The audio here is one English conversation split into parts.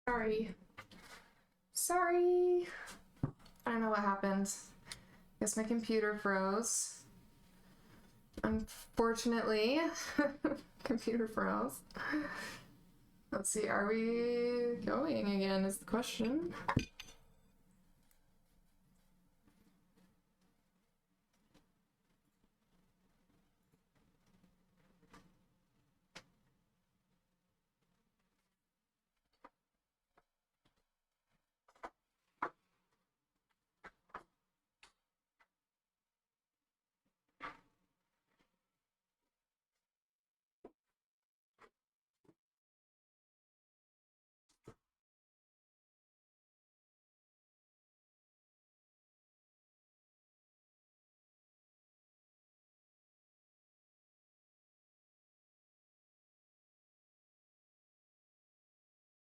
Sorry. Sorry. I don't know what happened. Guess my computer froze. Unfortunately, computer froze. Let's see, are we going again is the question.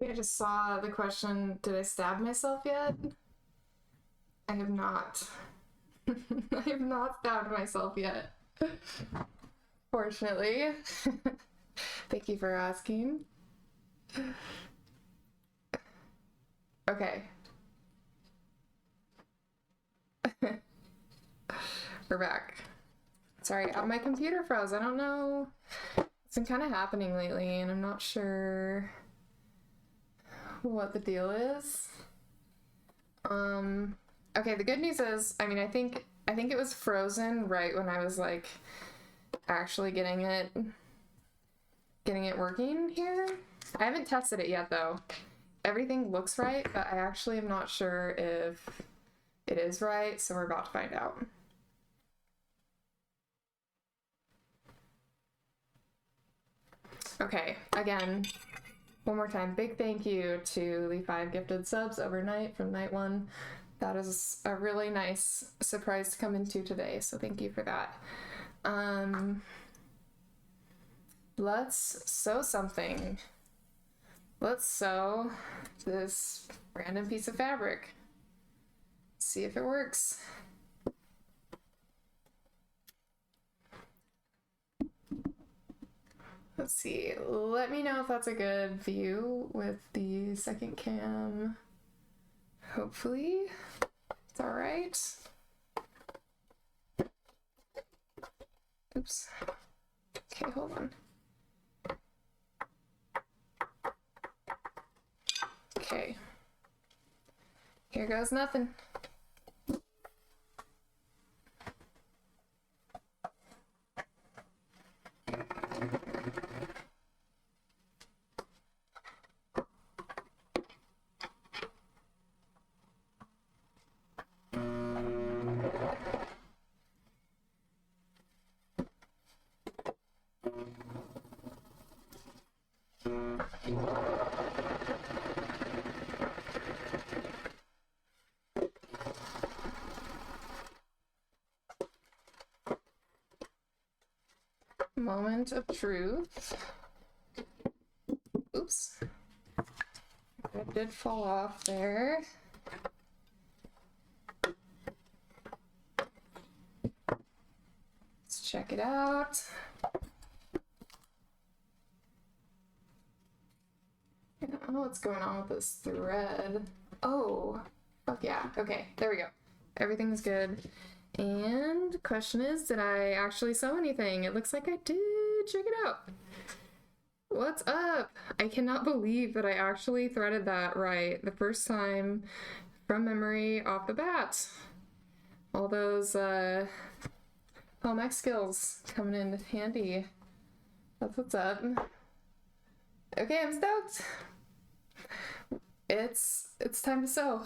I just saw the question, did I stab myself yet? I have not. I have not stabbed myself yet. Fortunately. Thank you for asking. Okay. We're back. Sorry, my computer froze. I don't know. It's been kind of happening lately, and I'm not sure what the deal is. Okay, the good news is, I mean, I think it was frozen right when I was like actually getting it working here. I haven't tested it yet though. Everything looks right, but I actually am not sure if it is right, so we're about to find out. Okay, again, one more time, big thank you to the 5 gifted subs overnight from night 1. That is a really nice surprise to come into today, so thank you for that. Let's sew something. Let's sew this random piece of fabric. See if it works. Let's see, let me know if that's a good view with the second cam. Hopefully it's all right. Oops. Okay, hold on. Okay. Here goes nothing. Moment of truth. Oops. That did fall off there. Let's check it out. I don't know what's going on with this thread. Oh, fuck yeah. Okay, there we go. Everything's good. And the question is, did I actually sew anything? It looks like I did. Check it out. What's up? I cannot believe that I actually threaded that right the first time from memory off the bat. All those home ec skills coming in handy. That's what's up. Okay, I'm stoked. It's time to sew.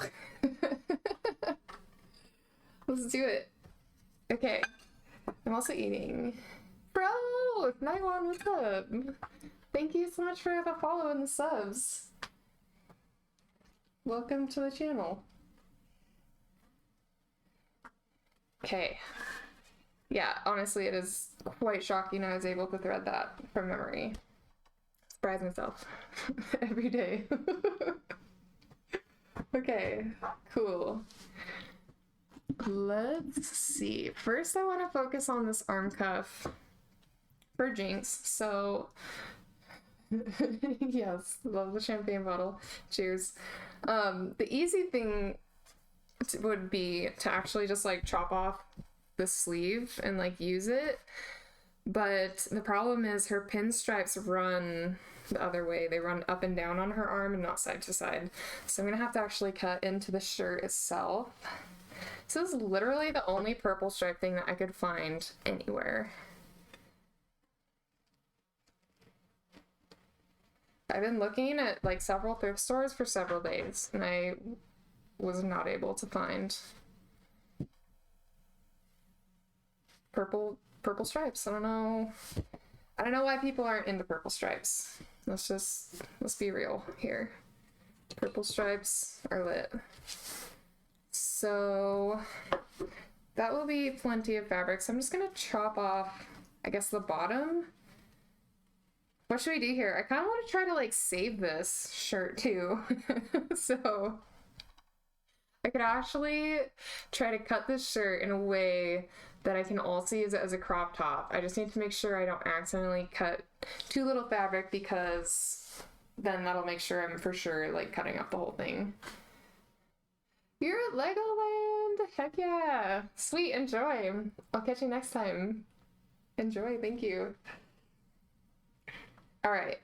Let's do it. Okay, I'm also eating. Bro, Nylon, what's up? Thank you so much for the follow and the subs. Welcome to the channel. Okay. Yeah, honestly, it is quite shocking I was able to thread that from memory. Surprise myself every day. Okay, cool. Let's see. First, I want to focus on this arm cuff for Jinx. So Yes, love the champagne bottle. Cheers. The easy thing would be to actually just like chop off the sleeve and like use it. But the problem is her pinstripes run the other way. They run up and down on her arm and not side to side. So I'm gonna have to actually cut into the shirt itself. This is literally the only purple stripe thing that I could find anywhere. I've been looking at like several thrift stores for several days and I was not able to find purple stripes. I don't know why people aren't into purple stripes. Let's be real here. Purple stripes are lit. So that will be plenty of fabric. So I'm just gonna chop off, I guess, the bottom. What should we do here? I kind of want to try to like save this shirt too. So I could actually try to cut this shirt in a way that I can also use it as a crop top. I just need to make sure I don't accidentally cut too little fabric, because then that'll make sure I'm for sure like cutting up the whole thing. You're at Legoland! Heck yeah! Sweet, enjoy! I'll catch you next time. Enjoy, thank you. Alright.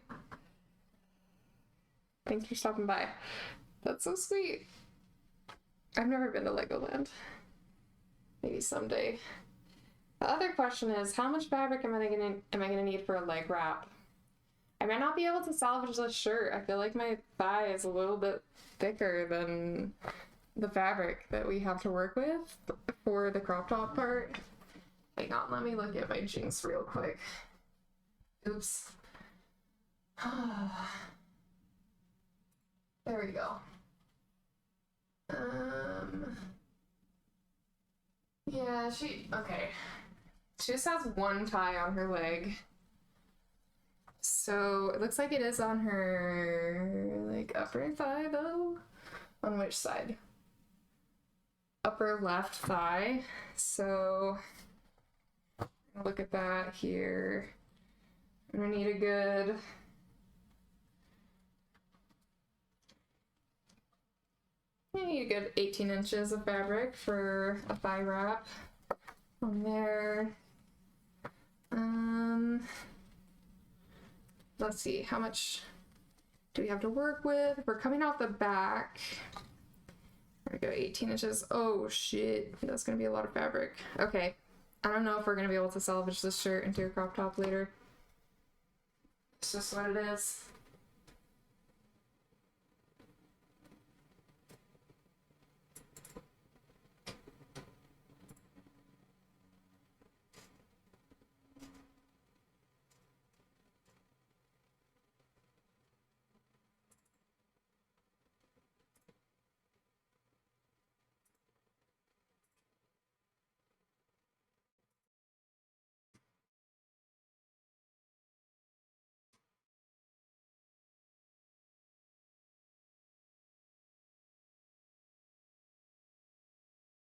Thanks for stopping by. That's so sweet. I've never been to Legoland. Maybe someday. The other question is, how much fabric am I gonna need for a leg wrap? I might not be able to salvage this shirt. I feel like my thigh is a little bit thicker than the fabric that we have to work with for the crop top part. Hang on, let me look at my jeans real quick. Oops. There we go. Yeah, okay. She just has one tie on her leg. So it looks like it is on her, like, upper thigh though. On which side? Upper left thigh. So look at that here. I'm gonna need a good I need a good 18 inches of fabric for a thigh wrap on there. Let's see, how much do we have to work with? We're coming off the back. There we go, 18 inches. Oh shit, that's gonna be a lot of fabric. Okay, I don't know if we're gonna be able to salvage this shirt into a crop top later. It's just what it is.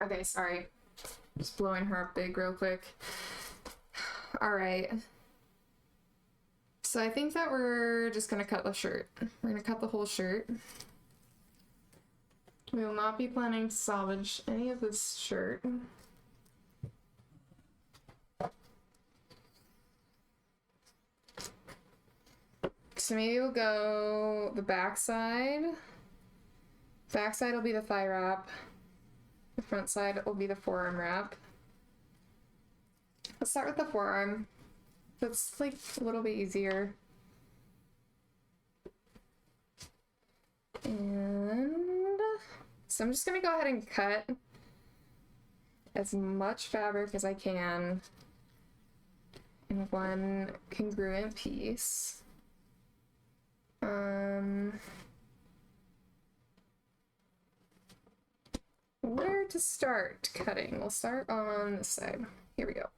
Okay, sorry. Just blowing her up big real quick. Alright. So I think that we're just gonna cut the shirt. We're gonna cut the whole shirt. We will not be planning to salvage any of this shirt. So maybe we'll go the back side. Back side will be the thigh wrap. The front side will be the forearm wrap. Let's start with the forearm. That's like a little bit easier. And so I'm just gonna go ahead and cut as much fabric as I can in one congruent piece. Where to start cutting? We'll start on this side. Here we go.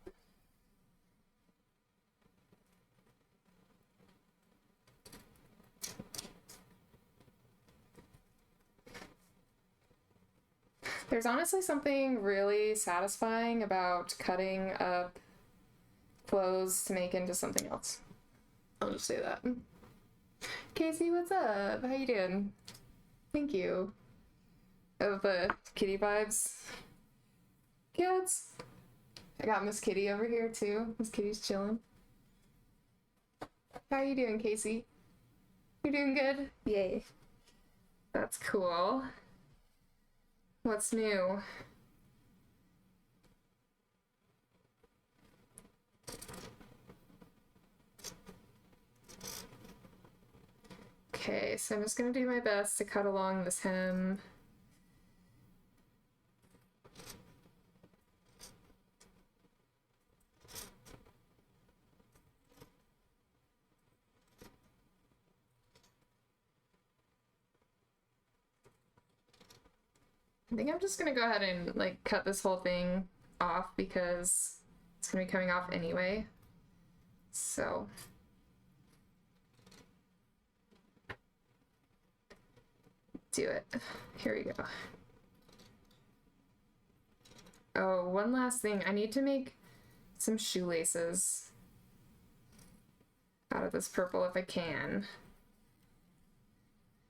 There's honestly something really satisfying about cutting up clothes to make into something else. I'll just say that. Casey, what's up? How you doing? Thank you. Oh, the kitty vibes. Cats. I got Miss Kitty over here too. Miss Kitty's chilling. How are you doing, Casey? You're doing good? Yay. That's cool. What's new? Okay, so I'm just gonna do my best to cut along this hem. I think I'm just gonna go ahead and like cut this whole thing off because it's gonna be coming off anyway. So do it. Here we go. Oh, one last thing. I need to make some shoelaces out of this purple if I can.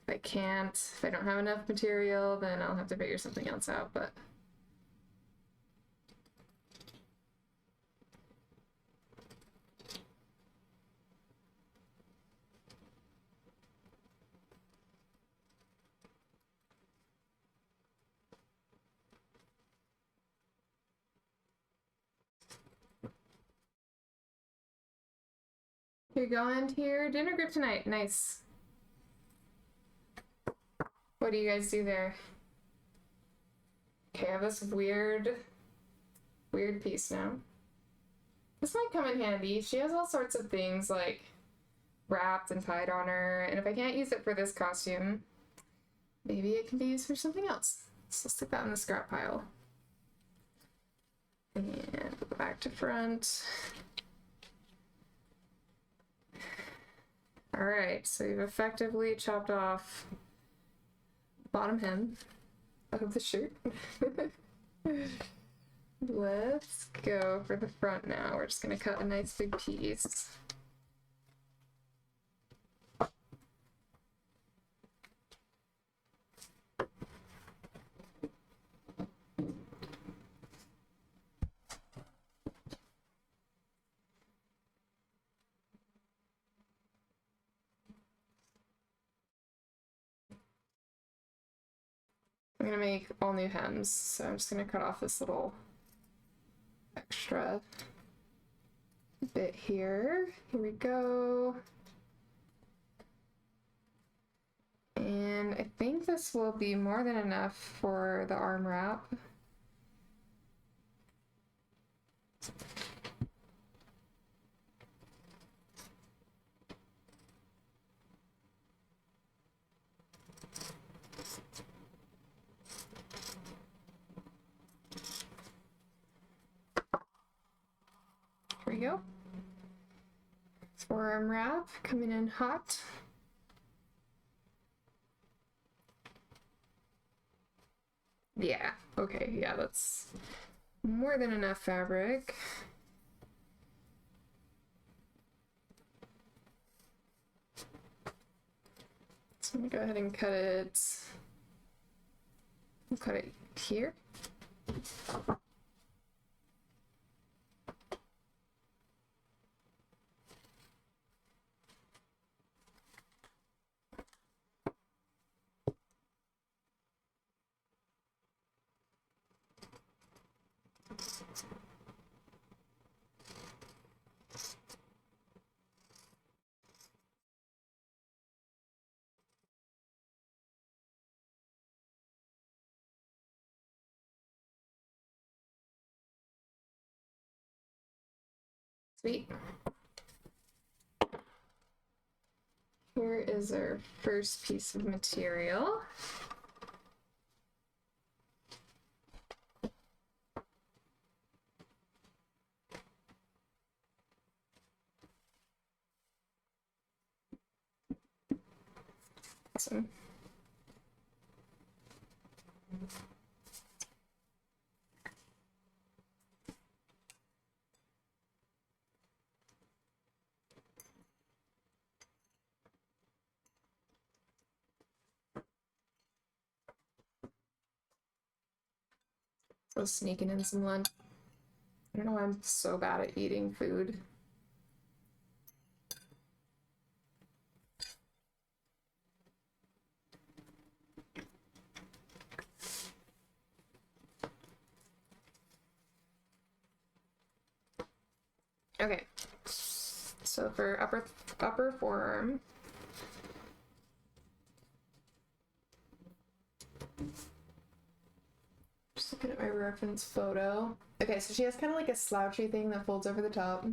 If I can't, if I don't have enough material, then I'll have to figure something else out, but here you go, and here, dinner group tonight. Nice. What do you guys do there? Okay, I have this weird piece now. This might come in handy. She has all sorts of things like wrapped and tied on her, and if I can't use it for this costume, maybe it can be used for something else. So let's stick that in the scrap pile. And go back to front. Alright, so we've effectively chopped off bottom hem of the shirt. Let's go for the front now. We're just gonna cut a nice big piece. I'm gonna make all new hems, so I'm just gonna cut off this little extra bit here. Here we go. And I think this will be more than enough for the arm wrap. Here we go. Forearm wrap coming in hot. Yeah, okay, yeah, that's more than enough fabric. So I'm gonna go ahead and cut it. I'll cut it here. Sweet. Here is our first piece of material. Awesome. So sneaking in some lunch. I don't know why I'm so bad at eating food. Okay, so for upper forearm, just looking at my reference photo. Okay, so she has kind of like a slouchy thing that folds over the top.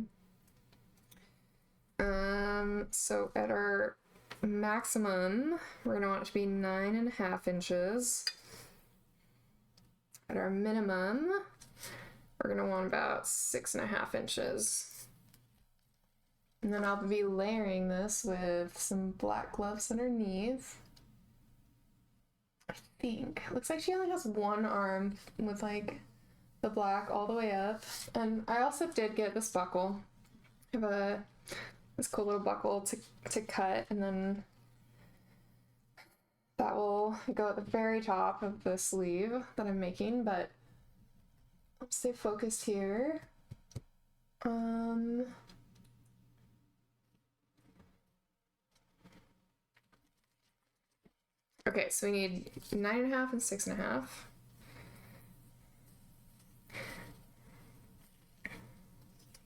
So at our maximum, we're gonna want it to be 9.5 inches. At our minimum, we're gonna want about 6.5 inches. And then I'll be layering this with some black gloves underneath. I think. Looks like she only has one arm with like the black all the way up. And I also did get this buckle. I have this cool little buckle to cut, and then that will go at the very top of the sleeve that I'm making, but let's stay focused here. Okay, so we need 9.5 and 6.5.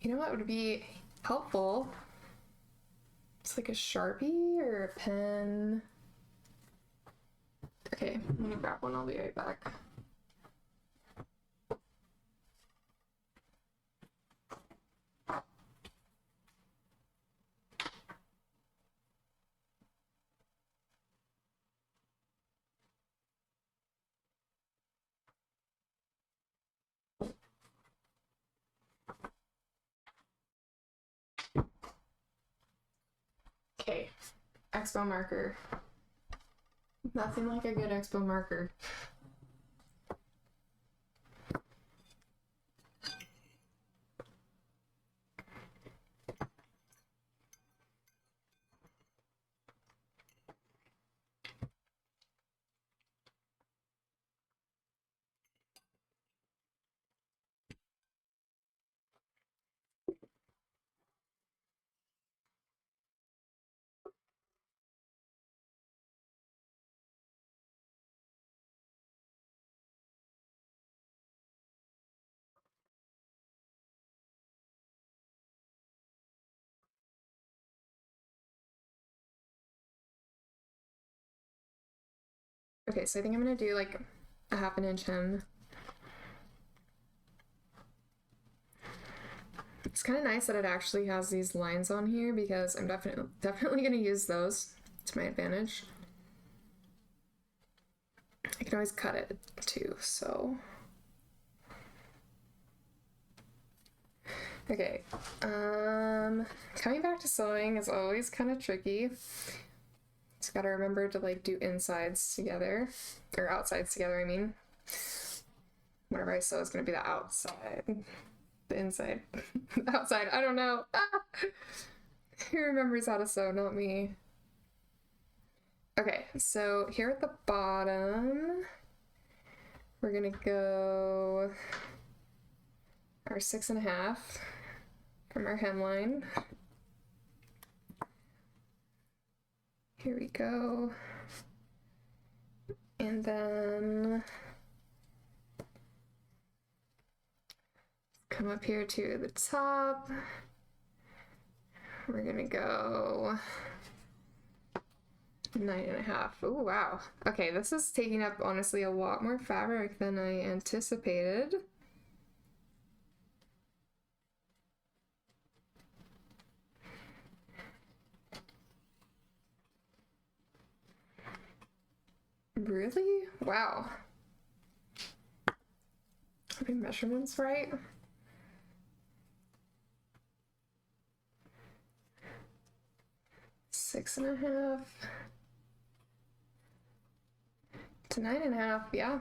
You know what would be helpful? It's like a Sharpie or a pen. Okay, I'm gonna grab one, I'll be right back. Okay, expo marker. Nothing like a good expo marker. Okay, so I think I'm gonna do like a 1/2 inch hem. It's kind of nice that it actually has these lines on here because I'm definitely gonna use those to my advantage. I can always cut it too, so. Okay, coming back to sewing is always kind of tricky. Just gotta remember to like do insides together, or outsides together, I mean. Whenever I sew, it's gonna be the outside. The inside. The outside, I don't know. Who remembers how to sew, not me. Okay, so here at the bottom, we're gonna go our 6.5 from our hemline. Here we go. And then come up here to the top. We're gonna go 9.5. Oh, wow. Okay, this is taking up honestly a lot more fabric than I anticipated. Really? Wow. Are my measurements right? Six and a half to 9.5, yeah.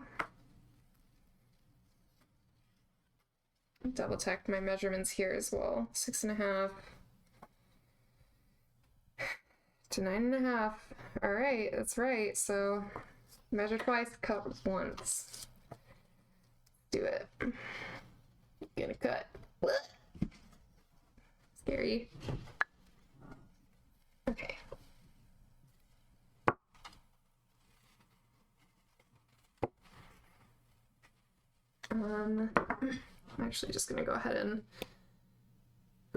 Double check my measurements here as well. 6.5 to 9.5. All right, that's right. So measure twice, cut once. Do it. Gonna cut. Scary. Okay. I'm actually just gonna go ahead and...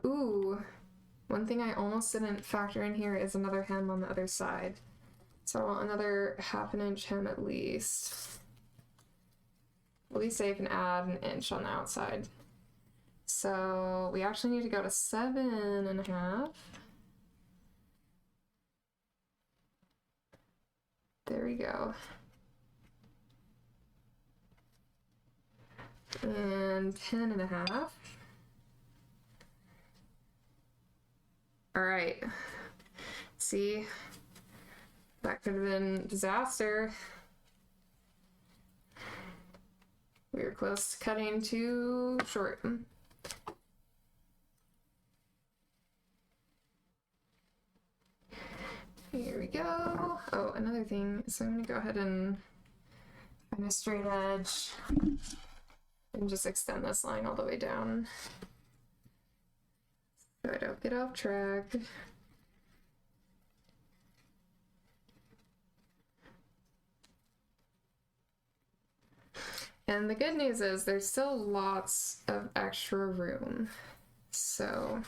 Ooh, one thing I almost didn't factor in here is another hem on the other side. So I want another 1/2 inch hem at least. At least I can add an inch on the outside. So we actually need to go to 7.5. There we go. And 10.5. All right. See, that could have been disaster. We were close to cutting too short. Here we go. Oh, another thing. So I'm gonna go ahead and find a straight edge and just extend this line all the way down so I don't get off track. And the good news is there's still lots of extra room. So,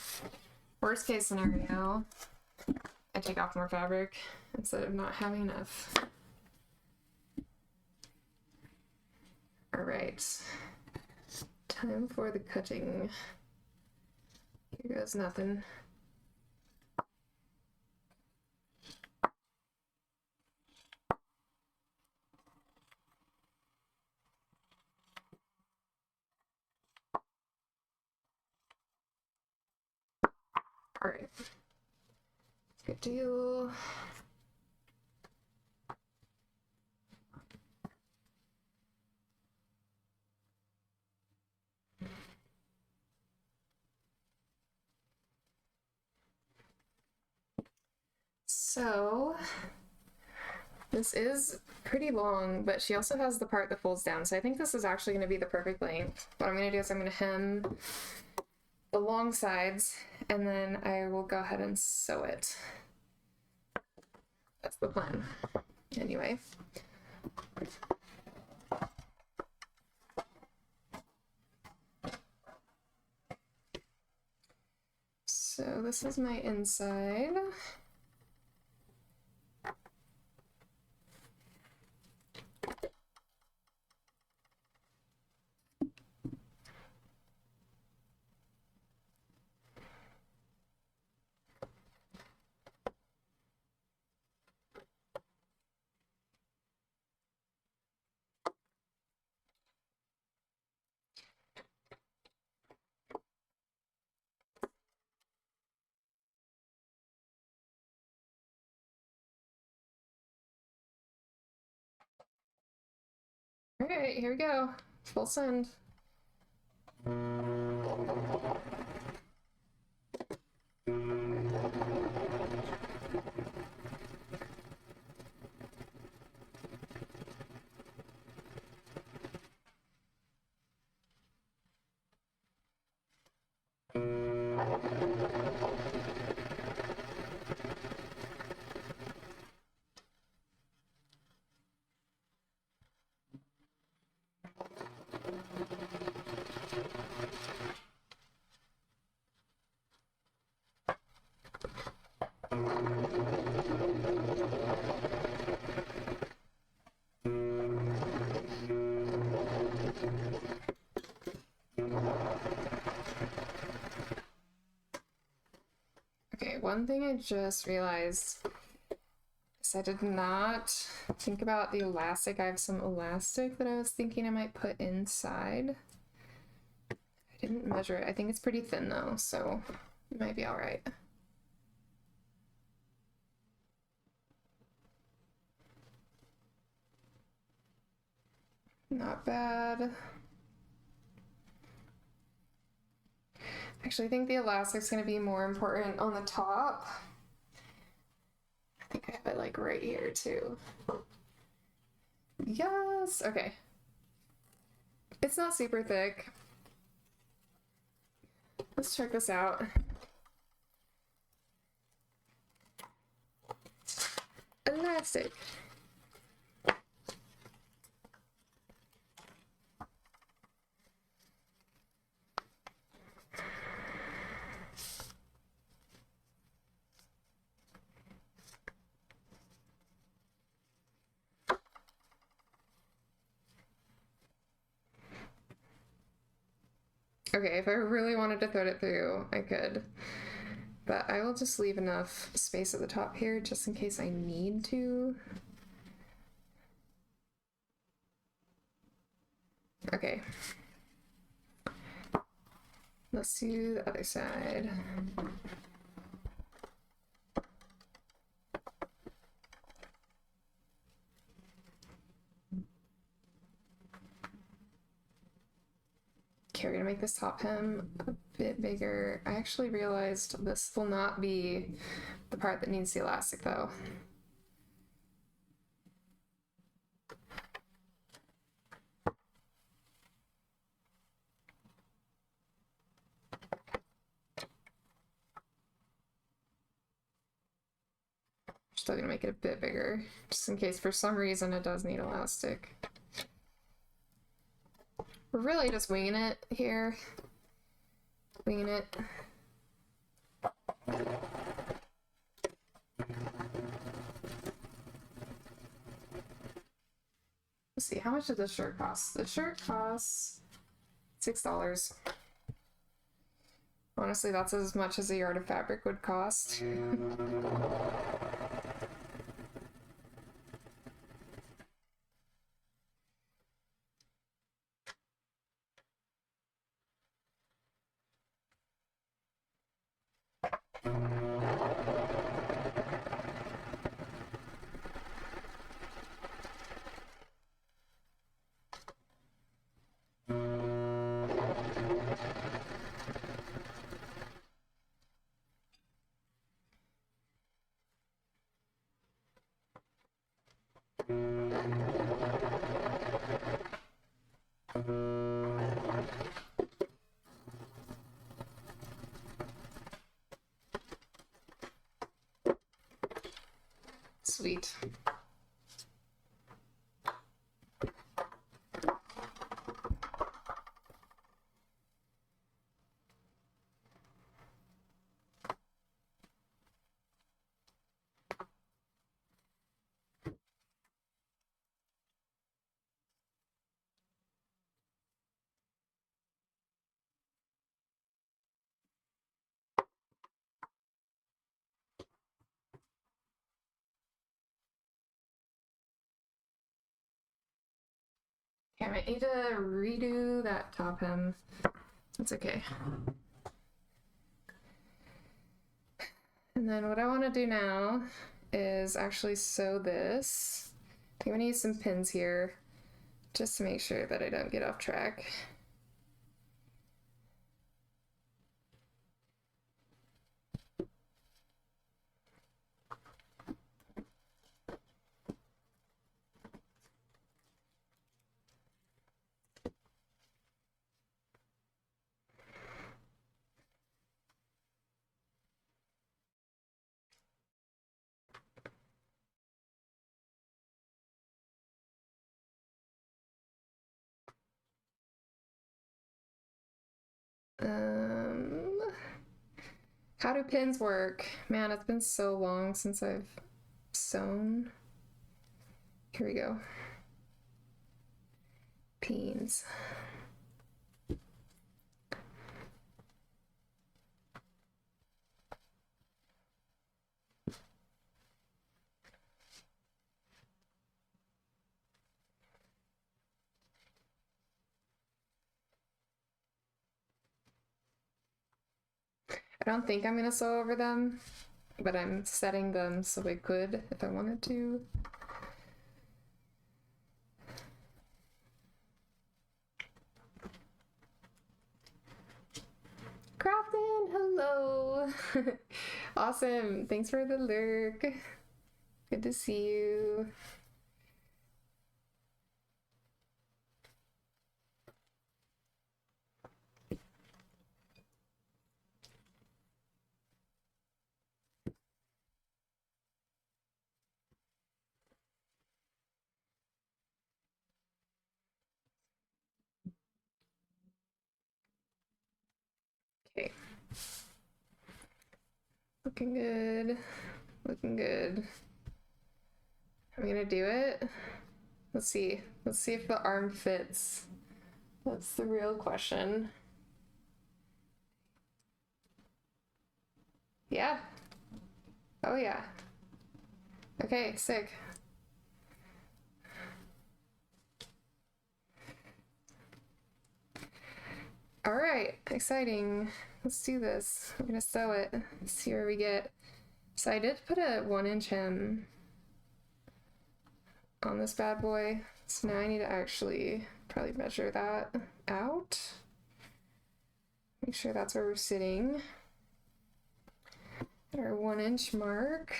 worst case scenario, I take off more fabric instead of not having enough. All right, time for the cutting. Here goes nothing. All right, good deal. So this is pretty long, but she also has the part that folds down. So I think this is actually going to be the perfect length. What I'm going to do is I'm going to hem the long sides and then I will go ahead and sew it. That's the plan. Anyway. So this is my inside. All right, here we go. Full send. Okay, one thing I just realized is I did not think about the elastic. I have some elastic that I was thinking I might put inside. I didn't measure it. I think it's pretty thin though, so it might be all right. Not bad. Actually, I think the elastic's gonna be more important on the top. I think I have it like right here too. Yes, okay. It's not super thick. Let's check this out. Elastic. Okay, if I really wanted to thread it through, I could. But I will just leave enough space at the top here just in case I need to. Okay. Let's do the other side. Okay, we're gonna make this top hem a bit bigger. I actually realized this will not be the part that needs the elastic though. Still gonna make it a bit bigger, just in case for some reason it does need elastic. We're really just winging it here. Winging it. Let's see, how much did this shirt cost? The shirt costs $6. Honestly, that's as much as a yard of fabric would cost. Sweet. Okay, I might need to redo that top hem. That's okay. And then what I want to do now is actually sew this. I think I'm gonna use some pins here just to make sure that I don't get off track. How do pins work? Man, it's been so long since I've sewn. Here we go. Pins. I don't think I'm gonna sew over them, but I'm setting them so I could if I wanted to. Crafton, hello! Awesome, thanks for the lurk. Good to see you. Looking good. Looking good. I'm gonna do it. Let's see. Let's see if the arm fits. That's the real question. Yeah. Oh yeah. Okay, sick. All right, exciting. Let's do this. I'm gonna sew it. See where we get. So I did put a 1-inch hem on this bad boy. So now I need to actually probably measure that out. Make sure that's where we're sitting. At our 1-inch mark.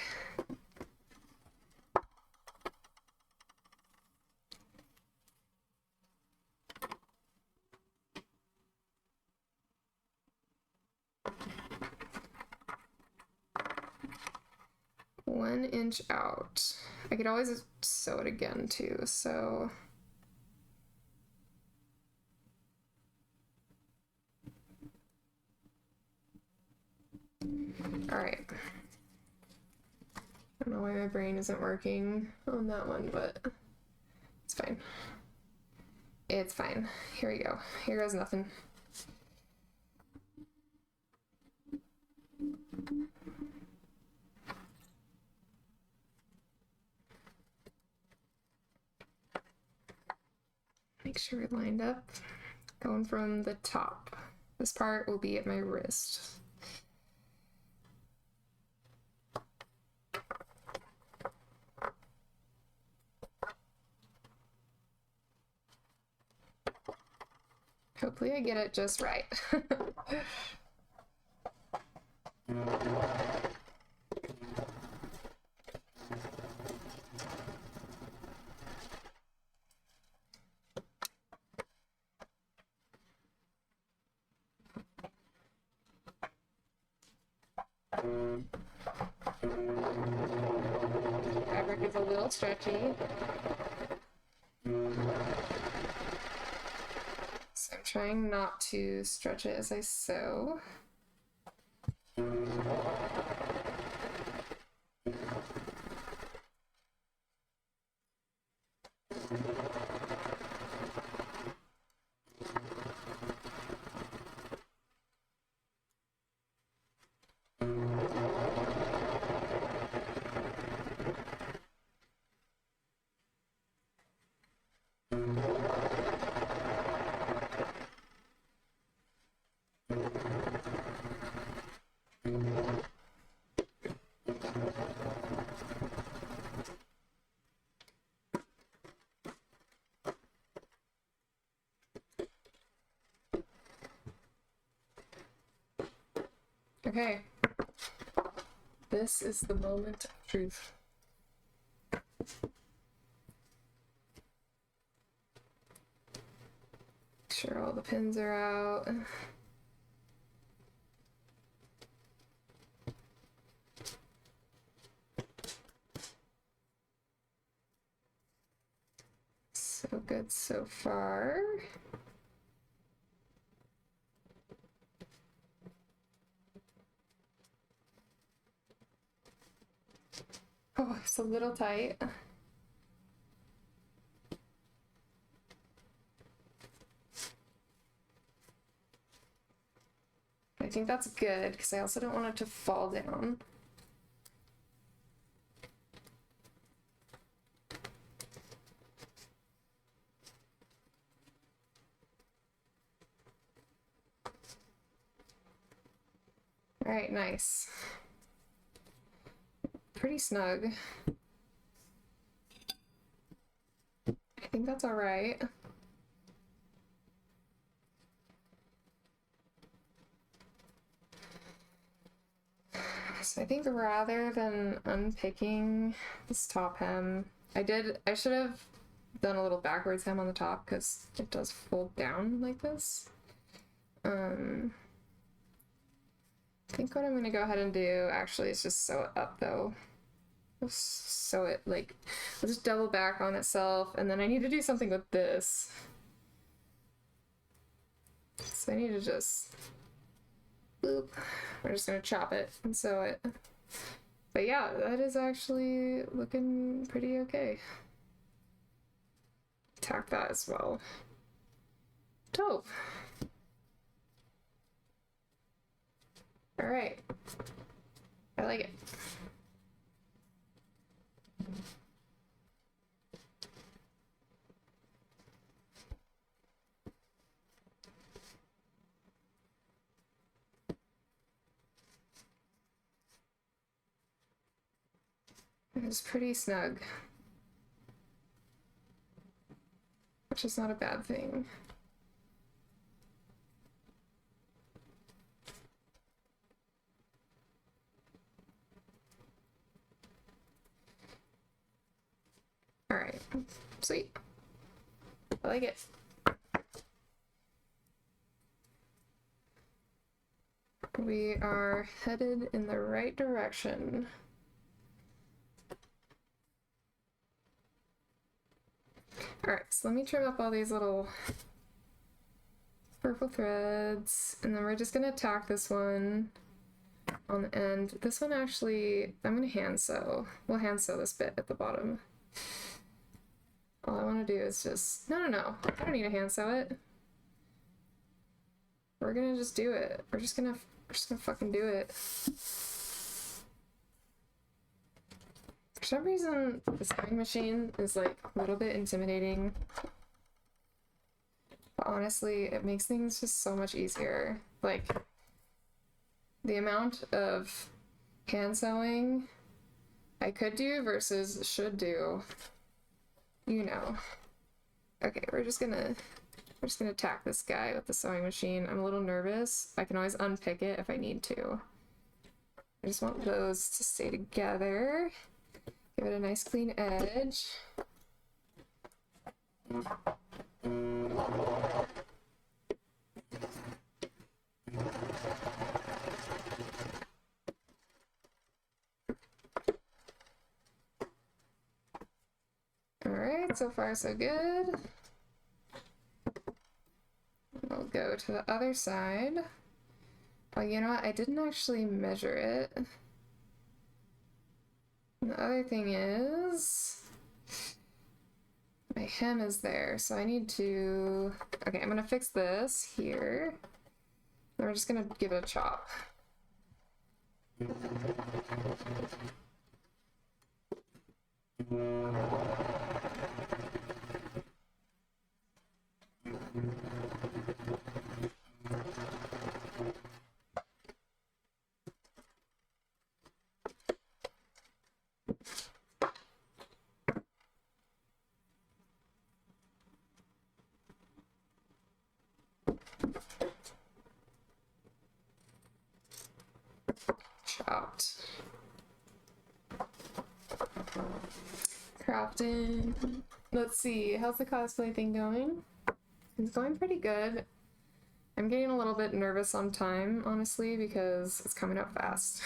One inch out. I could always sew it again too, so. All right. I don't know why my brain isn't working on that one, but it's fine. It's fine. Here we go. Here goes nothing. Make sure we're lined up. Going from the top. This part will be at my wrist. Hopefully I get it just right. Fabric is a little stretchy. So I'm trying not to stretch it as I sew. Okay, this is the moment of truth. Make sure all the pins are out. So good so far. Oh, it's a little tight. I think that's good because I also don't want it to fall down. All right, nice. Pretty snug. I think that's all right. So I think rather than unpicking this top hem, I should have done a little backwards hem on the top because it does fold down like this. I think what I'm gonna go ahead and do actually is just sew it up though. Sew it like, I'll just double back on itself, and then I need to do something with this. So I need to just boop. We're just gonna chop it and sew it. But yeah, that is actually looking pretty okay. Tack that as well. Dope. All right. I like it. It's pretty snug, which is not a bad thing. All right, sweet. I like it. We are headed in the right direction. Alright, so let me trim up all these little purple threads, and then we're just gonna tack this one on the end. This one actually, I'm gonna hand sew. We'll hand sew this bit at the bottom. All I want to do is just, no, I don't need to hand sew it. We're gonna just do it. We're just gonna fucking do it. For some reason, the sewing machine is like a little bit intimidating. But honestly, it makes things just so much easier. Like, the amount of hand sewing I could do versus should do, you know. Okay, we're just gonna tack this guy with the sewing machine. I'm a little nervous. I can always unpick it if I need to. I just want those to stay together. Give it a nice clean edge. Alright, so far so good. We'll go to the other side. Oh, you know what? I didn't actually measure it. And the other thing is, my hem is there, so I need to, okay, I'm gonna fix this here. And we're just gonna give it a chop. Chopped. Crafting. Let's see, how's the cosplay thing going? It's going pretty good. I'm getting a little bit nervous on time, honestly, because it's coming up fast.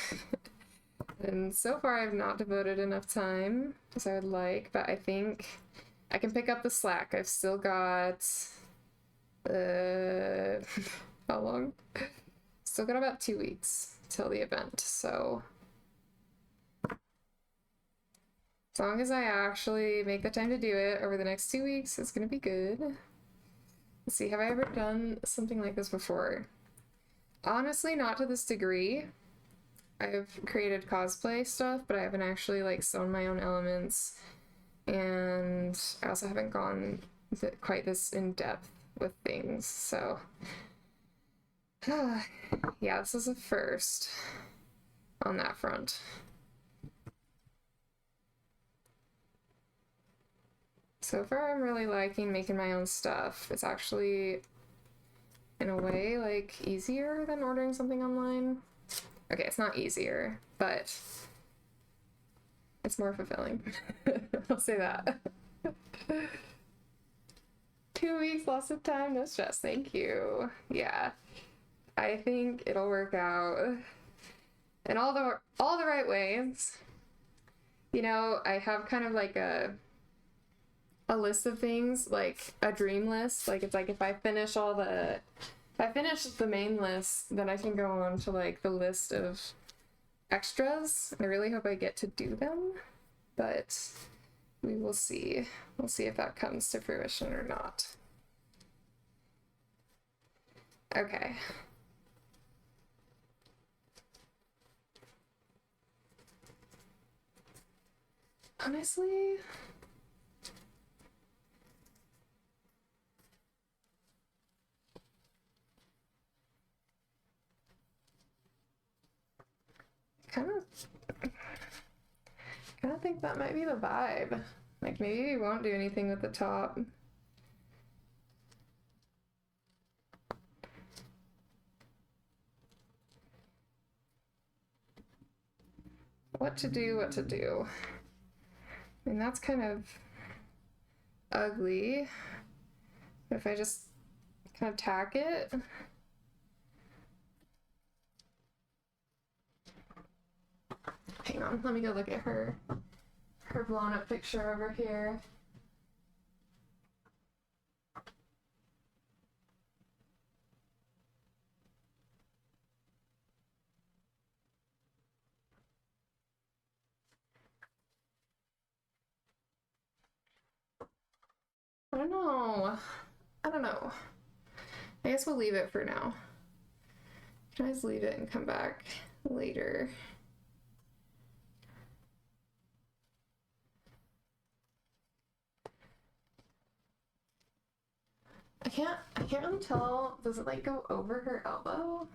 And so far I've not devoted enough time as I would like, but I think I can pick up the slack. I've still got how long? Still got about 2 weeks till the event, so as long as I actually make the time to do it over the next 2 weeks, it's gonna be good. Let's see, have I ever done something like this before? Honestly, not to this degree. I've created cosplay stuff, but I haven't actually like sewn my own elements, and I also haven't gone quite this in depth with things, so yeah, this is a first on that front. So far I'm really liking making my own stuff. It's actually, in a way, like easier than ordering something online. Okay, it's not easier, but it's more fulfilling. I'll say that. 2 weeks, lots of time, no stress, thank you. Yeah, I think it'll work out in all the right ways. You know, I have kind of like a list of things, like a dream list. Like, it's like if I finish all the If I finish the main list, then I can go on to like the list of extras. I really hope I get to do them, but we will see. We'll see if that comes to fruition or not. Okay. Honestly, kind of think that might be the vibe. Like maybe we won't do anything with the top. What to do, what to do. I mean, that's kind of ugly. But if I just kind of tack it. Hang on, let me go look at her blown up picture over here. I don't know. I don't know. I guess we'll leave it for now. Can I just leave it and come back later? I can't really tell. Does it like go over her elbow?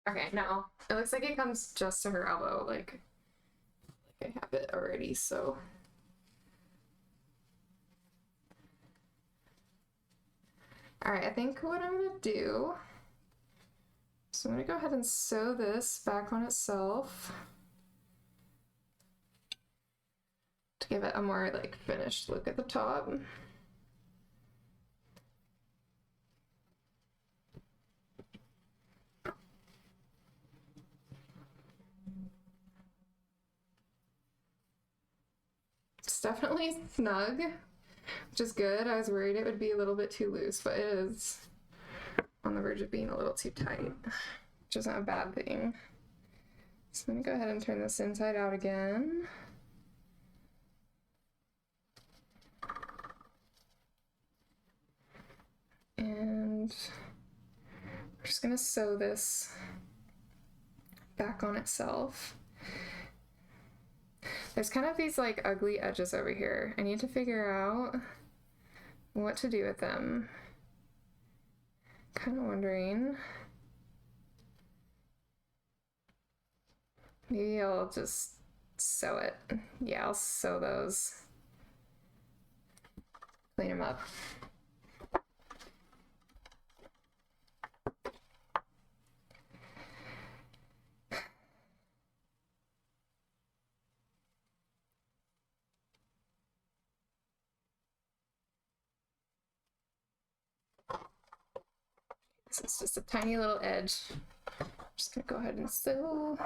Okay, no. It looks like it comes just to her elbow, like I have it already, so. Alright, I think what I'm gonna do, so I'm gonna go ahead and sew this back on itself to give it a more like finished look at the top. It's definitely snug, which is good. I was worried it would be a little bit too loose, but it is on the verge of being a little too tight, which isn't a bad thing. So I'm gonna go ahead and turn this inside out again. And we're just gonna sew this back on itself. There's kind of these like ugly edges over here. I need to figure out what to do with them. Kind of wondering. Maybe I'll just sew it. Yeah, I'll sew those. Clean them up. This is just a tiny little edge. I'm just gonna go ahead and sew.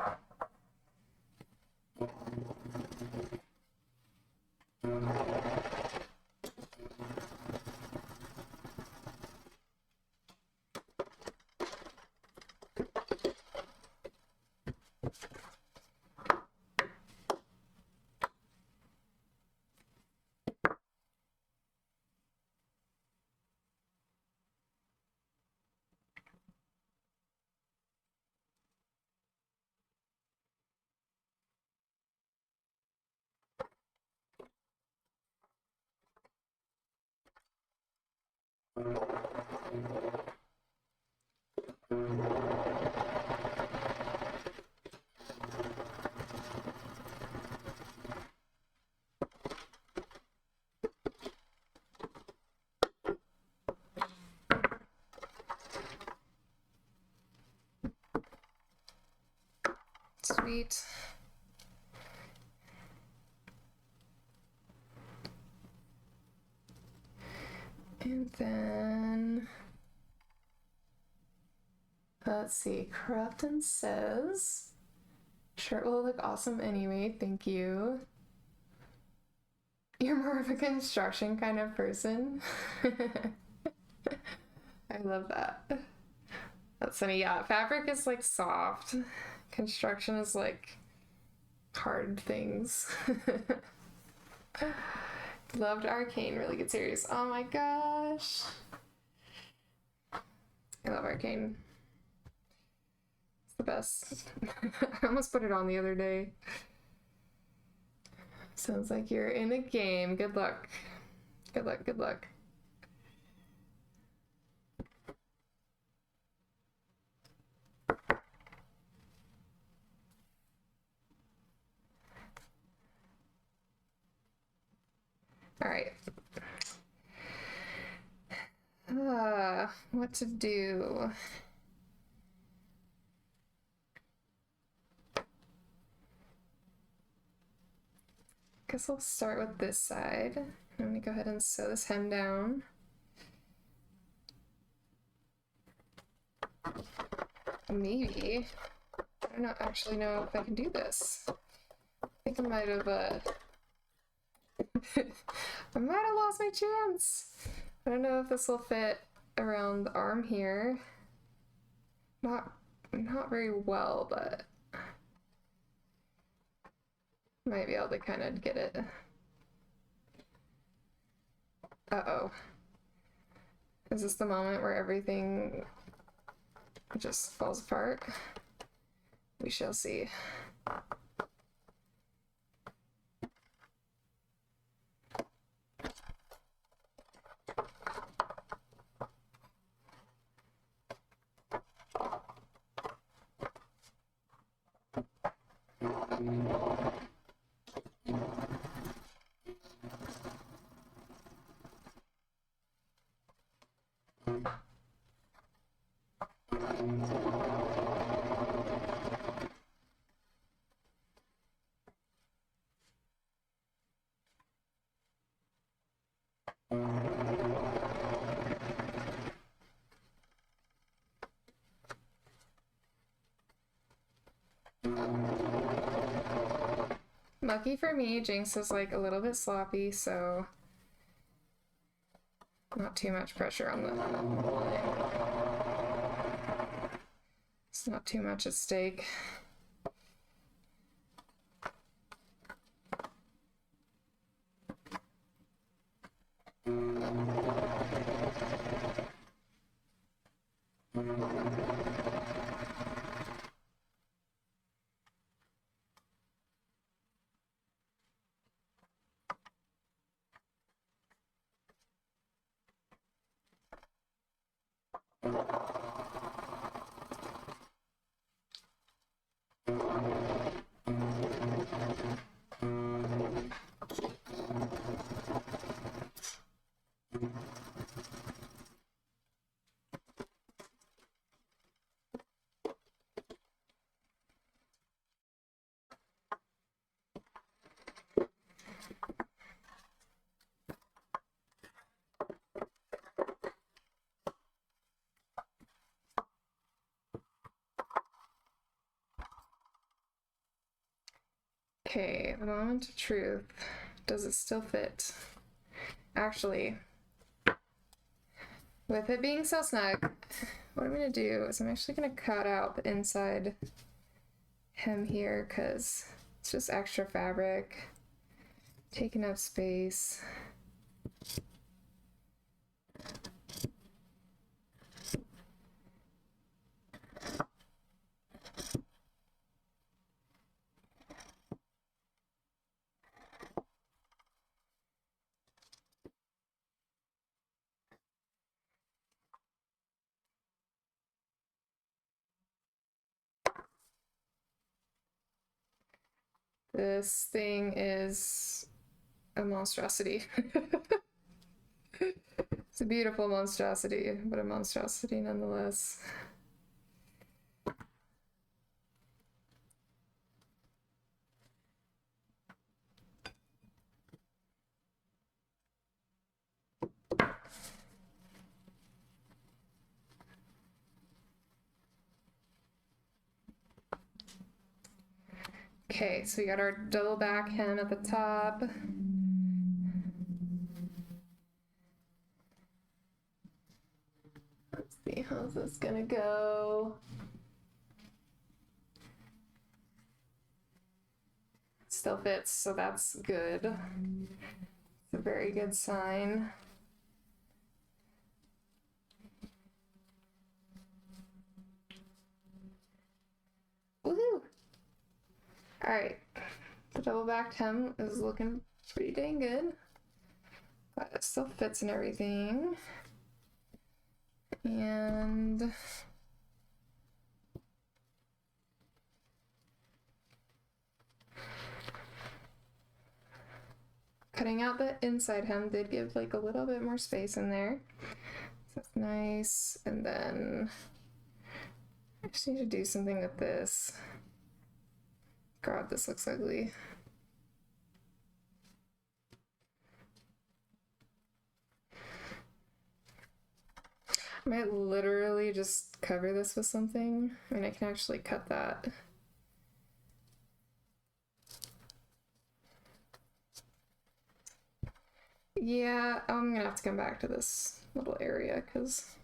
Sweet. And then, let's see, Crafton says, shirt will look awesome anyway, thank you. You're more of a construction kind of person. I love that. That's funny. Yeah, fabric is like soft. Construction is like hard things. Loved Arcane, really good series. Oh my gosh. I love Arcane. It's the best. I almost put it on the other day. Sounds like you're in a game. Good luck. Good luck, good luck. All right. What to do? Guess I'll start with this side. I'm gonna go ahead and sew this hem down. Maybe. I don't actually know if I can do this. I think I might have I might have lost my chance. I don't know if this will fit around the arm here. Not very well, but might be able to kind of get it. Uh-oh. Is this the moment where everything just falls apart? We shall see. Lucky for me, Jinx is like a little bit sloppy, so not too much pressure on the line. It's not too much at stake. Okay, the moment of truth. Does it still fit? Actually, with it being so snug, what I'm gonna do is I'm actually gonna cut out the inside hem here because it's just extra fabric, taking up space. This thing is a monstrosity. It's a beautiful monstrosity, but a monstrosity nonetheless. Okay, so we got our double back hem at the top. Let's see, how's this gonna go? Still fits, so that's good. It's a very good sign. Woohoo! Alright, the double backed hem is looking pretty dang good. But it still fits and everything. And cutting out the inside hem did give like a little bit more space in there. So that's nice. And then I just need to do something with this. God, this looks ugly. I might literally just cover this with something. I mean, I can actually cut that. Yeah, I'm gonna have to come back to this little area because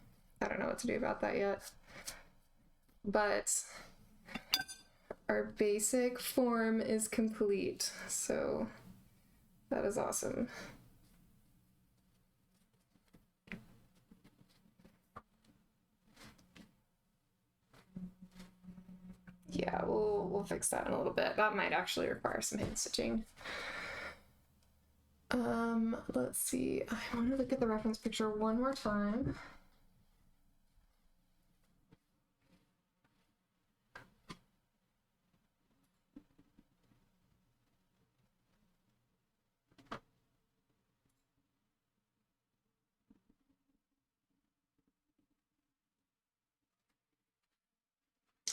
I don't know what to do about that yet. But our basic form is complete, so that is awesome. Yeah, we'll fix that in a little bit. That might actually require some hand stitching. Let's see. I want to look at the reference picture one more time.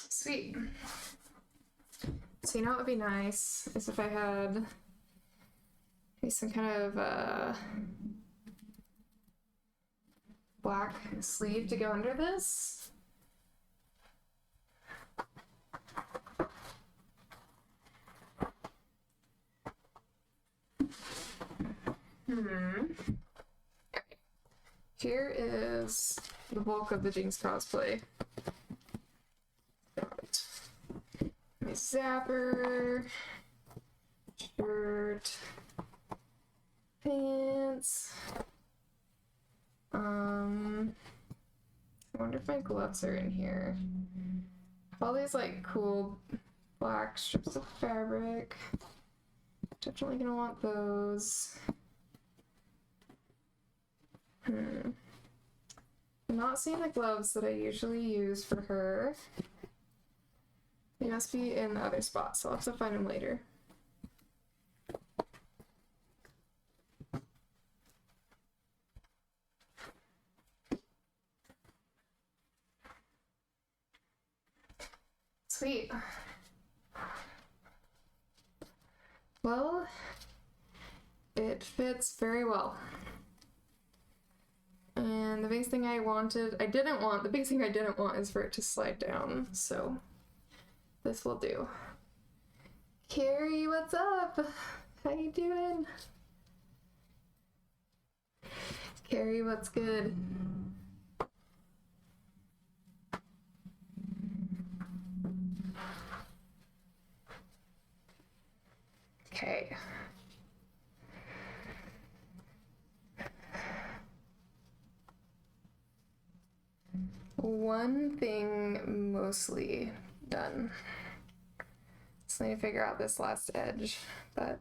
Sweet. So you know what would be nice is if I had maybe some kind of black sleeve to go under this. Here is the bulk of the jeans cosplay. My zapper, shirt, pants. I wonder if my gloves are in here. All these like cool black strips of fabric. Definitely gonna want those. I'm not seeing the gloves that I usually use for her. They must be in the other spots, so I'll have to find them later. Sweet. Well, it fits very well. And the biggest thing the biggest thing I didn't want is for it to slide down, so this will do. Carrie, what's up? How you doing? Carrie, what's good? Okay. One thing mostly done. Just need to figure out this last edge, but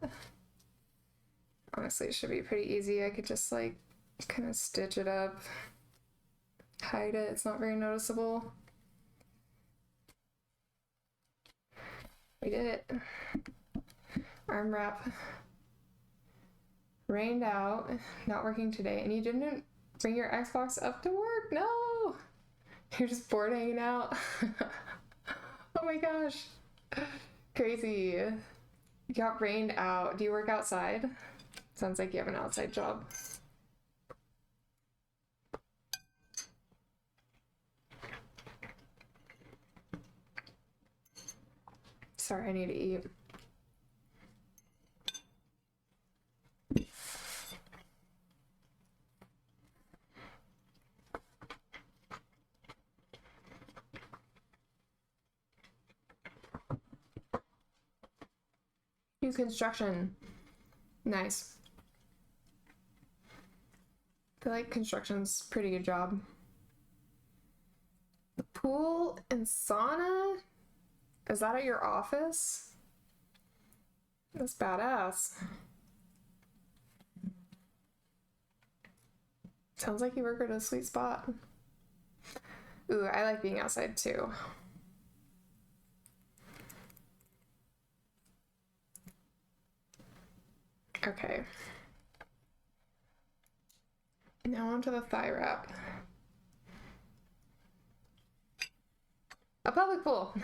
honestly it should be pretty easy. I could just like kind of stitch it up, hide it, it's not very noticeable. We did it. Arm wrap. Rained out, not working today, and you didn't bring your Xbox up to work? No! You're just bored hanging out. Oh my gosh. Crazy. You got rained out. Do you work outside? Sounds like you have an outside job. Sorry, I need to eat. construction. Nice. I feel like construction's a pretty good job. The pool and sauna? Is that at your office? That's badass. Sounds like you work at a sweet spot. Ooh, I like being outside too. Okay. Now onto the thigh wrap. A public pool!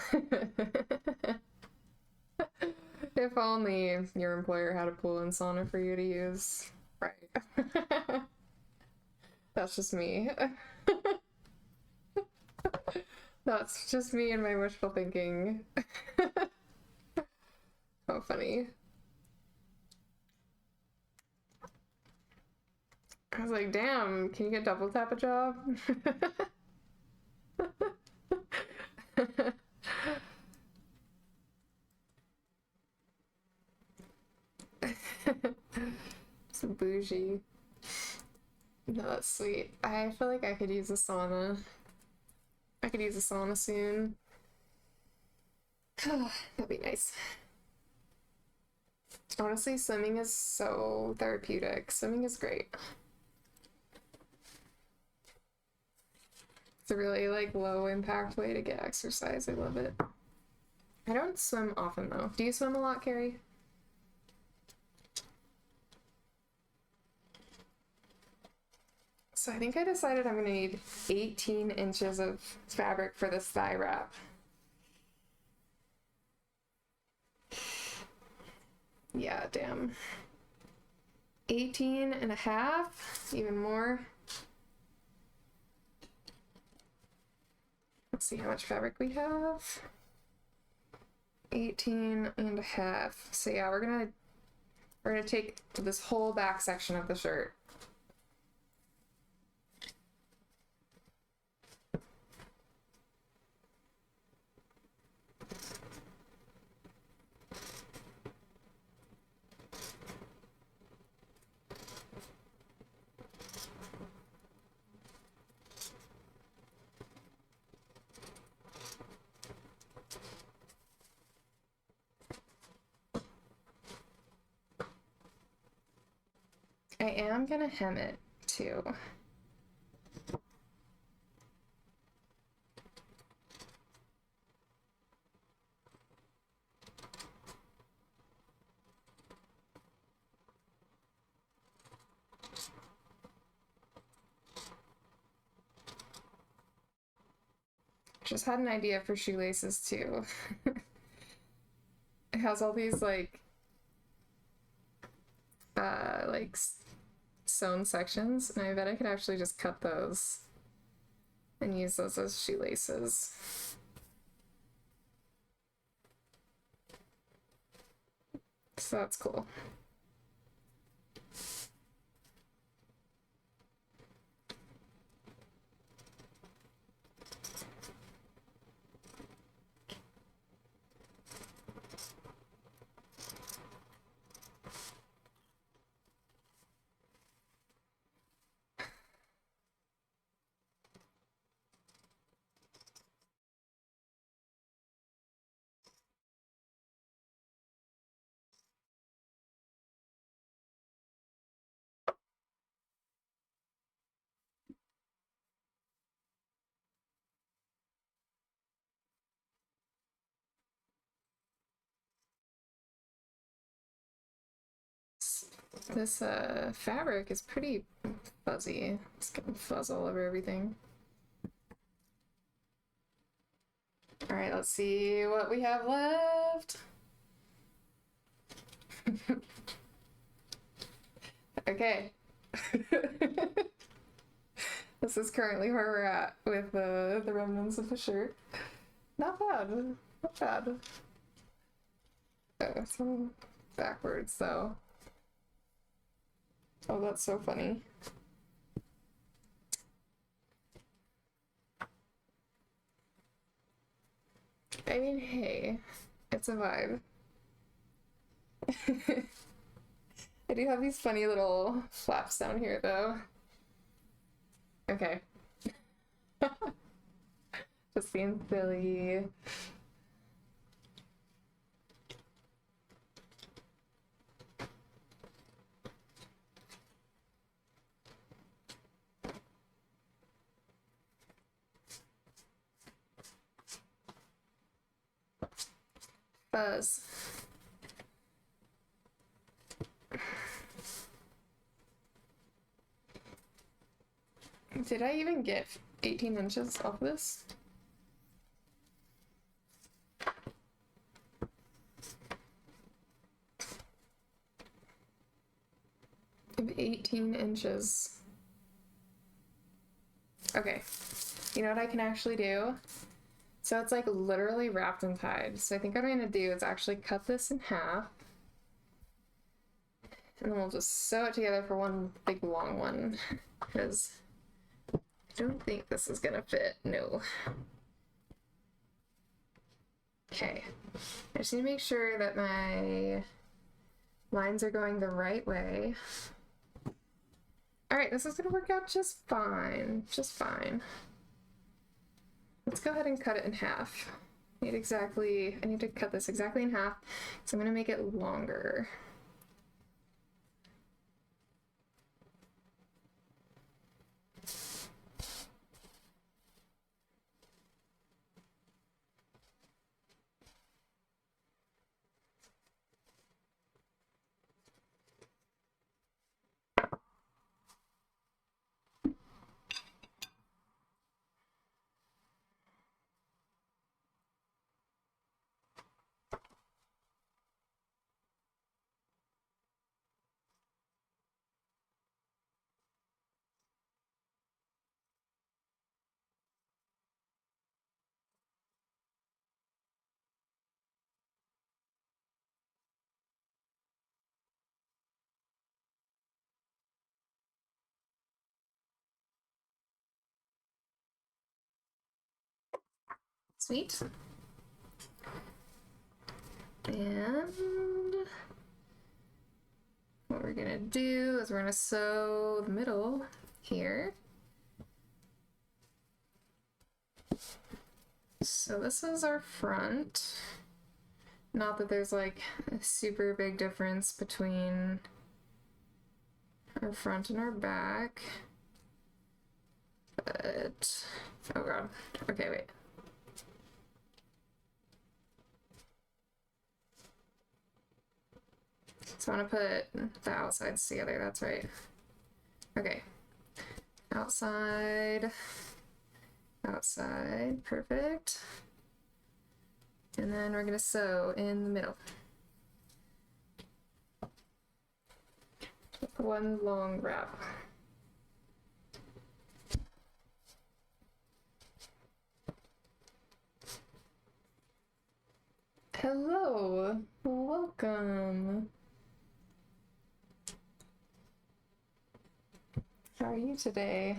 If only your employer had a pool and sauna for you to use. Right. That's just me. That's just me and my wishful thinking. Oh, funny. I was like, damn, can you get double tap a job? It's bougie. No, that's sweet. I feel like I could use a sauna. I could use a sauna soon. That'd be nice. Honestly, swimming is so therapeutic. Swimming is great. It's a really like low impact way to get exercise. I love it. I don't swim often though. Do you swim a lot, Carrie? So I think I decided I'm gonna need 18 inches of fabric for this thigh wrap. Yeah, damn. 18 and a half, even more. Let's see how much fabric we have. 18 and a half. So yeah, we're gonna take this whole back section of the shirt. I am gonna hem it too. Just had an idea for shoelaces too. It has all these like sewn sections, and I bet I could actually just cut those and use those as shoelaces. So that's cool. This fabric is pretty fuzzy. It's getting fuzz all over everything. All right, let's see what we have left. Okay. This is currently where we're at with the remnants of the shirt. Not bad. Not bad. Oh, so backwards though. Oh, that's so funny. I mean, hey, it's a vibe. I do have these funny little flaps down here though. Okay. Just being silly. Buzz. Did I even get 18 inches off this? I have 18 inches. Okay, you know what I can actually do? So it's like literally wrapped and tied. So I think what I'm gonna do is actually cut this in half. And then we'll just sew it together for one big long one. Because I don't think this is gonna fit. No. Okay. I just need to make sure that my lines are going the right way. Alright, this is gonna work out just fine. Just fine. Let's go ahead and cut it in half. I need to cut this exactly in half, so I'm gonna make it longer. Sweet. And what we're gonna do is we're gonna sew the middle here. So this is our front. Not that there's like a super big difference between our front and our back. But, oh god. Okay, wait. So I want to put the outsides together, that's right. Okay. Outside, outside, perfect. And then we're gonna sew in the middle. One long wrap. Hello, welcome. How are you today?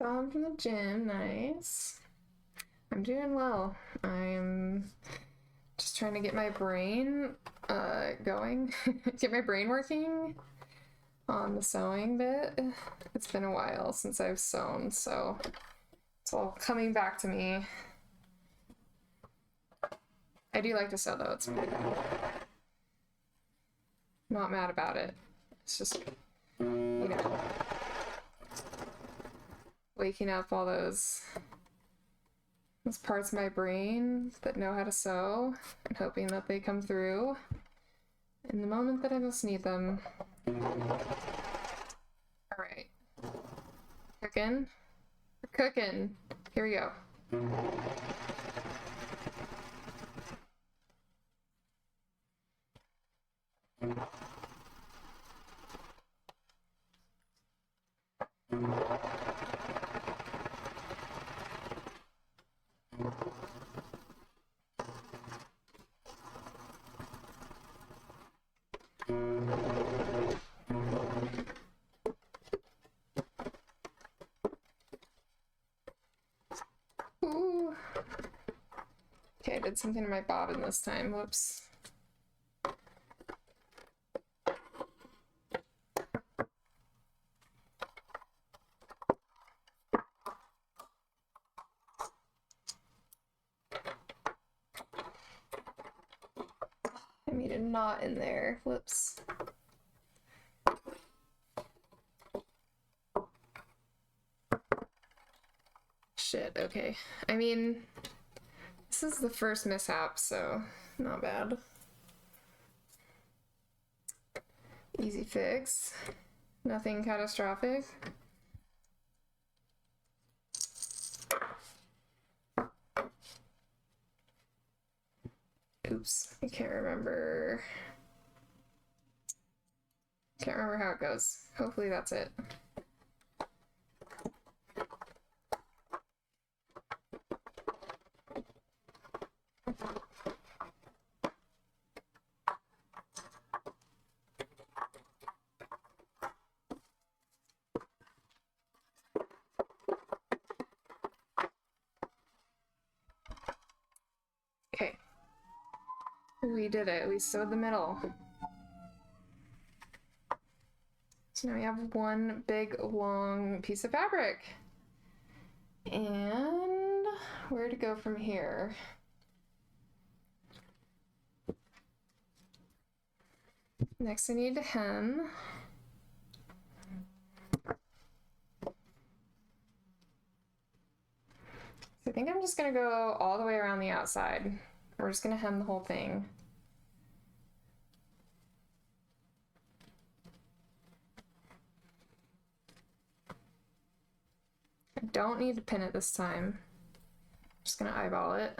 Gone from the gym, nice. I'm doing well. I'm just trying to get my brain going, get my brain working on the sewing bit. It's been a while since I've sewn, so it's all coming back to me. I do like to sew though, it's pretty good. Not mad about it. It's just, you know. waking up all those parts of my brain that know how to sew and hoping that they come through in the moment that I most need them. Alright. Cooking? We're cooking. Here we go. Ooh. Okay, I did something to my bobbin this time. Whoops. I made a knot in there. Whoops. Shit, okay. I mean, this is the first mishap, so not bad. Easy fix. Nothing catastrophic. Oops, I can't remember. Can't remember how it goes. Hopefully that's it. Okay. We did it. We sewed the middle. So now we have one big long piece of fabric. And where to go from here? Next I need to hem. So I think I'm just gonna go all the way around the outside. We're just gonna hem the whole thing. I don't need to pin it this time. I'm just gonna eyeball it.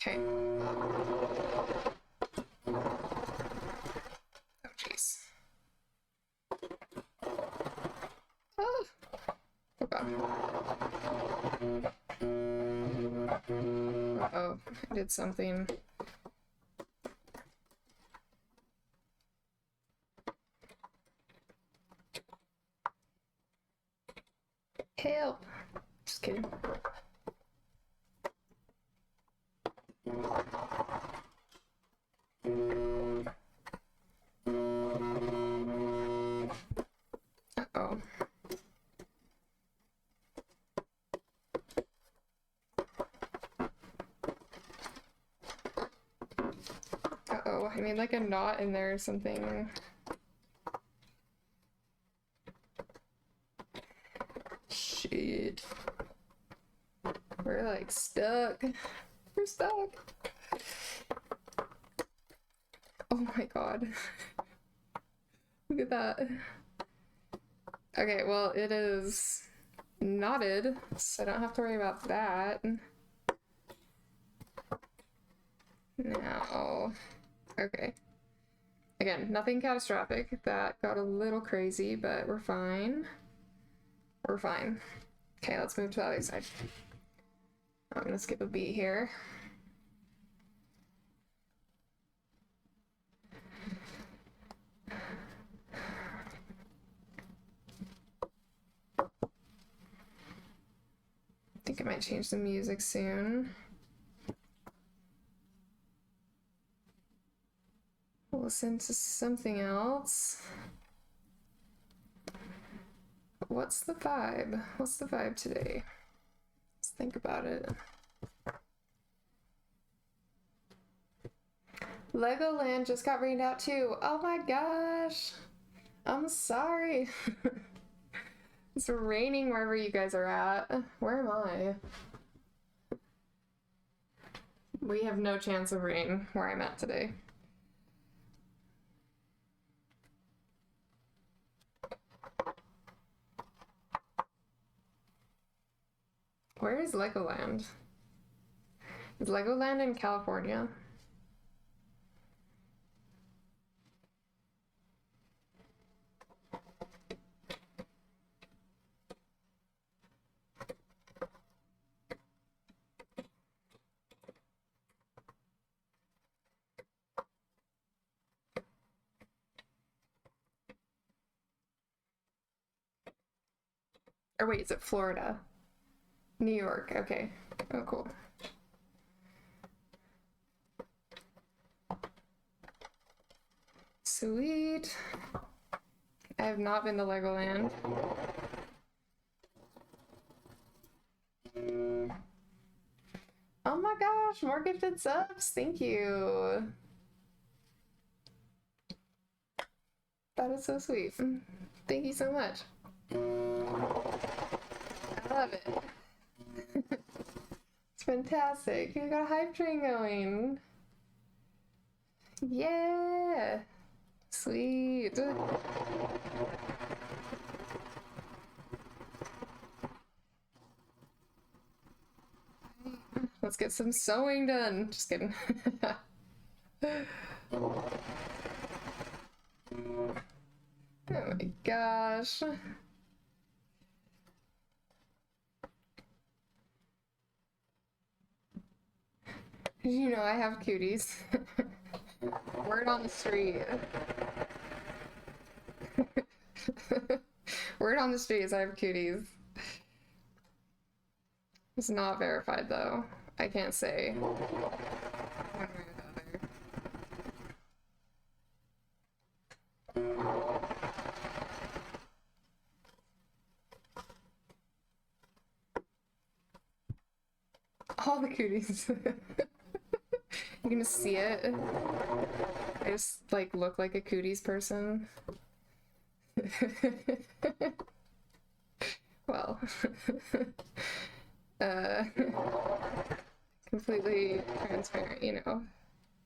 Okay. Oh, jeez. Oh, oh god. Uh-oh, I did something. Help! Just kidding. Uh-oh. Uh-oh, I made like a knot in there or something. Shit. We're like stuck. We're stuck. Oh my god. Look at that. Okay, well, it is knotted, so I don't have to worry about that. Now, okay. Again, nothing catastrophic. That got a little crazy, but we're fine. We're fine. Okay, let's move to the other side. I'm gonna skip a beat here. I think I might change the music soon. Listen to something else. What's the vibe? What's the vibe today? Let's think about it. Legoland just got rained out too. Oh my gosh. I'm sorry. It's raining wherever you guys are at. Where am I? We have no chance of rain where I'm at today. Where is Legoland? Is Legoland in California? Or wait, is it Florida? New York, okay. Oh, cool. Sweet. I have not been to Legoland. Oh my gosh, more gifted subs. Thank you. That is so sweet. Thank you so much. I love it. It's fantastic. You got a hype train going. Yeah. Sweet. Let's get some sewing done. Just kidding. Oh my gosh. You know I have cuties. Word on the street. Word on the street is I have cuties. It's not verified though. I can't say one way or the other. All the cooties. You're gonna see it. I just like look like a cooties person. Well, completely transparent, you know.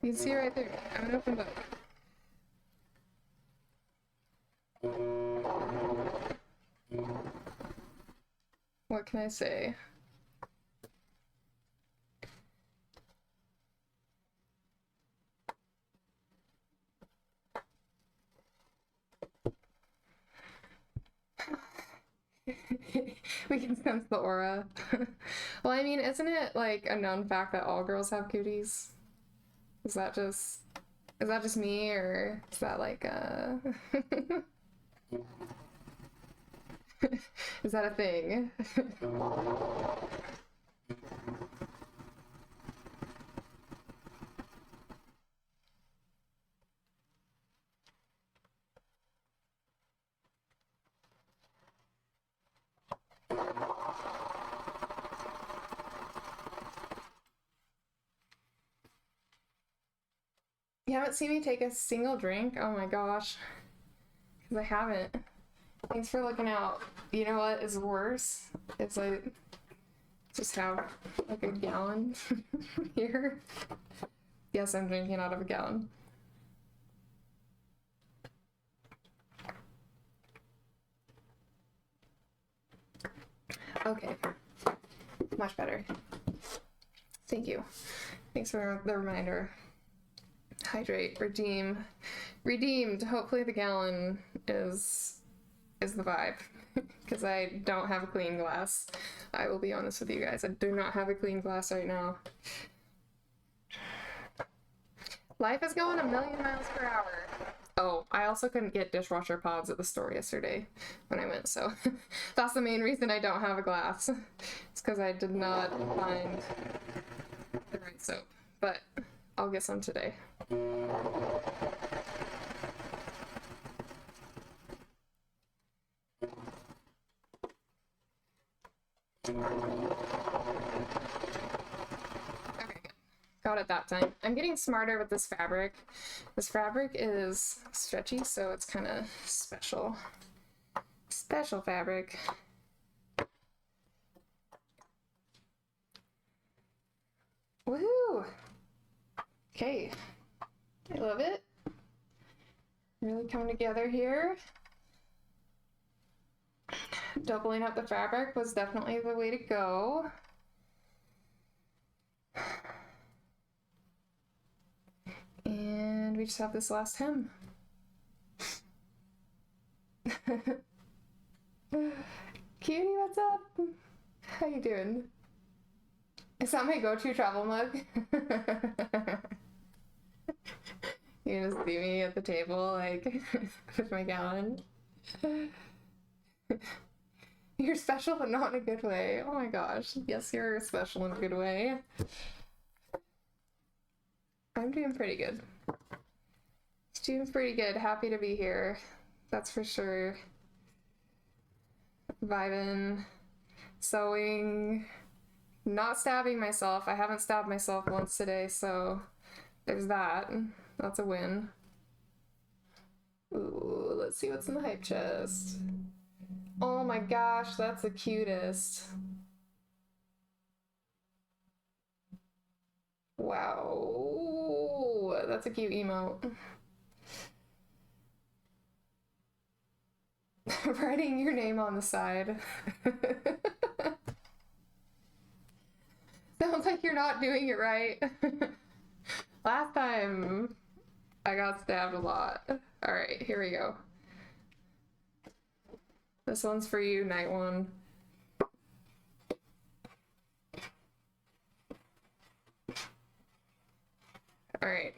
You can see right there. I'm an open book. What can I say? We can sense the aura. Well, I mean, isn't it like a known fact that all girls have cooties? Is that just me, or is that like is that a thing? You haven't seen me take a single drink? Oh my gosh. Because I haven't. Thanks for looking out. You know what is worse? It's like, just have like a gallon here. Yes, I'm drinking out of a gallon. Okay. Much better. Thank you. Thanks for the reminder. Hydrate, redeem, redeemed. Hopefully the gallon is the vibe, because I don't have a clean glass. I will be honest with you guys, I do not have a clean glass right now. Life is going 1,000,000 miles per hour. Oh, I also couldn't get dishwasher pods at the store yesterday when I went, so that's the main reason I don't have a glass. It's because I did not find the right soap, but I'll get some today. Okay, good. Got it that time. I'm getting smarter with this fabric. This fabric is stretchy, so it's kind of special. Special fabric. Woohoo! Okay. I love it. Really coming together here. Doubling up the fabric was definitely the way to go. And we just have this last hem. Cutie, what's up? How you doing? Is that my go-to travel mug? You just see me at the table, like, with my gallon. You're special, but not in a good way. Oh my gosh. Yes, you're special in a good way. I'm doing pretty good. Doing pretty good. Happy to be here. That's for sure. Vibing. Sewing. Not stabbing myself. I haven't stabbed myself once today, so there's that. That's a win. Ooh, let's see what's in the hype chest. Oh my gosh, that's the cutest. Wow, that's a cute emote. Writing your name on the side. Sounds like you're not doing it right. Last time I got stabbed a lot. All right, here we go. This one's for you, Night One. All right,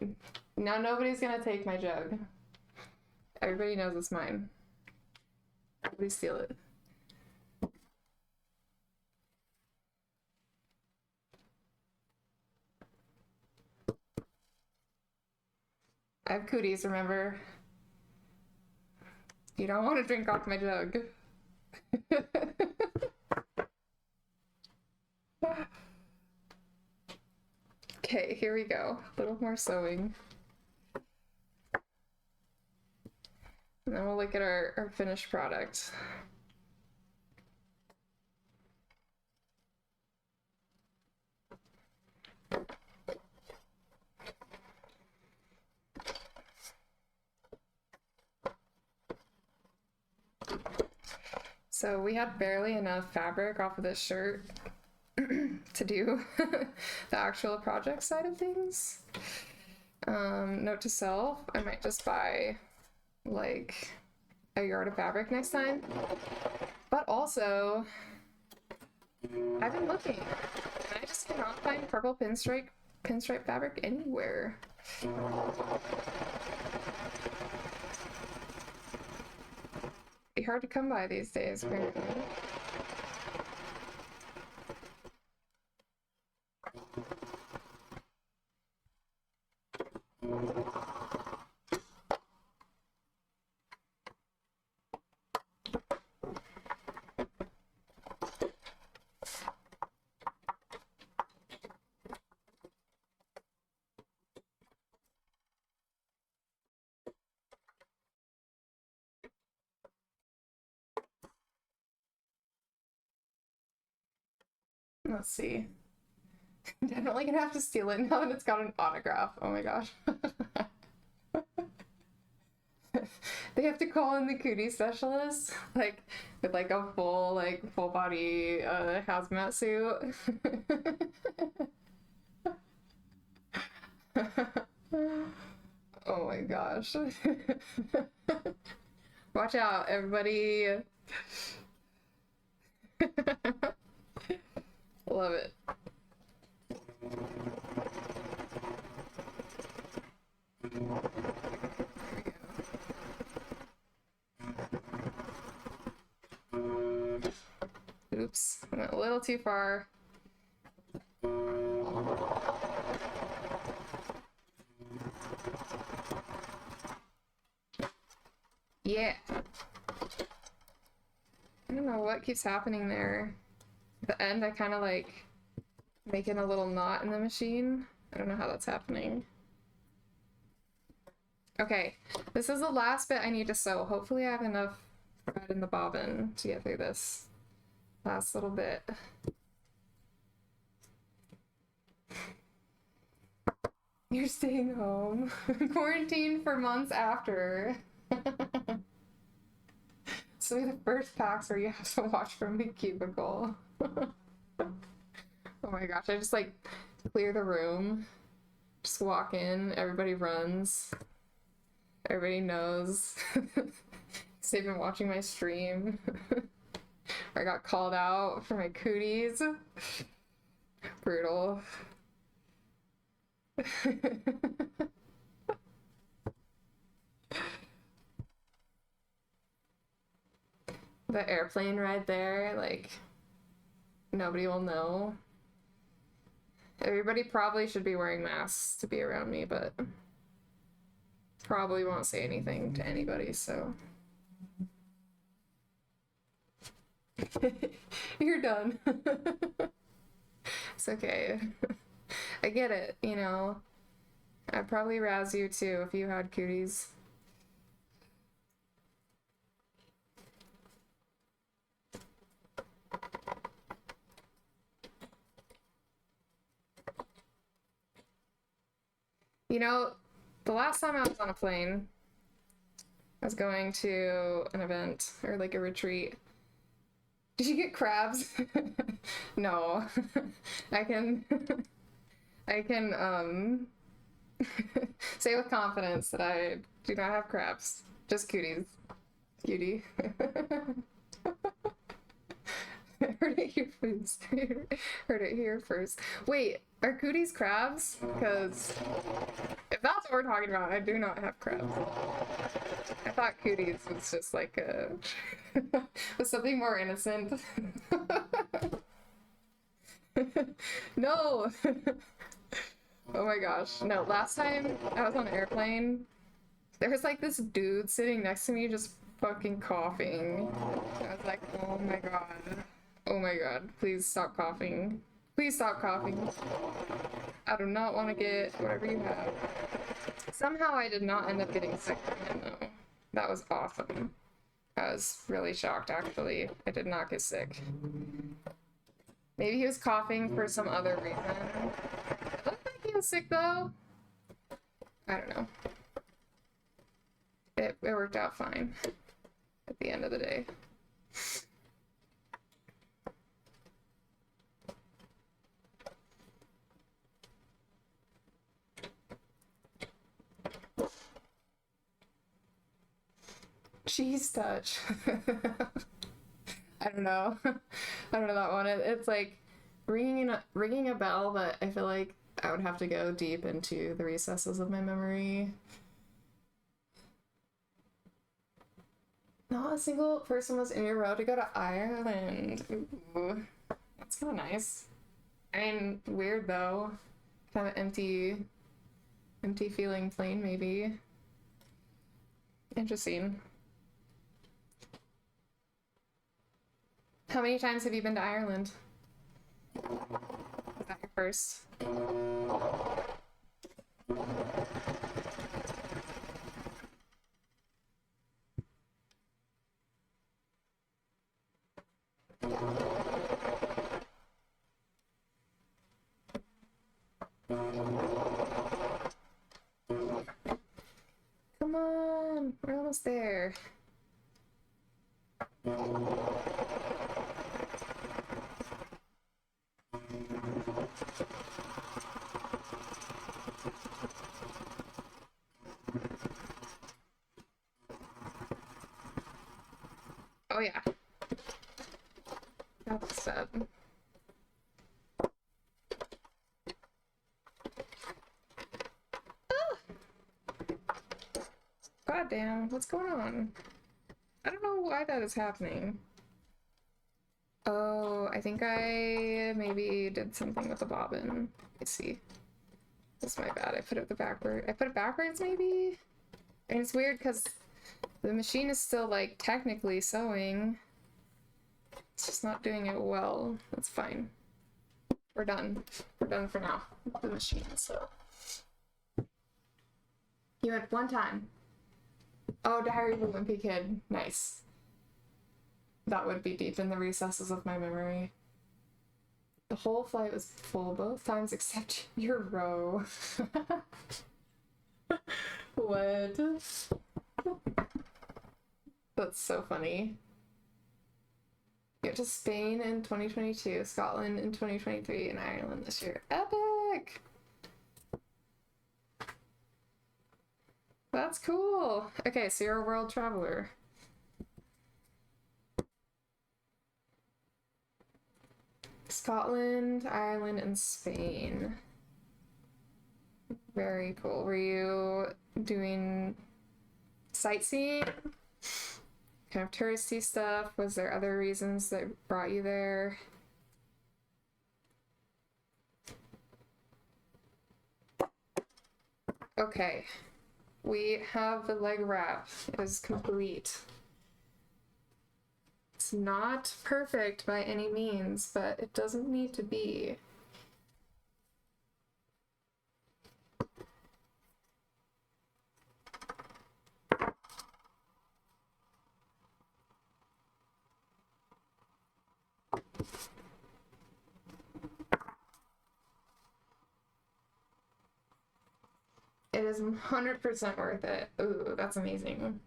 now nobody's gonna take my jug. Everybody knows it's mine. Nobody steal it. I have cooties, remember? You don't want to drink off my jug. Okay, here we go. A little more sewing. And then we'll look at our finished product. So we had barely enough fabric off of this shirt to do the actual project side of things. Note to self, I might just buy like a yard of fabric next time. But also, I've been looking and I just cannot find purple pinstripe fabric anywhere. Be hard to come by these days, apparently. Let's see. Definitely gonna have to steal it now that it's got an autograph. Oh my gosh. They have to call in the cootie specialist, like with like a full body hazmat suit. Oh my gosh. Watch out, everybody. Love it. Oops, I went a little too far. Yeah. I don't know what keeps happening there. At the end, I kind of like making a little knot in the machine. I don't know how that's happening. Okay, this is the last bit I need to sew. Hopefully I have enough thread in the bobbin to get through this last little bit. You're staying home. Quarantined for months after. So the first PAX where you have to watch from the cubicle. Oh my gosh, I just like clear the room. Just walk in, everybody runs. Everybody knows. They've been watching my stream. I got called out for my cooties. Brutal. The airplane ride there, like, nobody will know. Everybody probably should be wearing masks to be around me, but probably won't say anything to anybody, so. You're done. It's okay. I get it, you know. I'd probably razz you too if you had cooties. You know, the last time I was on a plane, I was going to an event or like a retreat. Did you get crabs? No. I can say with confidence that I do not have crabs. Just cooties. Cutie. Heard it here first. Heard it here first. Wait, are cooties crabs? Because if that's what we're talking about, I do not have crabs. I thought cooties was just like a was something more innocent. No. Oh my gosh. No, last time I was on an airplane, there was like this dude sitting next to me just fucking coughing. I was like, oh my god. Oh my god, please stop coughing. Please stop coughing. I do not want to get whatever you have. Somehow I did not end up getting sick from him though. That was awesome. I was really shocked actually. I did not get sick. Maybe he was coughing for some other reason. It looked like he was sick though. I don't know. It worked out fine at the end of the day. Cheese touch. I don't know. I don't know that one. It's like ringing a bell, but I feel like I would have to go deep into the recesses of my memory. Not a single person was in your row to go to Ireland. Ooh, that's kind of nice. I mean, weird though. Kind of empty feeling plane maybe. Interesting. How many times have you been to Ireland? Was that your first? Come on, we're almost there. Oh yeah. That's sad. God damn, what's going on? I don't know why that is happening. Oh, I think I maybe did something with the bobbin. Let's see. That's my bad. I put it backwards maybe? And it's weird because the machine is still like technically sewing. It's just not doing it well. That's fine. We're done. We're done for now with the machine, so. You went one time. Oh, Diary of a Wimpy Kid. Nice. That would be deep in the recesses of my memory. The whole flight was full both times except your row. What? That's so funny. Get to Spain in 2022, Scotland in 2023, and Ireland this year. Epic! That's cool. Okay, so you're a world traveler. Scotland, Ireland, and Spain. Very cool. Were you doing sightseeing? Kind of touristy stuff? Was there other reasons that brought you there? Okay. We have the leg wrap. It is complete. It's not perfect by any means, but it doesn't need to be. It is 100% worth it. Ooh, that's amazing.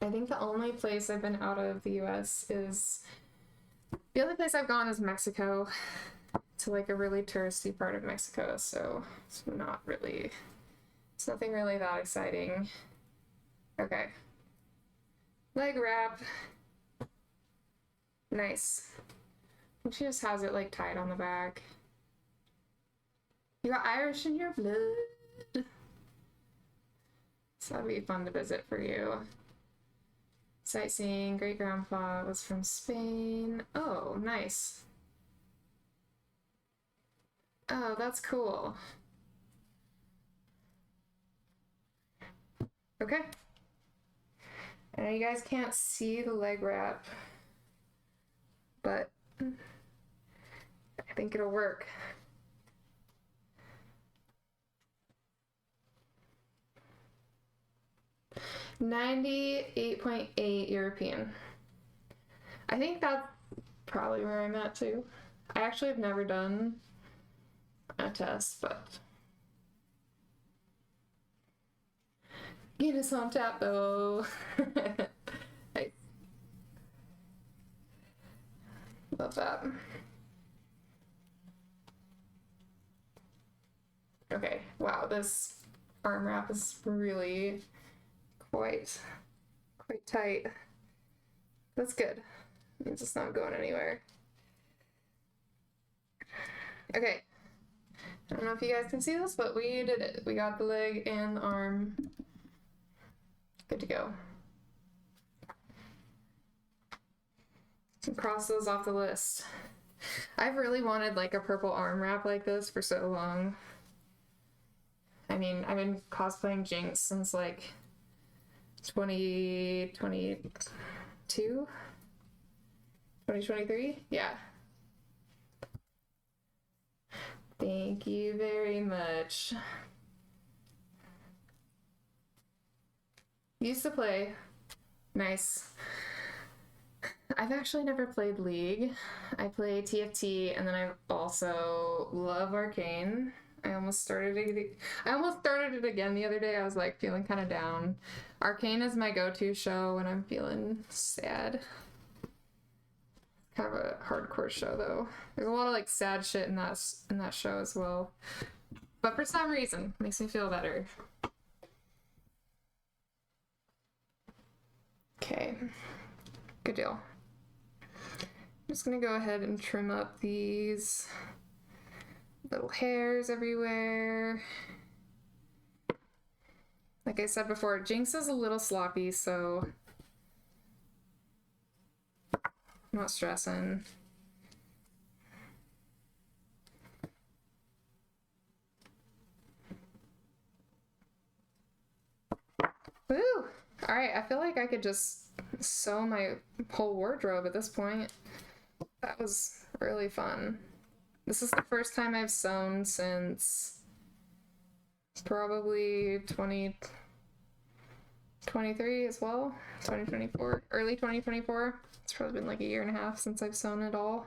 I think the only place I've been out of the US is... The only place I've gone is Mexico, to like a really touristy part of Mexico, so it's not really... It's nothing really that exciting. Okay. Leg wrap. Nice. She just has it like tied on the back. You got Irish in your blood. So that'd be fun to visit for you. Sightseeing, great grandpa was from Spain. Oh, nice. Oh, that's cool. Okay. I know you guys can't see the leg wrap, but I think it'll work. $98.8 European. I think that's probably where I'm at too. I actually have never done a test, but Guinness on tap though. I love that. Okay, wow, this arm wrap is really quite tight. That's good. It means it's not going anywhere. Okay. I don't know if you guys can see this, but we did it. We got the leg and the arm. Good to go. Cross those off the list. I've really wanted like a purple arm wrap like this for so long. I mean, I've been cosplaying Jinx since like 2022? 2023? Yeah. Thank you very much. Used to play. Nice. I've actually never played League. I play TFT, and then I also love Arcane. I almost started it again the other day. I was like feeling kind of down. Arcane is my go-to show when I'm feeling sad. Kind of a hardcore show though. There's a lot of like sad shit in that show as well. But for some reason, it makes me feel better. Okay. Good deal. I'm just gonna go ahead and trim up these little hairs everywhere. Like I said before, Jinx is a little sloppy, so I'm not stressing. Woo! Alright, I feel like I could just sew my whole wardrobe at this point. That was really fun. This is the first time I've sewn since probably 2023 as well. 2024, early 2024. It's probably been like a year and a half since I've sewn it all.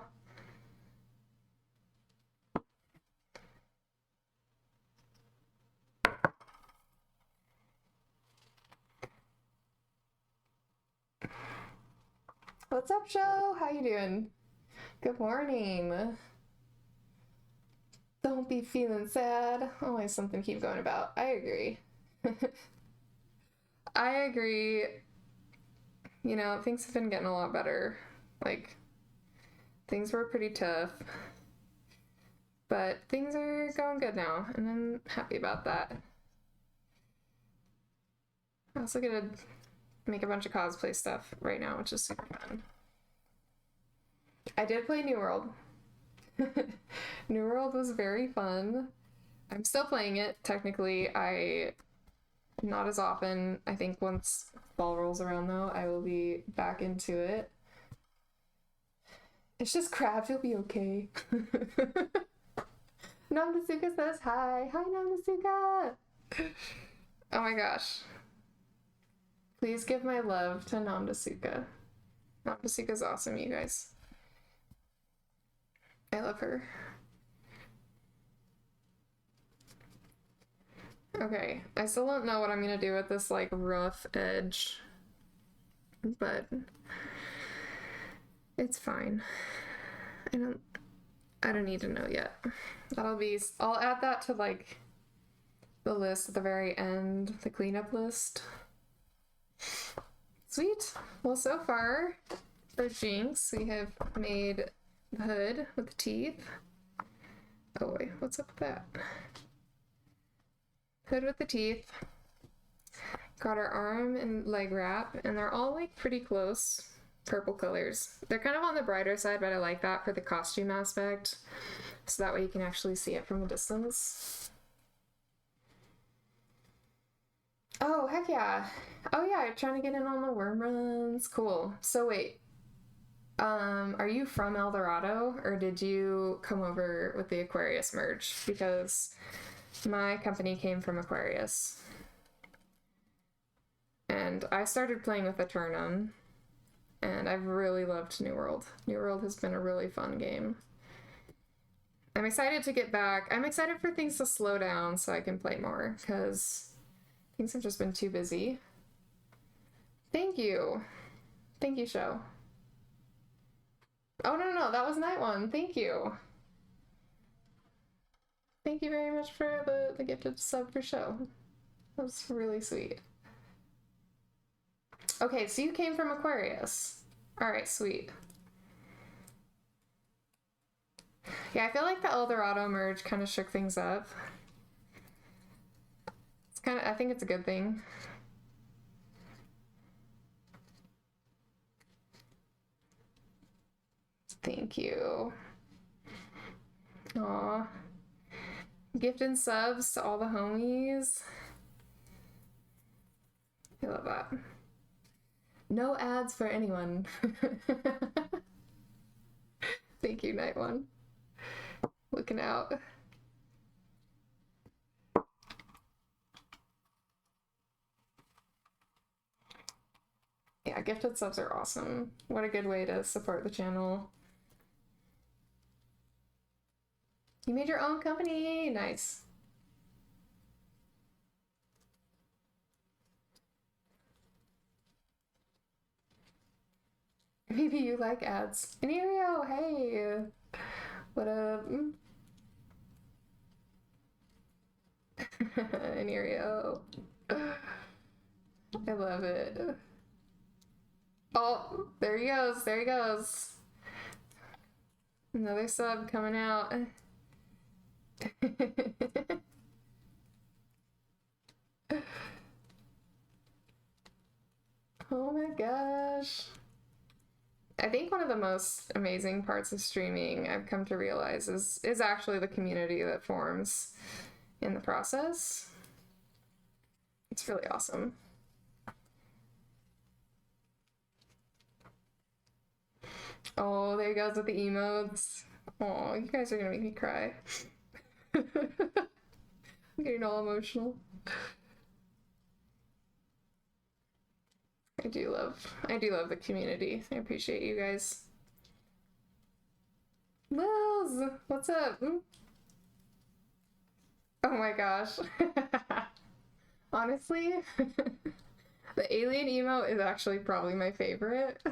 What's up, show? How you doing? Good morning. Don't be feeling sad. Always something to keep going about. I agree. I agree. You know, things have been getting a lot better. Like, things were pretty tough. But things are going good now, and I'm happy about that. I also get to make a bunch of cosplay stuff right now, which is super fun. I did play New World. New World was very fun. I'm still playing it, technically. Not as often. I think once fall rolls around, though, I will be back into it. It's just crabs, you'll be okay. Namdasuka says hi. Hi, Namdasuka! Oh my gosh. Please give my love to Namdasuka. Namdasuka's awesome, you guys. I love her. Okay, I still don't know what I'm gonna do with this like rough edge, but it's fine. I don't need to know yet. I'll add that to like the list at the very end, the cleanup list. Sweet. Well, so far for Jinx, we have made the hood with the teeth. Oh wait, what's up with that? Hood with the teeth. Got our arm and leg wrap, and they're all like pretty close purple colors. They're kind of on the brighter side, but I like that for the costume aspect, so that way you can actually see it from a distance. Oh, heck yeah. Oh yeah, you're trying to get in on the worm runs. Cool. So wait, are you from El Dorado, or did you come over with the Aquarius merge? Because my company came from Aquarius. And I started playing with Eternum, and I've really loved New World. New World has been a really fun game. I'm excited to get back. I'm excited for things to slow down so I can play more, because things have just been too busy. Thank you. Thank you, show. Oh, no, that was Night One. Thank you. Thank you very much for the gifted sub for show. That was really sweet. Okay, so you came from Aquarius. Alright, sweet. Yeah, I feel like the Eldorado merge kind of shook things up. It's kind of, I think it's a good thing. Thank you. Aw. Gift and subs to all the homies. I love that. No ads for anyone. Thank you, Night One. Looking out. Yeah, gifted subs are awesome. What a good way to support the channel. You made your own company. Nice. Maybe you like ads. Anirio, hey. What up? Anirio. I love it. Oh, there he goes. There he goes. Another sub coming out. Oh my gosh. I think one of the most amazing parts of streaming I've come to realize is actually the community that forms in the process. It's really awesome. Oh, there he goes with the emotes. Oh, you guys are gonna make me cry. I'm getting all emotional. I do love the community. I appreciate you guys. Lils, what's up? Oh my gosh. Honestly, the alien emote is actually probably my favorite.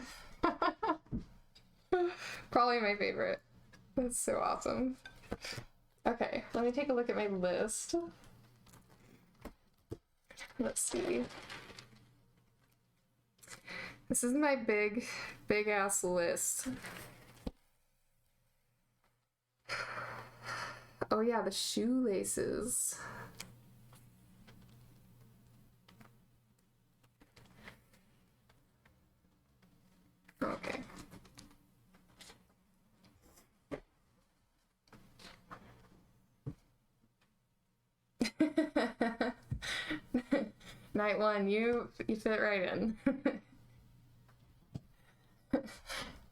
Probably my favorite. That's so awesome. Okay, let me take a look at my list. Let's see. This is my big ass list. Oh yeah, the shoelaces. Okay. Night One, you fit right in.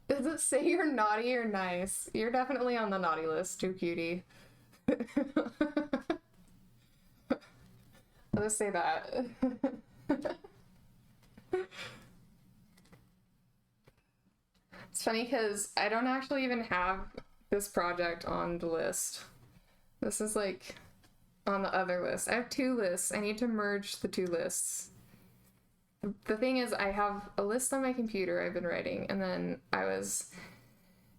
Does it say you're naughty or nice? You're definitely on the naughty list, too, cutie. I'll just say that. It's funny because I don't actually even have this project on the list. This is like on the other list. I have two lists. I need to merge the two lists. The thing is, I have a list on my computer I've been writing, and then I was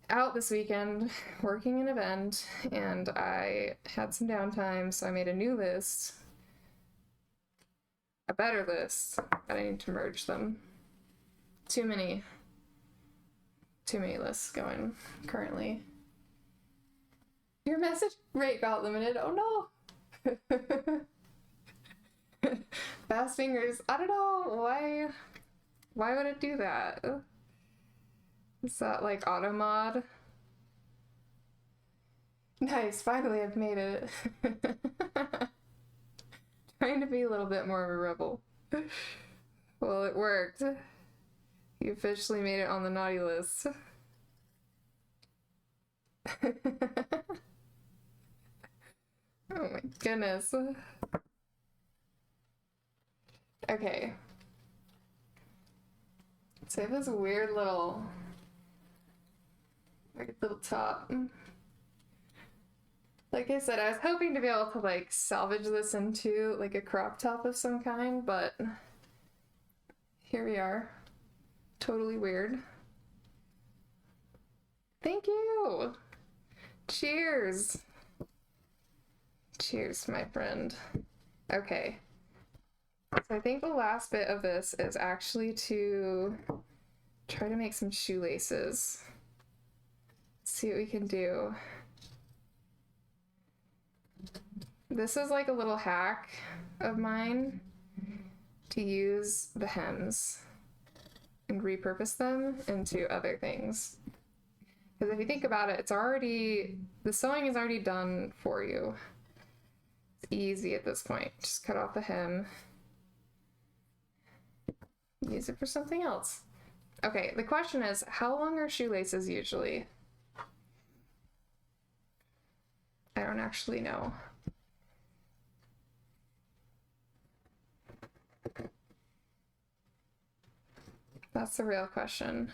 out this weekend working an event, and I had some downtime, so I made a new list. A better list, but I need to merge them. Too many lists going currently. Your message rate got limited. Oh no. Fast fingers. I don't know why would it do that? Is that like auto mod? Nice, finally I've made it. Trying to be a little bit more of a rebel. Well, it worked. You officially made it on the naughty list. Oh my goodness. Okay. So I have this weird little top. Like I said, I was hoping to be able to like salvage this into like a crop top of some kind, but here we are. Totally weird. Thank you. Cheers. Cheers, my friend. Okay. So I think the last bit of this is actually to try to make some shoelaces. See what we can do. This is like a little hack of mine to use the hems and repurpose them into other things. Because if you think about it, the sewing is already done for you. It's easy at this point. Just cut off the hem. Use it for something else. Okay, the question is, how long are shoelaces usually? I don't actually know. That's the real question.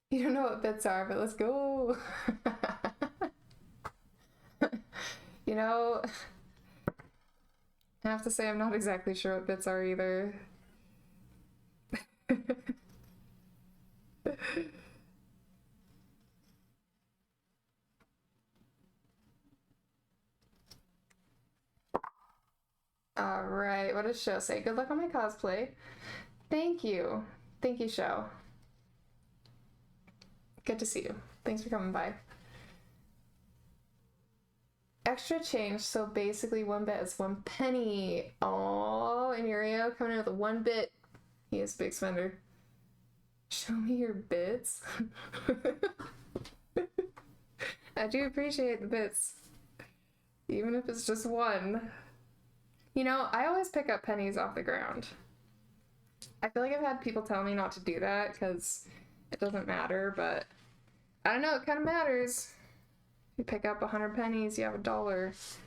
You don't know what bits are, but let's go. You know, I have to say I'm not exactly sure what bits are either. All right, what does Show say? Good luck on my cosplay. Thank you. Thank you, Show. Good to see you. Thanks for coming by. Extra change, so basically 1 bit is 1 penny. Oh, and Uriel coming in with a 1 bit. He is a big spender. Show me your bits. I do appreciate the bits, even if it's just 1. You know, I always pick up pennies off the ground. I feel like I've had people tell me not to do that because it doesn't matter, but I don't know, it kind of matters. You pick up 100 pennies, you have $1.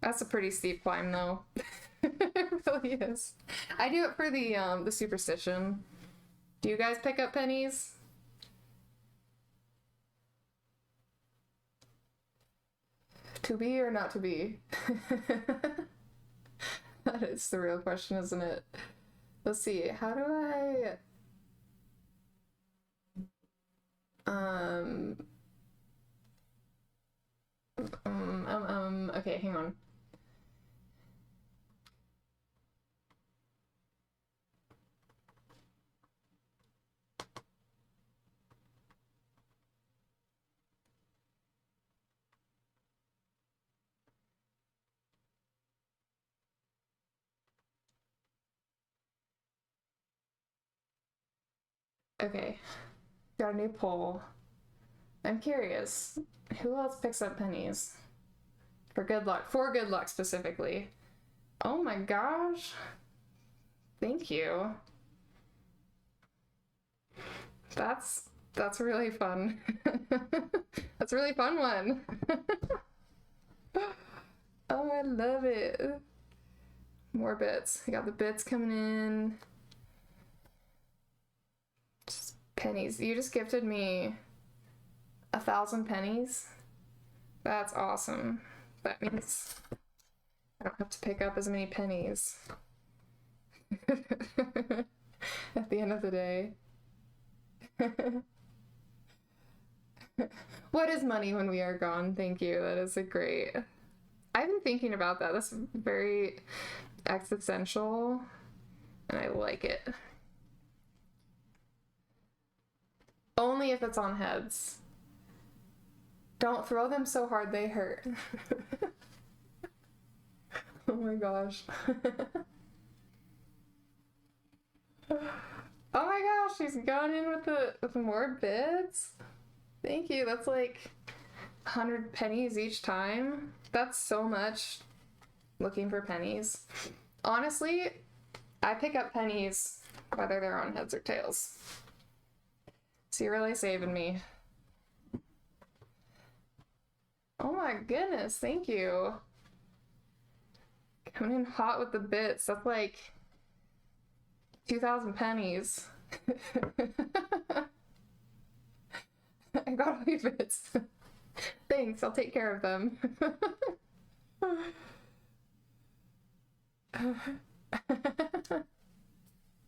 That's a pretty steep climb, though. It really is. I do it for the superstition. Do you guys pick up pennies? To be or not to be? That is the real question, isn't it? Let's see, how do I... Okay, hang on. Okay, got a new poll. I'm curious, who else picks up pennies? For good luck. For good luck, specifically. Oh my gosh. Thank you. That's really fun. That's a really fun one. Oh, I love it. More bits. I got the bits coming in. Just pennies. You just gifted me 1,000 pennies. That's awesome. That means I don't have to pick up as many pennies at the end of the day. What is money when we are gone? Thank you. That is a great... I've been thinking about that. That's very existential, and I like it. Only if it's on heads. Don't throw them so hard they hurt. Oh my gosh. Oh my gosh, she's gone in with more bits. Thank you. That's like 100 pennies each time. That's so much looking for pennies. Honestly, I pick up pennies whether they're on heads or tails. So you're really saving me. Oh my goodness, thank you. Coming in hot with the bits. That's like 2,000 pennies. I got all your bits. Thanks, I'll take care of them.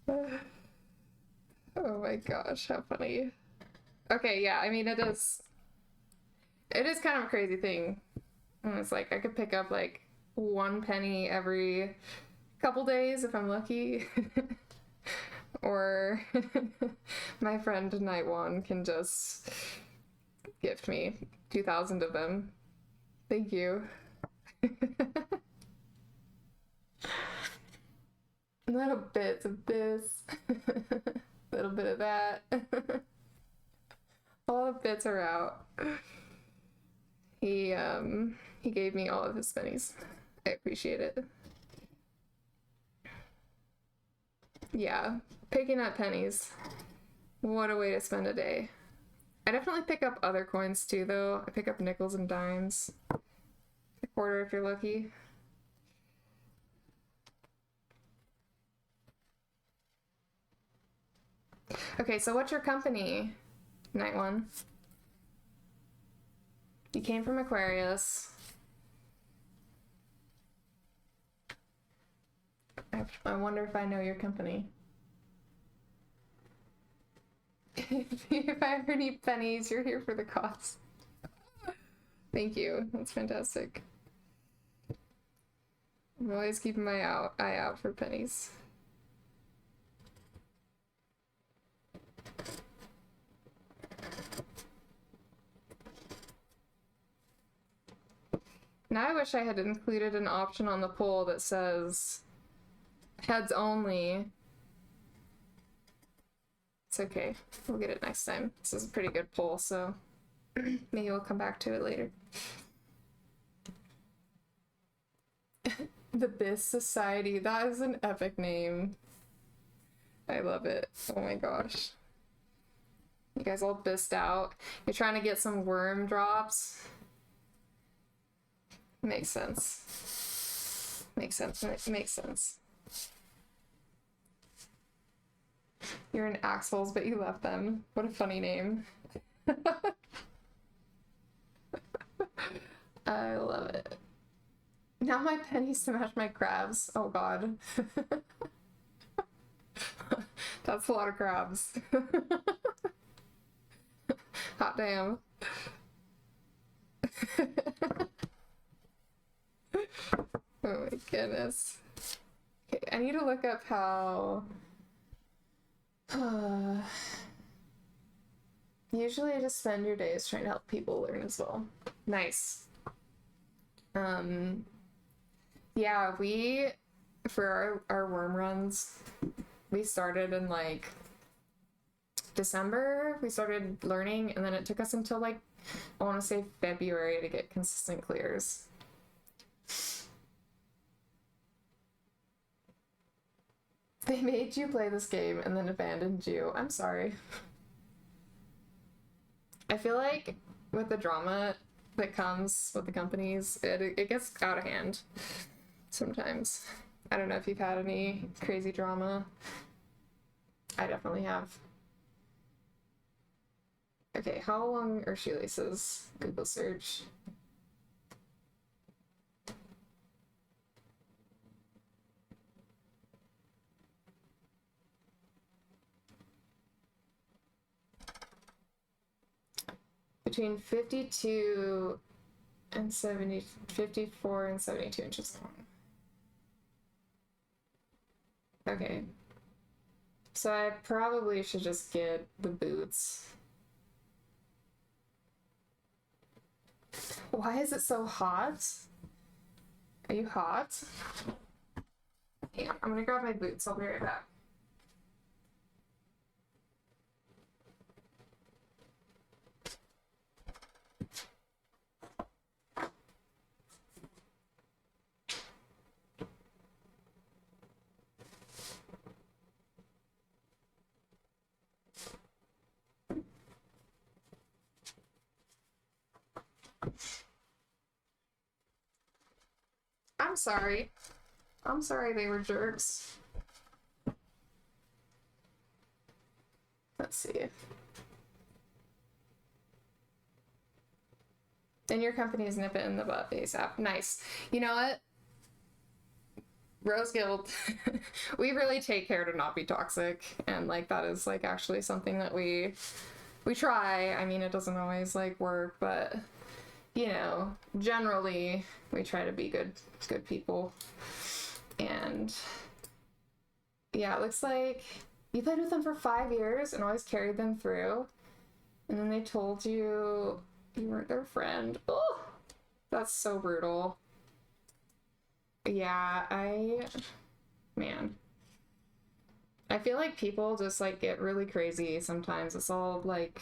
Oh my gosh, how funny. Okay, yeah, I mean, it is kind of a crazy thing. And it's like, I could pick up like 1 penny every couple days if I'm lucky. Or my friend Night One can just gift me 2,000 of them. Thank you. Little bits of this, little bit of that. All the bits are out. He gave me all of his pennies. I appreciate it. Yeah, picking up pennies. What a way to spend a day. I definitely pick up other coins too, though. I pick up nickels and dimes. A quarter if you're lucky. Okay, so what's your company, Night One? You came from Aquarius. I wonder if I know your company. If I ever need pennies, you're here for the cause. Thank you. That's fantastic. I'm always keeping my eye out for pennies. Now I wish I had included an option on the poll that says heads only. It's okay. We'll get it next time. This is a pretty good poll, so maybe we'll come back to it later. The Biz Society. That is an epic name. I love it. Oh my gosh. You guys all bissed out. You're trying to get some worm drops. Makes sense. Makes sense. Makes sense. You're in Axles, but you left them. What a funny name. I love it. Now my pennies to match my crabs. Oh god. That's a lot of crabs. Hot damn. Oh my goodness. Okay, I need to look up how... Usually I just spend your days trying to help people learn as well. Nice. Yeah, for our worm runs, we started in like December. We started learning, and then it took us until like, I want to say February to get consistent clears. They made you play this game and then abandoned you. I'm sorry. I feel like with the drama that comes with the companies, it gets out of hand sometimes. I don't know if you've had any crazy drama. I definitely have. Okay, how long are shoelaces? Google search. Between 52 and 70, 54 and 72 inches long. Okay. So I probably should just get the boots. Why is it so hot? Are you hot? Yeah, I'm gonna grab my boots. I'll be right back. I'm sorry. I'm sorry they were jerks. Let's see. And your company is nip it in the butt ASAP. Nice. You know what? Rose Guild, we really take care to not be toxic, and like that is like actually something that we try. I mean, it doesn't always like work, but you know, generally we try to be good people. And yeah, it looks like you played with them for 5 years and always carried them through, and then they told you you weren't their friend. Oh, that's so brutal. Yeah, man. I feel like people just like get really crazy sometimes. It's all like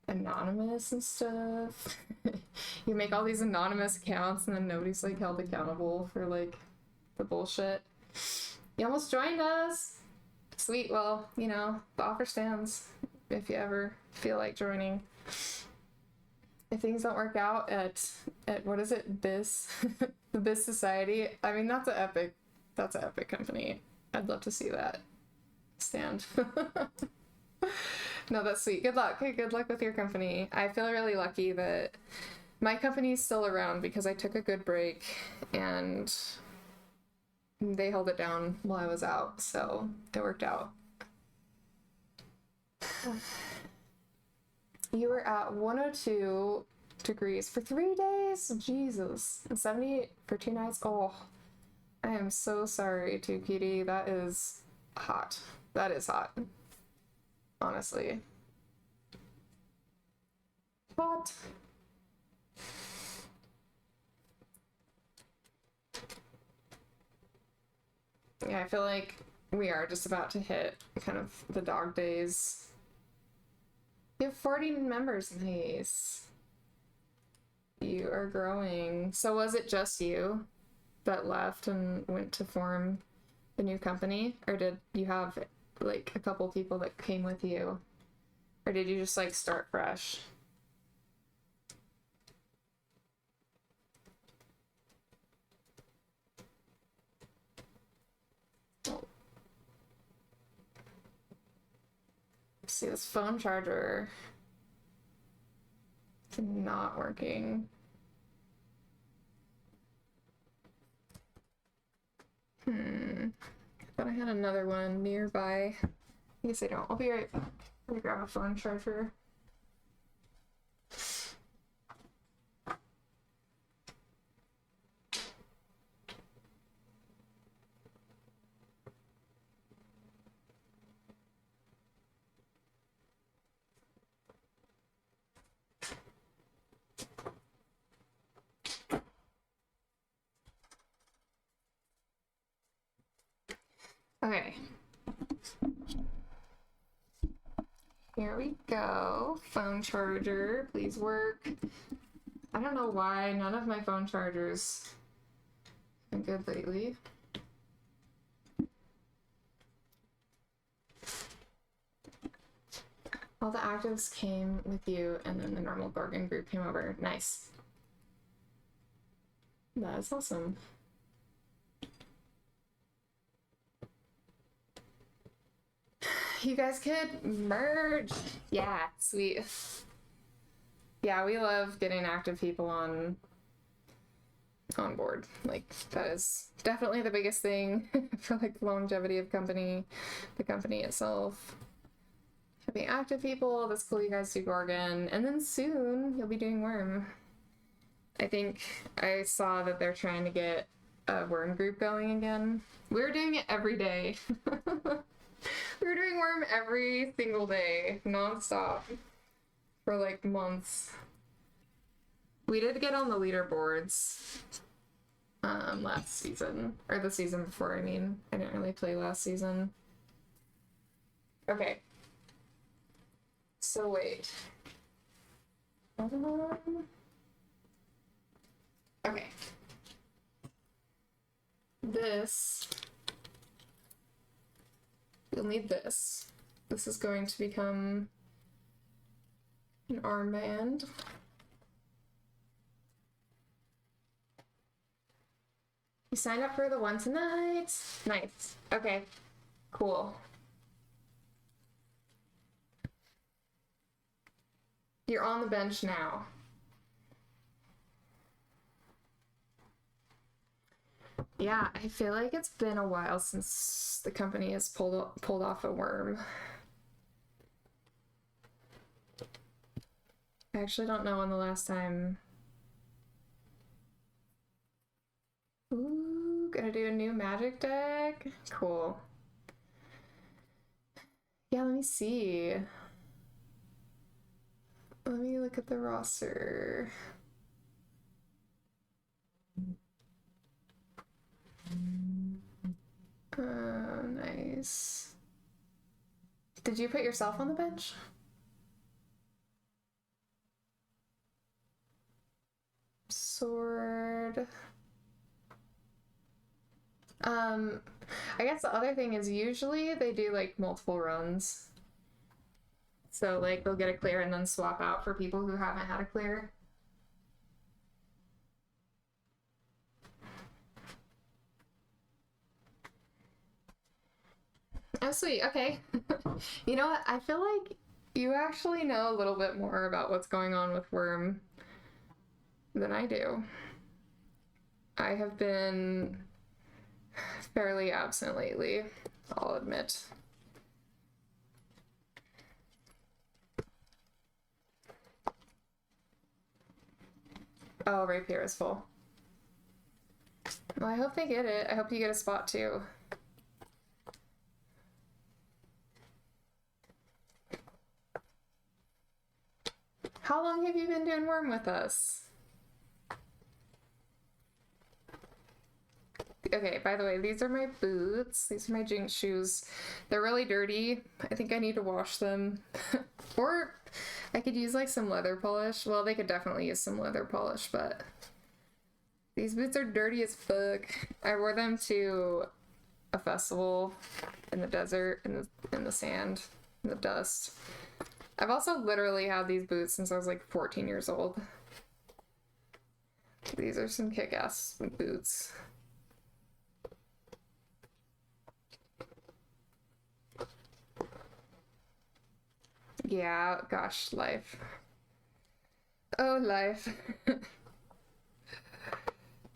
anonymous and stuff. You make all these anonymous accounts and then nobody's like held accountable for like the bullshit. You almost joined us. Sweet, well, you know, the offer stands if you ever feel like joining. If things don't work out at what is it, BIS, the BIS Society, I mean that's an epic company. I'd love to see that stand. No, that's sweet. Good luck. Okay, good luck with your company. I feel really lucky that my company's still around because I took a good break and they held it down while I was out, so it worked out. You were at 102 degrees for 3 days? Jesus. And 78 for 2 nights? Oh, I am so sorry, 2Kitty. That is hot. That is hot. Honestly. Hot. Yeah, I feel like we are just about to hit kind of the dog days. You have 40 members. Nice. You are growing. So was it just you that left and went to form the new company? Or did you have like a couple people that came with you? Or did you just like start fresh? Let's see, this phone charger is not working. I thought I had another one nearby. I guess I don't. I'll be right back. Let me grab a phone charger. Okay. Here we go. Phone charger, please work. I don't know why none of my phone chargers have been good lately. All the actives came with you and then the normal Gorgon group came over. Nice. That's awesome. You guys could merge. Yeah, sweet. Yeah, we love getting active people on board. Like that is definitely the biggest thing for like longevity of the company itself. Having active people, that's cool. You guys do Gorgon, and then soon you'll be doing Worm. I think I saw that they're trying to get a Worm group going again. We're doing it every day. We were doing Worm every single day, non-stop, for like months. We did get on the leaderboards last season, or the season before, I mean. I didn't really play last season. Okay. So wait. Okay. This... You'll need this. This is going to become an armband. You signed up for the one tonight? Nice. Okay. Cool. You're on the bench now. Yeah, I feel like it's been a while since the company has pulled off a worm. I actually don't know when the last time. Ooh, gonna do a new magic deck? Cool. Yeah, let me see. Let me look at the roster. Nice. Did you put yourself on the bench? Sword. I guess the other thing is usually they do like multiple runs. So like they'll get a clear and then swap out for people who haven't had a clear. Oh, sweet. Okay. You know what? I feel like you actually know a little bit more about what's going on with Worm than I do. I have been fairly absent lately, I'll admit. Oh, Rapier is full. Well, I hope they get it. I hope you get a spot too. How long have you been doing Worm with us? Okay, by the way, these are my boots. These are my Jinx shoes. They're really dirty. I think I need to wash them. Or I could use like some leather polish. Well, they could definitely use some leather polish, but these boots are dirty as fuck. I wore them to a festival in the desert, in the sand, in the dust. I've also literally had these boots since I was like 14 years old. These are some kick-ass boots. Yeah, gosh, life. Oh, life.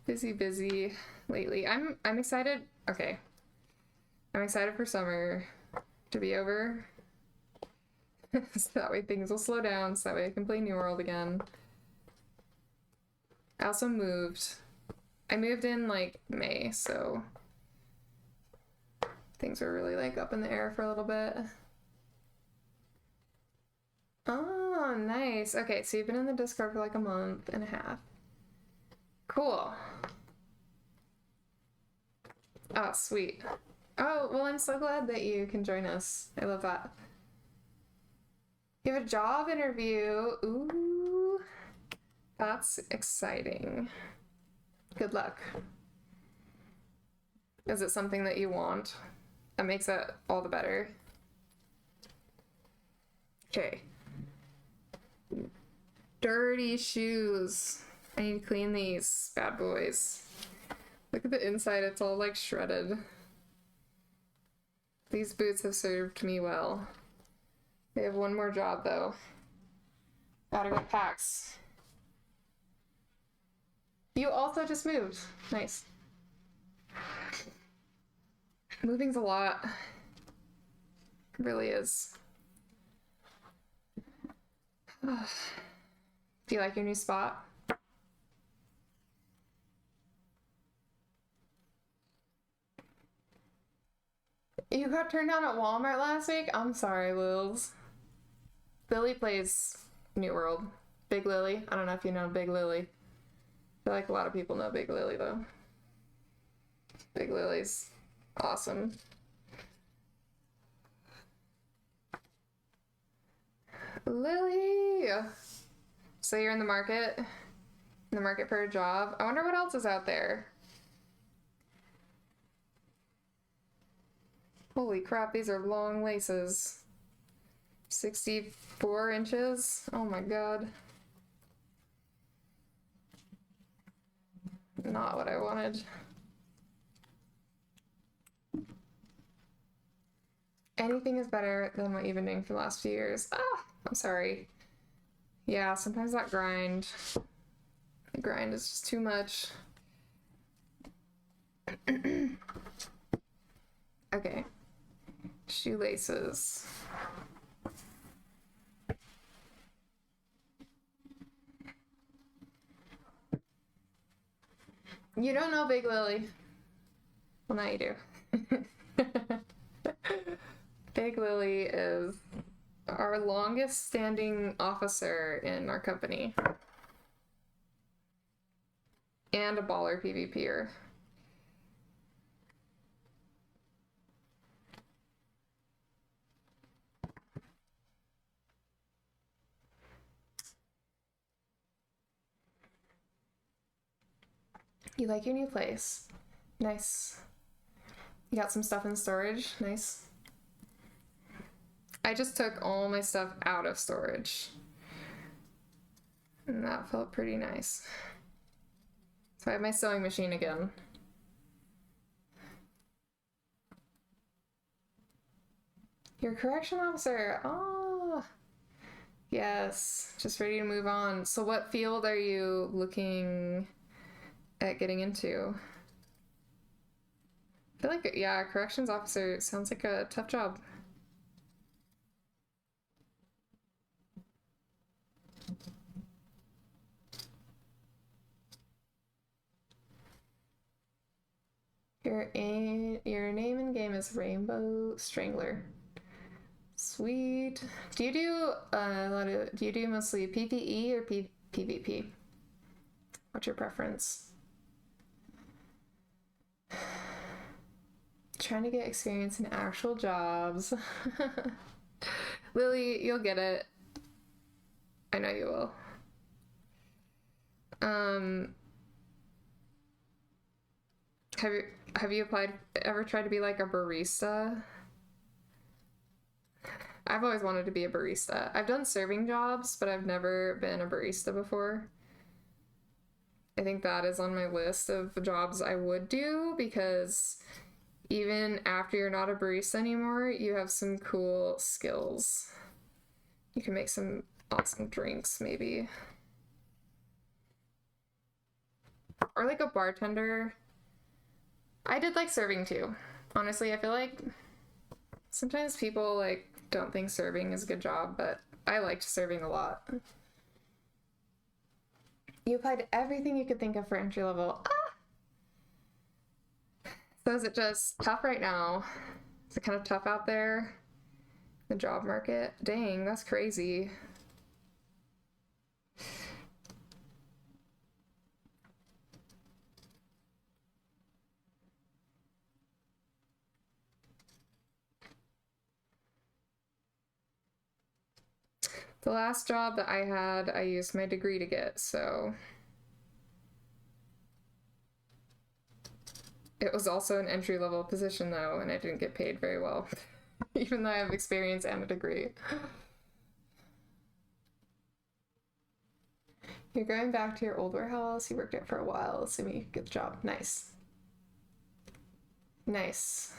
Busy lately. I'm excited. Okay. I'm excited for summer to be over. So that way things will slow down, so that way I can play New World again. I also moved. I moved in like May, so things were really like up in the air for a little bit. Oh, nice. Okay, so you've been in the Discord for like a month and a half. Cool. Oh, sweet. Oh, well, I'm so glad that you can join us. I love that. You have a job interview. Ooh, that's exciting. Good luck. Is it something that you want? That makes it all the better. Okay. Dirty shoes. I need to clean these bad boys. Look at the inside, it's all like shredded. These boots have served me well. They have one more job though. Gotta go PAX. You also just moved. Nice. Moving's a lot. It really is. Do you like your new spot? You got turned down at Walmart last week? I'm sorry, Lils. Lily plays New World. Big Lily. I don't know if you know Big Lily. I feel like a lot of people know Big Lily though. Big Lily's awesome. Lily! So you're in the market? In the market for a job? I wonder what else is out there. Holy crap, these are long laces. 64 inches? Oh my god. Not what I wanted. Anything is better than what you've been doing for the last few years. Ah, I'm sorry. Yeah, sometimes that grind. The grind is just too much. Shoelaces. You don't know Big Lily. Well, now you do. Big Lily is our longest standing officer in our company. And a baller PvPer. You like your new place? Nice. You got some stuff in storage? Nice. I just took all my stuff out of storage. And that felt pretty nice. So I have my sewing machine again. You're a correction officer. Oh, yes. Just ready to move on. So what field are you looking at getting into? I feel like, yeah, corrections officer sounds like a tough job. Your name in game is Rainbow Strangler. Sweet. Do you do mostly PvE or PvP? What's your preference? Trying to get experience in actual jobs. Lily, you'll get it. I know you will. Have you ever tried to be like a barista? I've always wanted to be a barista. I've done serving jobs, but I've never been a barista before. I think that is on my list of jobs I would do, because even after you're not a barista anymore, you have some cool skills. You can make some awesome drinks, maybe. Or like a bartender. I did like serving too. Honestly, I feel like sometimes people like don't think serving is a good job, but I liked serving a lot. You applied to everything you could think of for entry level. Ah! So is it just tough right now? Is it kind of tough out there? The job market? Dang, that's crazy. The last job that I had, I used my degree to get, so it was also an entry-level position though, and I didn't get paid very well, even though I have experience and a degree. You're going back to your old warehouse. You worked at for a while, assuming you could get the job. Nice. Nice.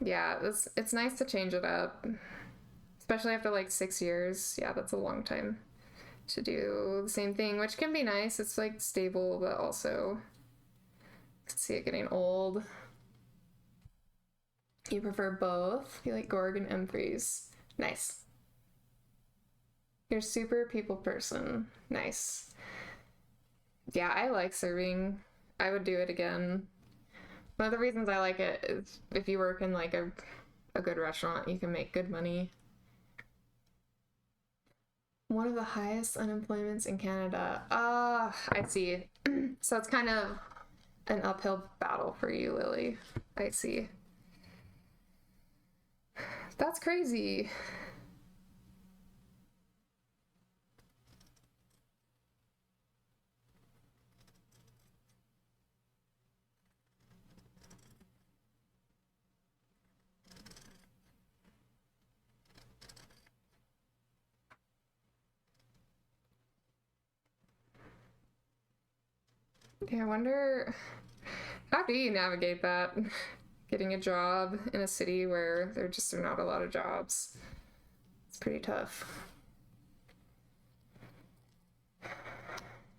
Yeah, it's nice to change it up, especially after like 6 years. Yeah, that's a long time to do the same thing, which can be nice. It's like stable, but also I can see it getting old. You prefer both? You like Gorg and M3s. Nice. You're a super people person. Nice. Yeah, I like serving. I would do it again. One of the reasons I like it is if you work in like a good restaurant, you can make good money. One of the highest unemployments in Canada. Ah, I see. So it's kind of an uphill battle for you, Lily. I see. That's crazy. Yeah, I wonder, how do you navigate that? Getting a job in a city where there just are not a lot of jobs. It's pretty tough.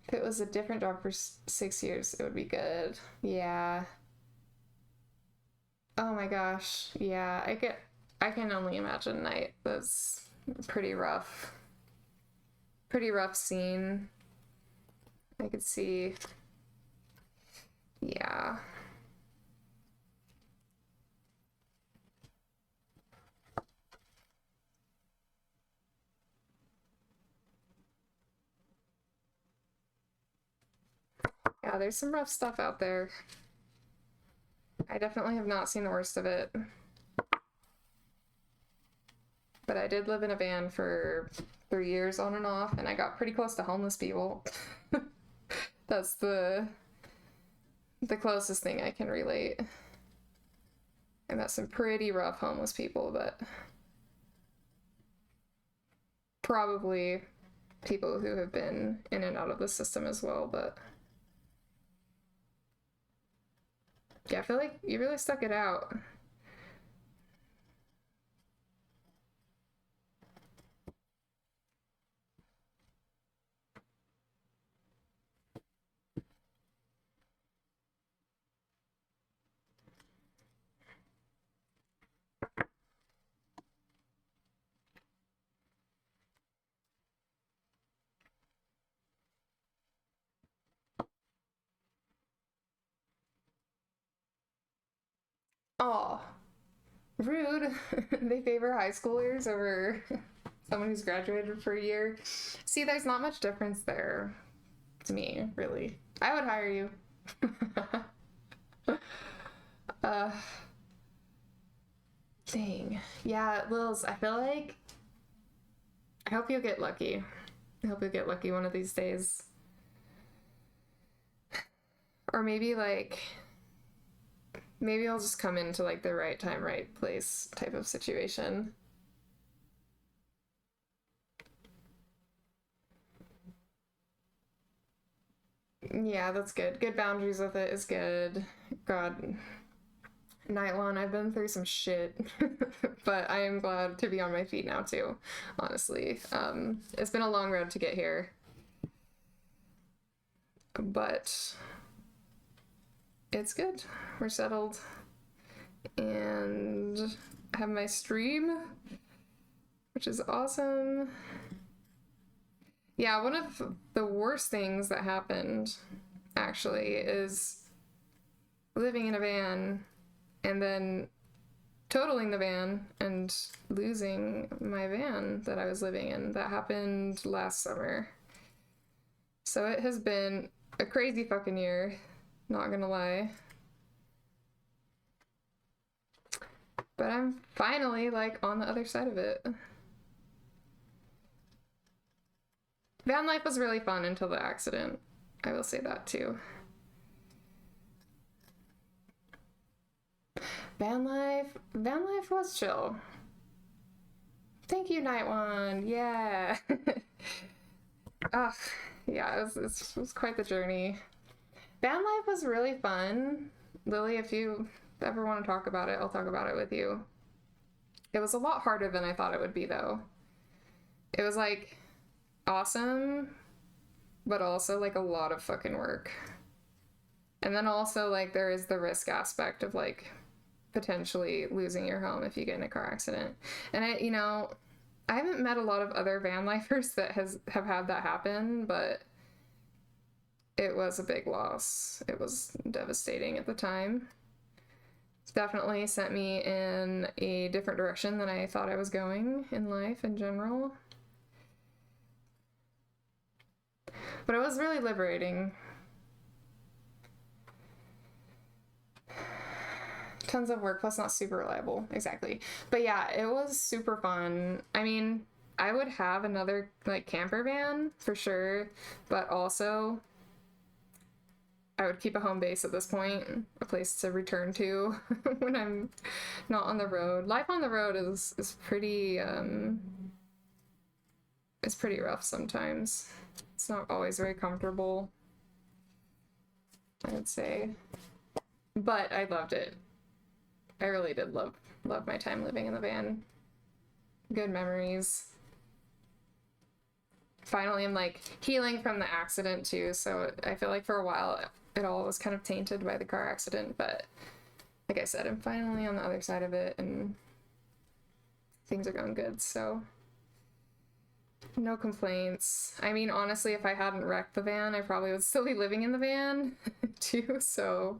If it was a different job for 6 years, it would be good. Yeah. Oh my gosh. Yeah, I can only imagine night. That's pretty rough. Pretty rough scene. I could see. Yeah. Yeah, there's some rough stuff out there. I definitely have not seen the worst of it. But I did live in a van for 3 years on and off, and I got pretty close to homeless people. That's the closest thing I can relate. I met some pretty rough homeless people, but probably people who have been in and out of the system as well, but yeah, I feel like you really stuck it out. Oh, rude. They favor high schoolers over someone who's graduated for a year. See, there's not much difference there to me, really. I would hire you. uh, Dang. Yeah, Lils, I feel like I hope you get lucky. I hope you get lucky one of these days. Or maybe I'll just come into like the right time, right place type of situation. Yeah, that's good. Good boundaries with it is good. God, night one, I've been through some shit, but I am glad to be on my feet now too, honestly. It's been a long road to get here, but it's good. We're settled, and I have my stream, which is awesome. Yeah, one of the worst things that happened, actually, is living in a van and then totaling the van and losing my van that I was living in. That happened last summer. So it has been a crazy fucking year, not gonna lie. But I'm finally like on the other side of it. Van life was really fun until the accident. I will say that too. Van life was chill. Thank you, Night One. Yeah. Ugh, yeah, it was quite the journey. Van life was really fun. Lily, if you ever want to talk about it, I'll talk about it with you. It was a lot harder than I thought it would be, though. It was like awesome, but also like a lot of fucking work. And then also like there is the risk aspect of like potentially losing your home if you get in a car accident. And I haven't met a lot of other van lifers that have had that happen, but it was a big loss. It was devastating at the time. It definitely sent me in a different direction than I thought I was going in life in general. But it was really liberating. Tons of work, plus not super reliable. Exactly. But yeah, it was super fun. I mean, I would have another like camper van for sure, but also I would keep a home base at this point, a place to return to when I'm not on the road. Life on the road is pretty it's pretty rough sometimes. It's not always very comfortable, I would say. But I loved it. I really did love my time living in the van. Good memories. Finally, I'm like healing from the accident too, so I feel like for a while it all was kind of tainted by the car accident, but like I said, I'm finally on the other side of it and things are going good, so no complaints. I mean, honestly, if I hadn't wrecked the van, I probably would still be living in the van too, so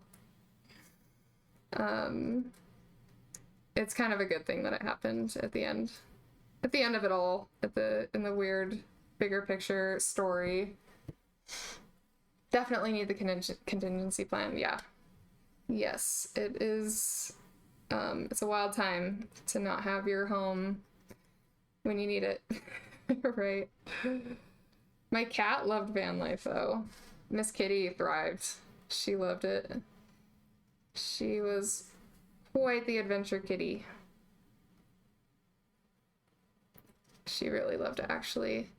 it's kind of a good thing that it happened at the end. At the end of it all, in the weird bigger picture story. Definitely need the contingency plan, yeah. Yes, it is. It's a wild time to not have your home when you need it. Right. My cat loved van life though. Miss Kitty thrived. She loved it. She was quite the adventure kitty. She really loved it, actually.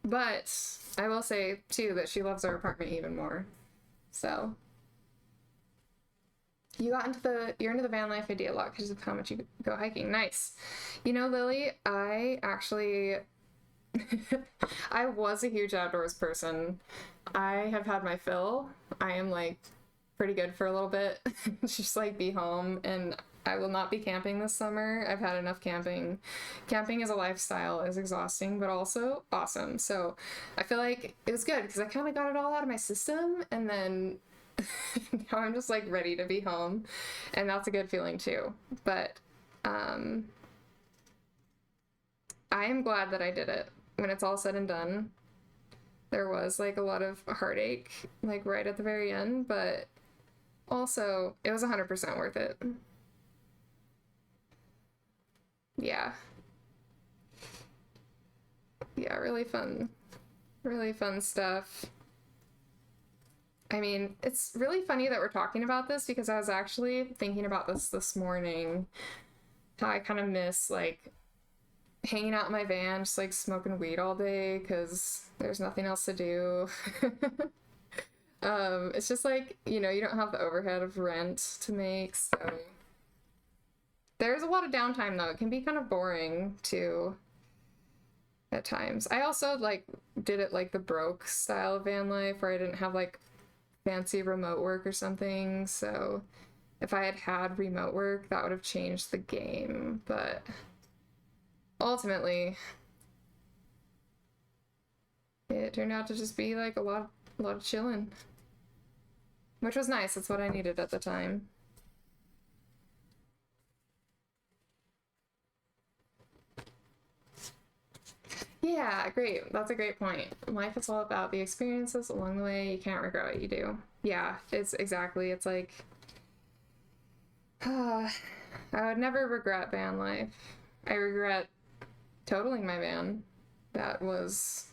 But I will say too that she loves our apartment even more. So you're into the van life idea a lot because of how much you go hiking. Nice. You know, Lily, I actually I was a huge outdoors person. I have had my fill. I am like pretty good for a little bit. Just like be home, and I will not be camping this summer. I've had enough camping. Camping as a lifestyle is exhausting, but also awesome. So I feel like it was good because I kind of got it all out of my system, and then now I'm just like ready to be home, and that's a good feeling too. But I am glad that I did it. When it's all said and done, there was like a lot of heartache like right at the very end, but also it was 100% worth it. Yeah, really fun stuff. I mean, it's really funny that we're talking about this because I was actually thinking about this morning, how I kind of miss like hanging out in my van, just like smoking weed all day because there's nothing else to do. It's just like, you know, you don't have the overhead of rent to make, so there's a lot of downtime though. It can be kind of boring too at times. I also like did it like the broke style of van life where I didn't have like fancy remote work or something, so if I had had remote work that would have changed the game, but ultimately it turned out to just be like a lot of chilling, which was nice. That's what I needed at the time. Yeah, great. That's a great point. Life is all about the experiences along the way. You can't regret what you do. Yeah, it's exactly. It's like, I would never regret van life. I regret totaling my van. That was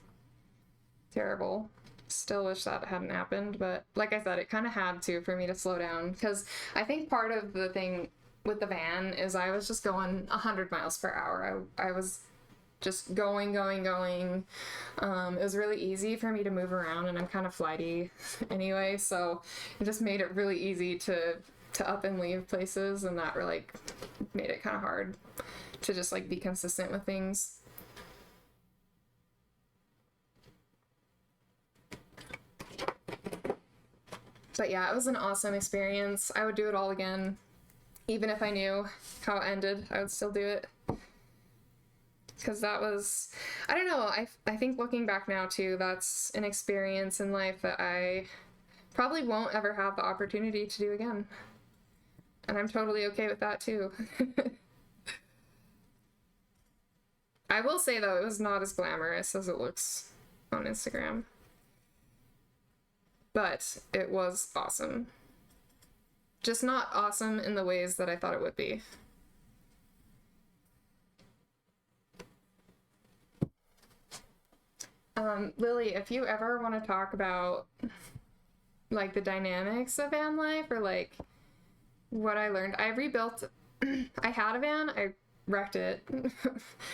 terrible. Still wish that hadn't happened, but like I said, it kind of had to for me to slow down, because I think part of the thing with the van is I was just going 100 miles per hour. I was just going. It was really easy for me to move around, and I'm kind of flighty anyway, so it just made it really easy to up and leave places, and that really like made it kind of hard to just like be consistent with things. But yeah, it was an awesome experience. I would do it all again. Even if I knew how it ended, I would still do it. Because that was, I don't know, I think looking back now too, that's an experience in life that I probably won't ever have the opportunity to do again. And I'm totally okay with that too. I will say though, it was not as glamorous as it looks on Instagram. But it was awesome. Just not awesome in the ways that I thought it would be. Lily, if you ever want to talk about like the dynamics of van life or like what I learned, I rebuilt, I had a van, I wrecked it,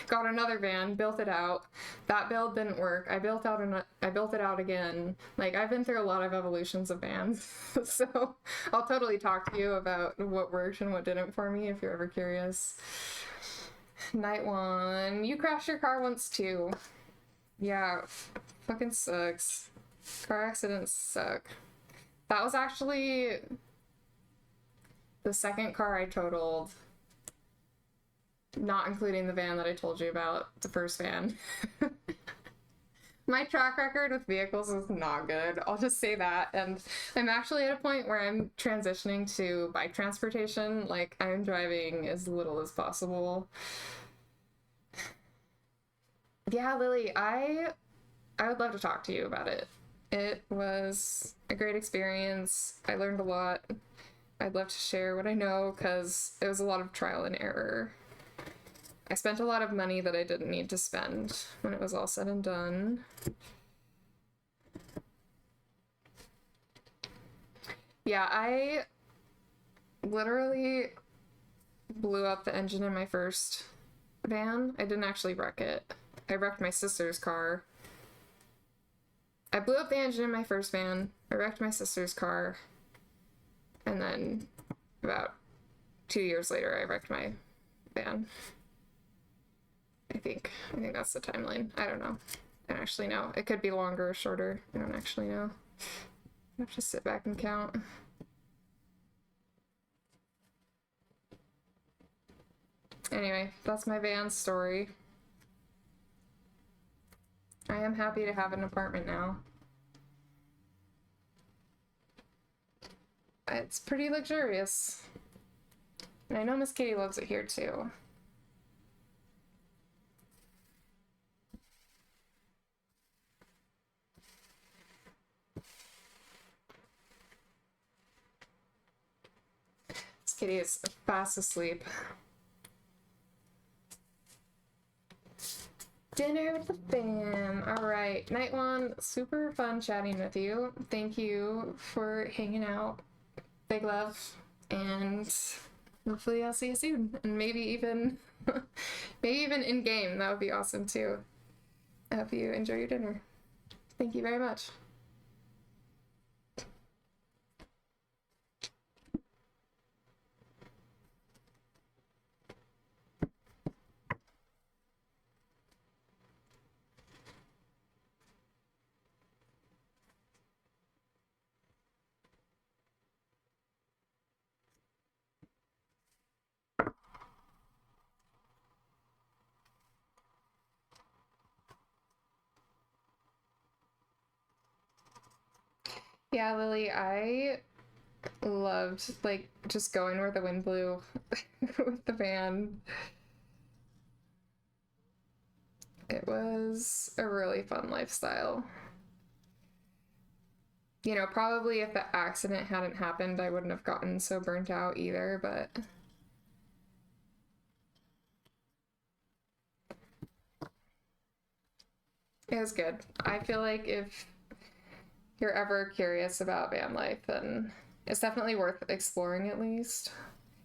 got another van, built it out. That build didn't work. I built it out again. Like, I've been through a lot of evolutions of vans. So I'll totally talk to you about what worked and what didn't for me if you're ever curious. Night one. You crashed your car once too. Yeah, fucking sucks. Car accidents suck. That was actually the second car I totaled, not including the van that I told you about, the first van. My track record with vehicles is not good. I'll just say that. And I'm actually at a point where I'm transitioning to bike transportation. Like, I'm driving as little as possible. Yeah, Lily, I would love to talk to you about it. It was a great experience. I learned a lot. I'd love to share what I know because it was a lot of trial and error. I spent a lot of money that I didn't need to spend when it was all said and done. Yeah, I literally blew up the engine in my first van. I didn't actually wreck it. I wrecked my sister's car. I blew up the engine in my first van. I wrecked my sister's car. And then about 2 years later, I wrecked my van. I think that's the timeline. I don't know. I don't actually know. It could be longer or shorter. I don't actually know. I have to sit back and count. Anyway, that's my van story. I am happy to have an apartment now. It's pretty luxurious. And I know Miss Kitty loves it here too. Miss Kitty is fast asleep. Dinner with the fam. All right, night one. Super fun chatting with you. Thank you for hanging out. Big love, and hopefully I'll see you soon. And maybe even in game. That would be awesome too. I hope you enjoy your dinner. Thank you very much. Yeah, Lily, I loved like just going where the wind blew with the van. It was a really fun lifestyle. You know, probably if the accident hadn't happened, I wouldn't have gotten so burnt out either, but it was good. I feel like if you're ever curious about van life, then it's definitely worth exploring at least,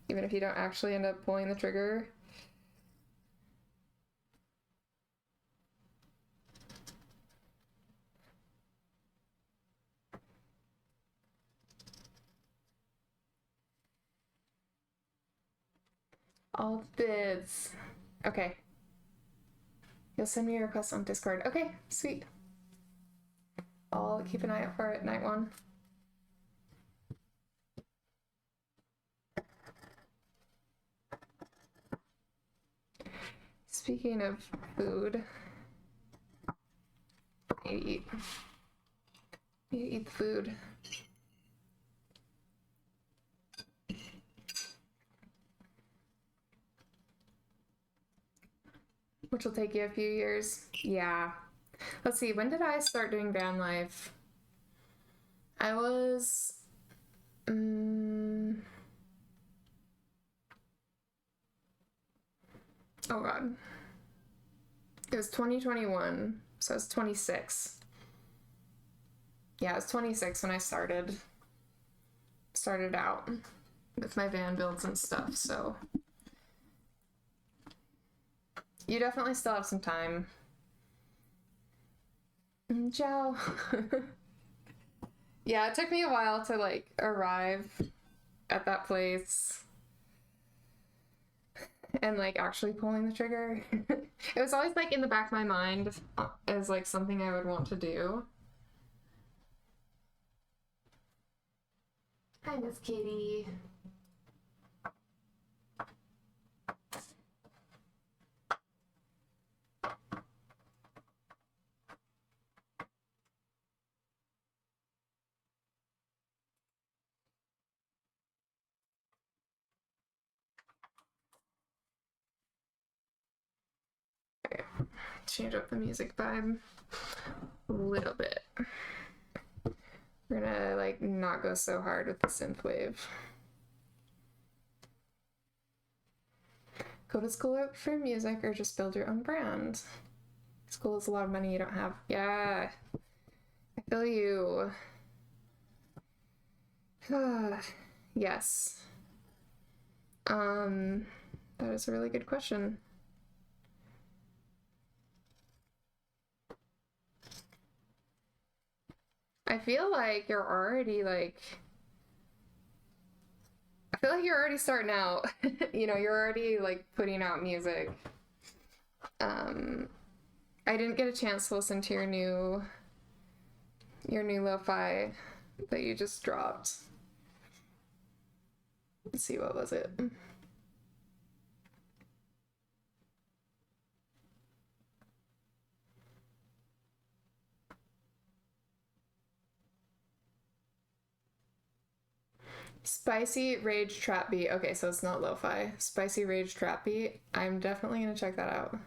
even if you don't actually end up pulling the trigger. All bids. Okay. You'll send me a request on Discord. Okay, sweet. I'll keep an eye out for it, night one. Speaking of food, I need to eat the food. Which will take you a few years. Yeah. Let's see, when did I start doing van life? I was... oh god. It was 2021, so I was 26. Yeah, I was 26 when I started out with my van builds and stuff, so... You definitely still have some time. Ciao. Yeah, it took me a while to like arrive at that place and like actually pulling the trigger. It was always like in the back of my mind as like something I would want to do. Hi, Miss Katie. Okay. Change up the music vibe a little bit. We're gonna like not go so hard with the synth wave. Go to school for music or just build your own brand. School is a lot of money you don't have. Yeah, I feel you. Yes. That is a really good question. I feel like you're already like, I feel like you're already starting out. You know, you're already like putting out music. I didn't get a chance to listen to your new lo-fi that you just dropped. Let's see, what was it? Spicy Rage Trap Beat. Okay, so it's not lo-fi. Spicy Rage Trap Beat. I'm definitely gonna check that out.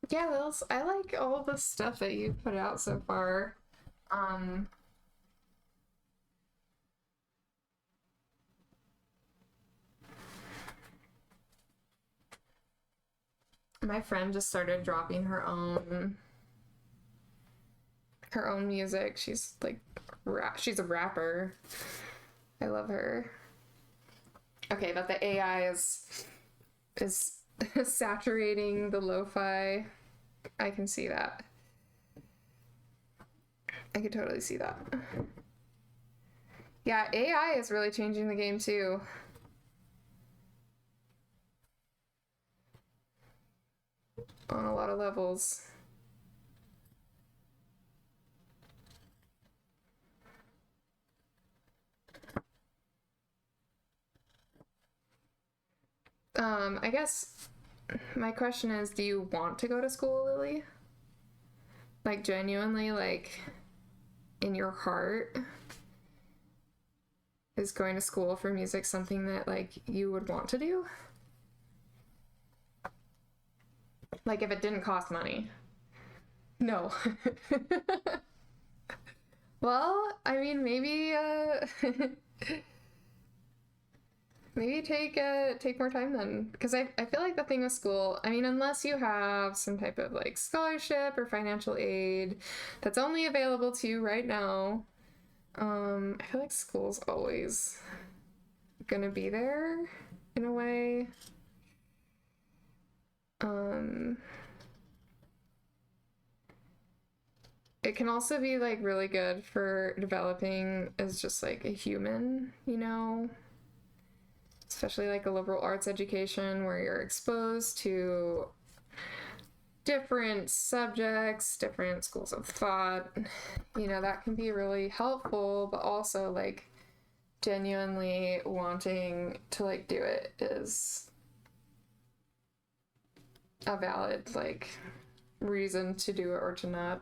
Yeah, Lils, I like all the stuff that you've put out so far. My friend just started dropping her own music. She's like she's a rapper. I love her. Okay, but the AI is saturating the lo-fi. I can see that. I can totally see that. Yeah, AI is really changing the game too. On a lot of levels. I guess my question is, do you want to go to school, Lily? Like, genuinely, like, in your heart, is going to school for music something that, like, you would want to do? Like, if it didn't cost money. No. Well, I mean, maybe, maybe take more time then, because I feel like the thing with school, I mean, unless you have some type of like scholarship or financial aid that's only available to you right now, I feel like school's always gonna be there in a way. It can also be like really good for developing as just like a human, you know, especially like a liberal arts education where you're exposed to different subjects, different schools of thought. You know, that can be really helpful, but also like genuinely wanting to like do it is a valid like reason to do it or to not.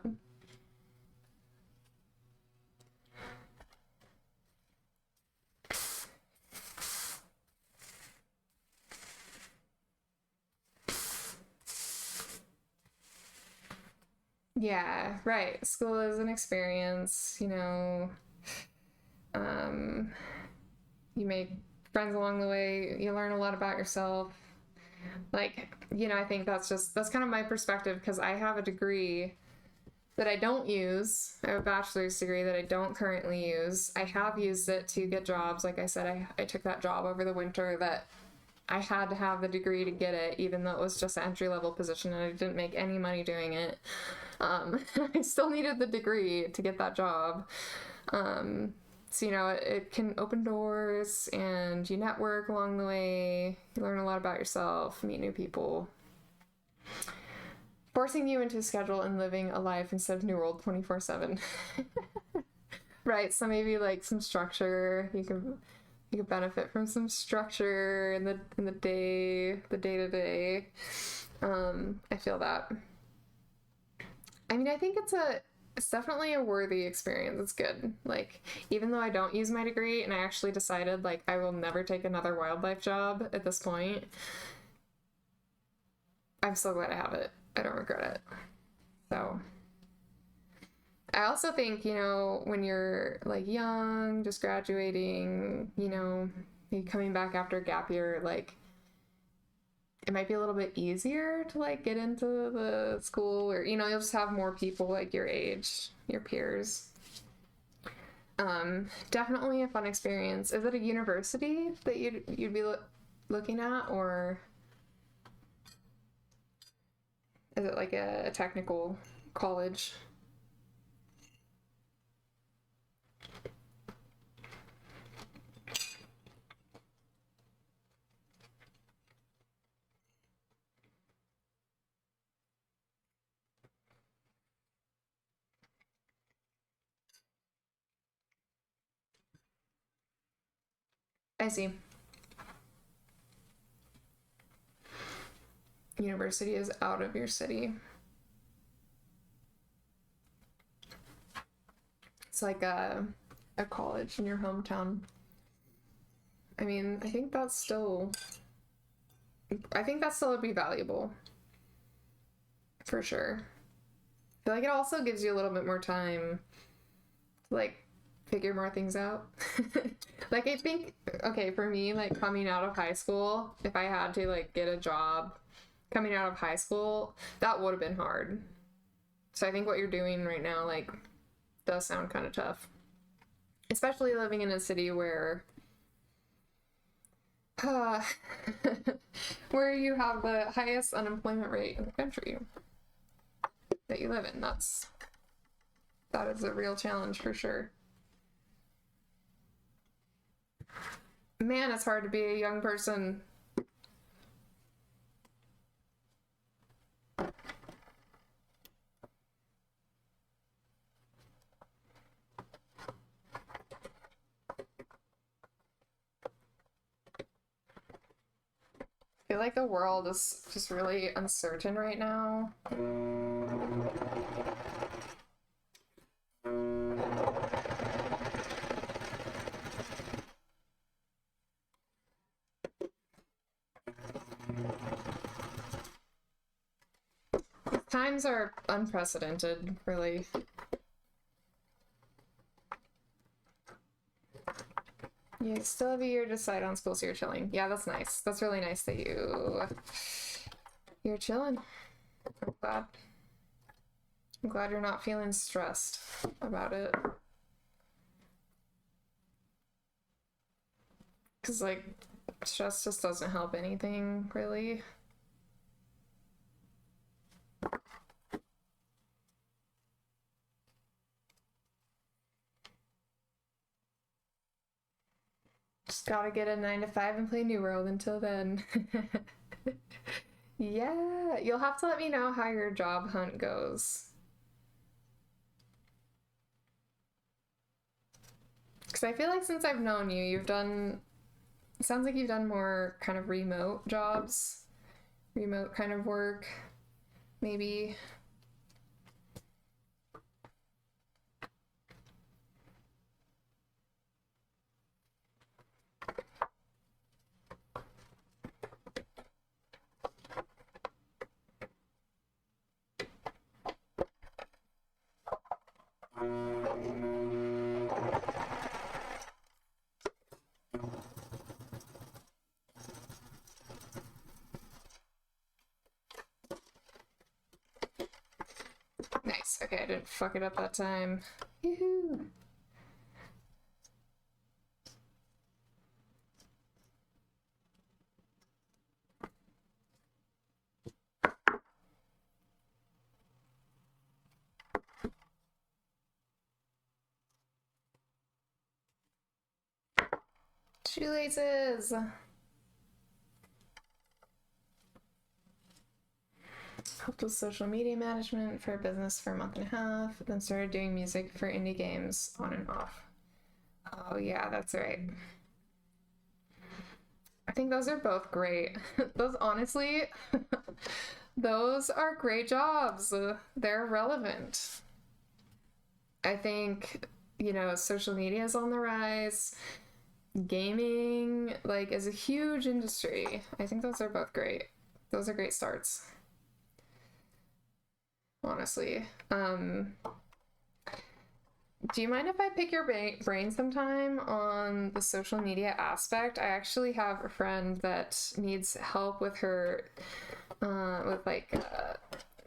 Yeah, right. School is an experience, you know. You make friends along the way, you learn a lot about yourself. Like, you know, I think that's kind of my perspective because I have a degree that I don't use. I have a bachelor's degree that I don't currently use. I have used it to get jobs. Like I said, I took that job over the winter that I had to have the degree to get it, even though it was just an entry-level position and I didn't make any money doing it. I still needed the degree to get that job. So, you know, it can open doors and you network along the way. You learn a lot about yourself, meet new people. Forcing you into a schedule and living a life instead of New World 24/7. Right, so maybe like some structure. You could benefit from some structure in the day to day. I feel that. I mean, I think it's definitely a worthy experience. It's good. Like, even though I don't use my degree and I actually decided like I will never take another wildlife job at this point, I'm so glad I have it. I don't regret it. So I also think, when you're like young, just graduating, maybe coming back after a gap year, like it might be a little bit easier to like get into the school, or you'll just have more people like your age, your peers. Definitely a fun experience. Is it a university that you'd be looking at, or is it like a technical college? I see. University is out of your city. It's like a college in your hometown. I mean, I think that still would be valuable. For sure. I feel like it also gives you a little bit more time to like figure more things out. Like I think, okay, for me, like coming out of high school, if I had to like get a job coming out of high school, that would have been hard. So I think what you're doing right now, like, does sound kind of tough. Especially living in a city where where you have the highest unemployment rate in the country that you live in. That is a real challenge for sure. Man, it's hard to be a young person. I feel like the world is just really uncertain right now. Times are unprecedented, really. You still have a year to decide on school, so you're chilling. Yeah, that's nice. That's really nice that you're chilling. I'm glad. I'm glad you're not feeling stressed about it. Because, like, stress just doesn't help anything, really. Just gotta get a 9 to 5 and play New World until then. Yeah, you'll have to let me know how your job hunt goes. Because I feel like since I've known you, it sounds like you've done more kind of remote jobs, remote kind of work, maybe. Nice. Okay, I didn't fuck it up that time. Yoo-hoo! Shoelaces! helped with social media management for a business for a month and a half, then started doing music for indie games on and off. Oh yeah, that's right. I think those are both great. Those, honestly, those are great jobs. They're relevant. I think, you know, social media is on the rise. Gaming, like, is a huge industry. I think those are both great. Those are great starts. Honestly. Do you mind if I pick your brain sometime on the social media aspect? I actually have a friend that needs help with her,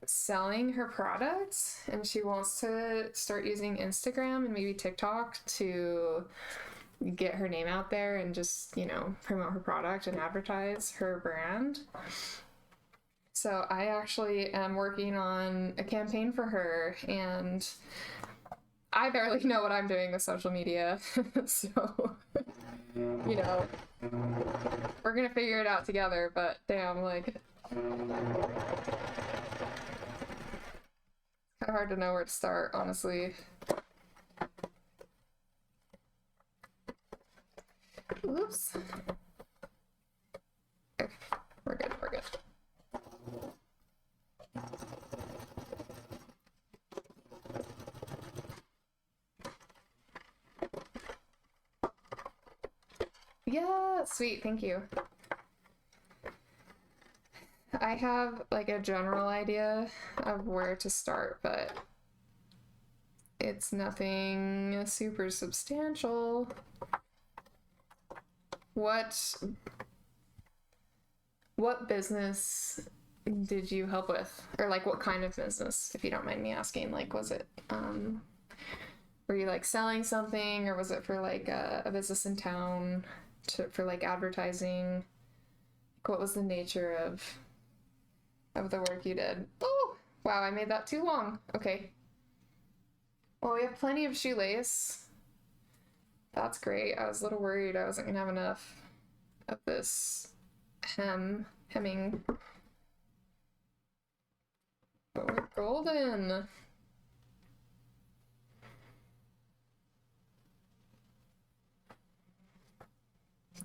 selling her products, and she wants to start using Instagram and maybe TikTok to get her name out there and just, you know, promote her product and advertise her brand. So I actually am working on a campaign for her, and I barely know what I'm doing with social media. So, you know, we're gonna figure it out together, but damn, like, kind of hard to know where to start, honestly. Oops. Okay, we're good, we're good. Yeah, sweet, thank you. I have like a general idea of where to start, but it's nothing super substantial. What business did you help with? Or like what kind of business, if you don't mind me asking? Like, was it were you like selling something, or was it for like a business in town for like advertising? What was the nature of the work you did? Oh, wow, I made that too long. Okay. Well, we have plenty of shoelace. That's great. I was a little worried I wasn't gonna have enough of this hemming. But we're golden.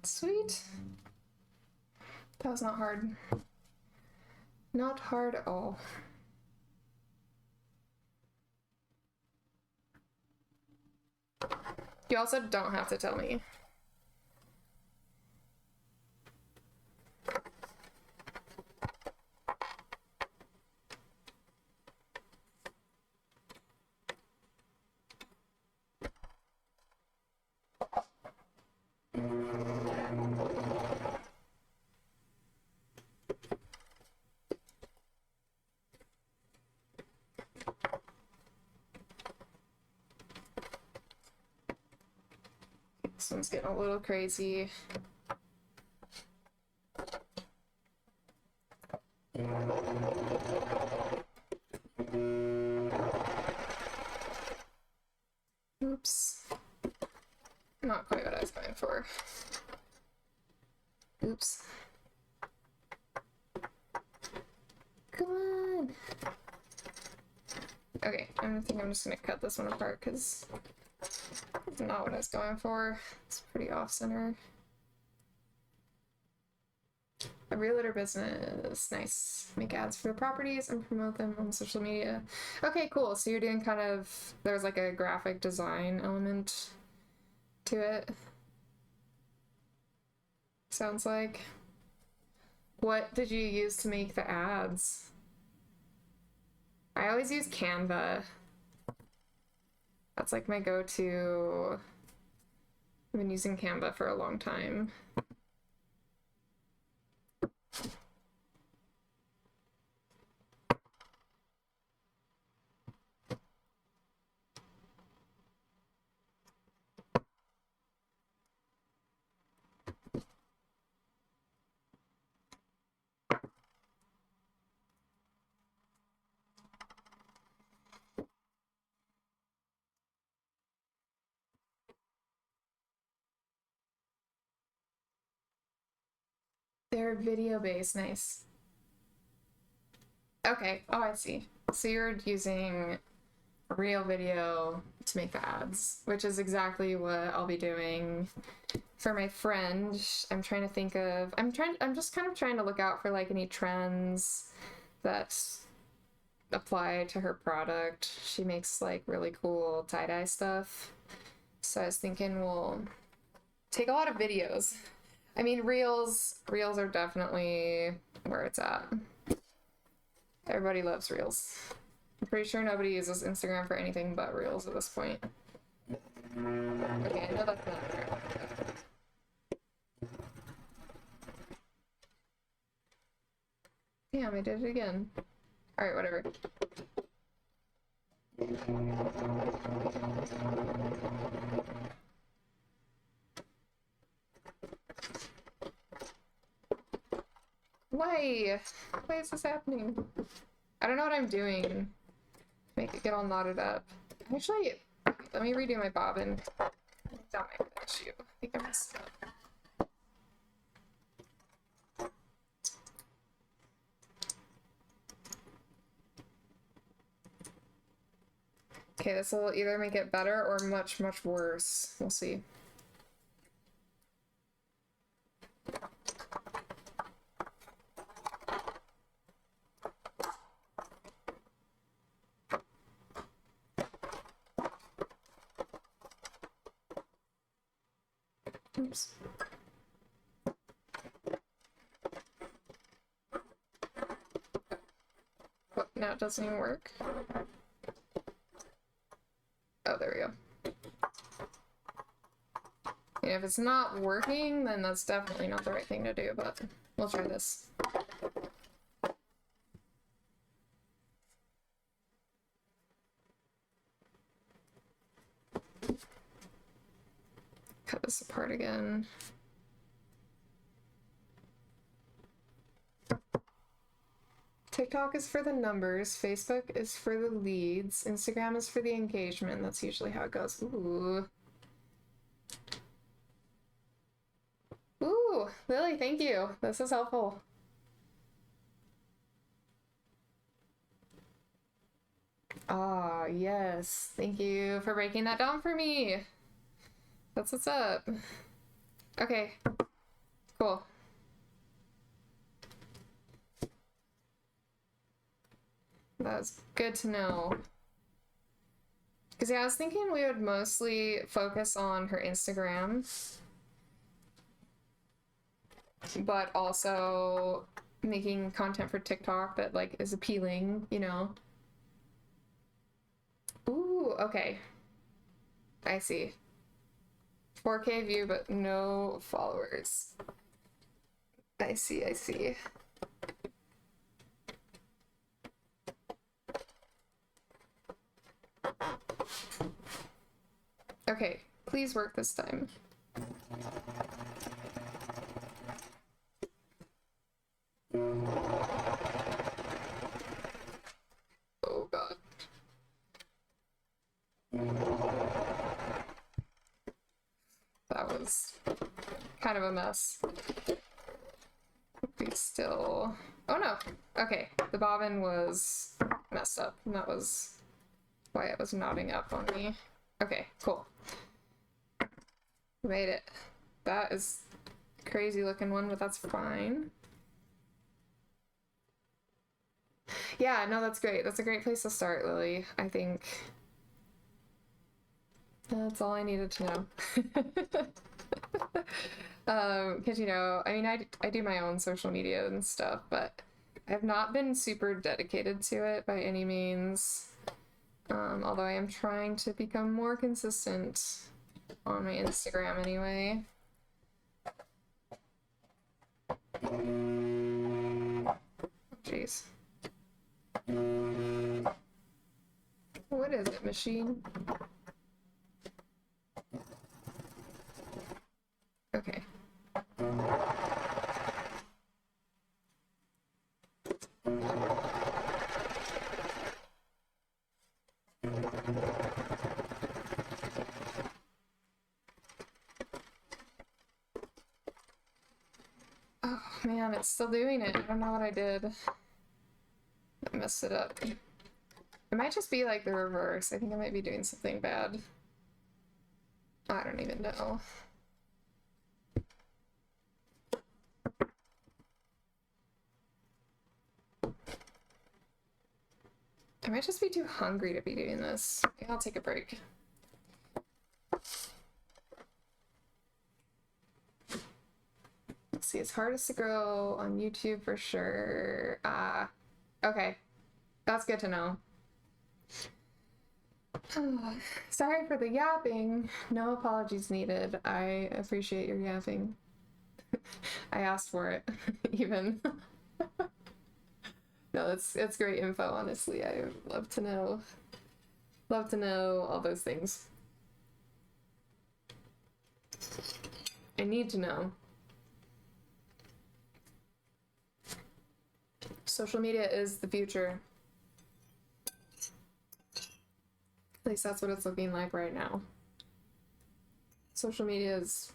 Sweet. That was not hard. Not hard at all. You also don't have to tell me. This one's getting a little crazy. Oops. Not quite what I was going for. Oops. Come on. Okay, I think I'm just gonna cut this one apart because it's not what I was going for. It's pretty off center. A realtor business, nice. Make ads for the properties and promote them on social media. Okay, cool. So you're doing kind of, there's like a graphic design element to it. Sounds like. What did you use to make the ads? I always use Canva. That's like my go-to. I've been using Canva for a long time. They're video-based, nice. Okay, oh, I see. So you're using real video to make the ads, which is exactly what I'll be doing for my friend. I'm trying to think of, I'm just kind of trying to look out for like any trends that apply to her product. She makes like really cool tie-dye stuff. So I was thinking we'll take a lot of videos. I mean, reels are definitely where it's at. Everybody loves reels. I'm pretty sure nobody uses Instagram for anything but reels at this point. Okay, I know that's not true. Damn, I did it again. Alright, whatever. Why? Why is this happening? I don't know what I'm doing. Make it get all knotted up. Actually, let me redo my bobbin. I think that might be an issue. I think I messed up. Okay, this will either make it better or much, much worse. We'll see. Oops. What, now it doesn't even work? Oh, there we go. Yeah, if it's not working, then that's definitely not the right thing to do, but we'll try this. Cut this apart again. TikTok is for the numbers, Facebook is for the leads, Instagram is for the engagement. That's usually how it goes. Ooh. Ooh, Lily, thank you. This is helpful. Ah, yes. Thank you for breaking that down for me. That's what's up. Okay, cool. That's good to know. Because yeah, I was thinking we would mostly focus on her Instagram, but also making content for TikTok that like is appealing, you know? Ooh, okay. I see. 4K view, but no followers. I see, I see. Okay, please work this time. Oh god. That was kind of a mess. We still... Oh no! Okay, the bobbin was messed up, and that was why it was knotting up on me. Okay, cool. Made it. That is a crazy looking one, but that's fine. Yeah, no, that's great. That's a great place to start, Lily. I think that's all I needed to know. Because, you know, I mean, I do my own social media and stuff, but I've not been super dedicated to it by any means. Although I am trying to become more consistent on my Instagram anyway. Jeez. What is it, machine? Okay. Oh man, it's still doing it. I don't know what I did. messed it up. It might just be like the reverse. I think I might be doing something bad. I don't even know. I might just be too hungry to be doing this. Maybe I'll take a break. Let's see, it's hardest to grow on YouTube for sure. Okay. That's good to know. Sorry for the yapping. No apologies needed. I appreciate your yapping. I asked for it, even. No, it's great info, honestly. I love to know. Love to know all those things. I need to know. Social media is the future. At least that's what it's looking like right now. Social media is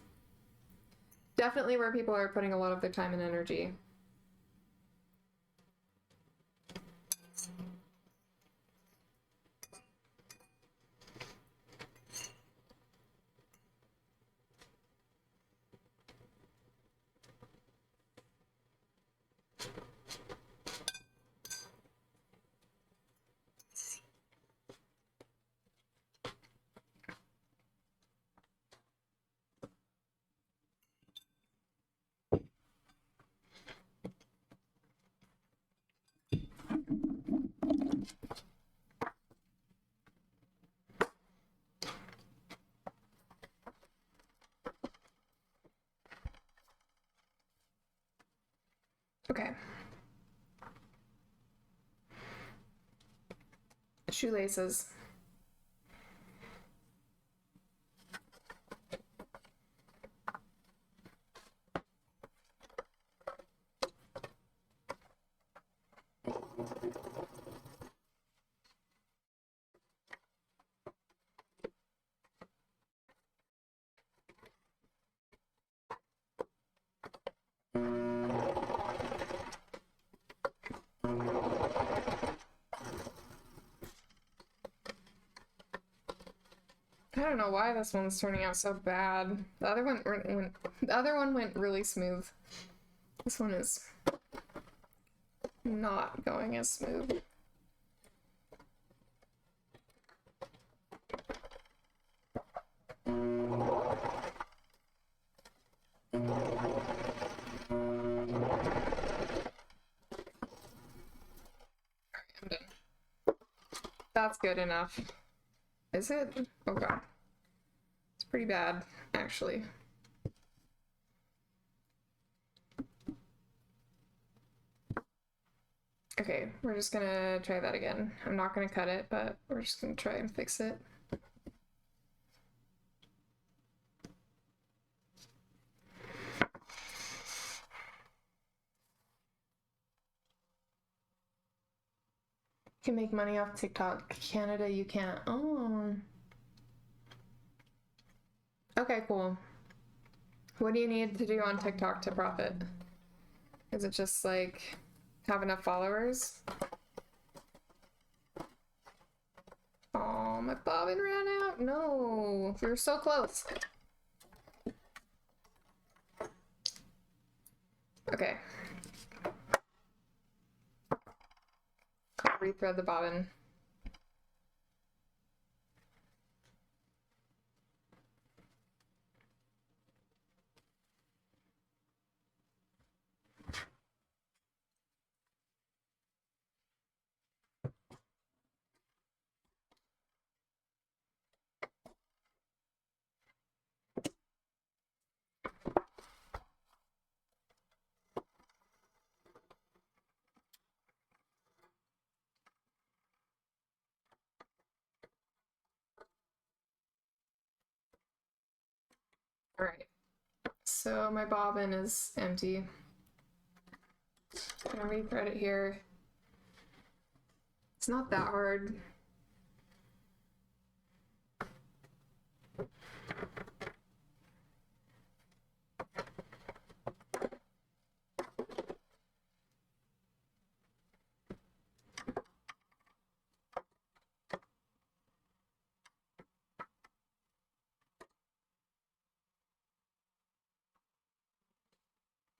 definitely where people are putting a lot of their time and energy. Okay. Shoelaces. I don't know why this one's turning out so bad. The other one went really smooth. This one is not going as smooth. I'm done. That's good enough. Is it? Oh god. It's pretty bad, actually. Okay, we're just gonna try that again. I'm not gonna cut it, but we're just gonna try and fix it. You can make money off TikTok. Canada, you can't. Oh. Okay, cool. What do you need to do on TikTok to profit? Is it just like have enough followers? Oh, my bobbin ran out. No, we were so close. Okay. I'll rethread the bobbin. All right. So my bobbin is empty. I'm gonna rethread it here. It's not that hard.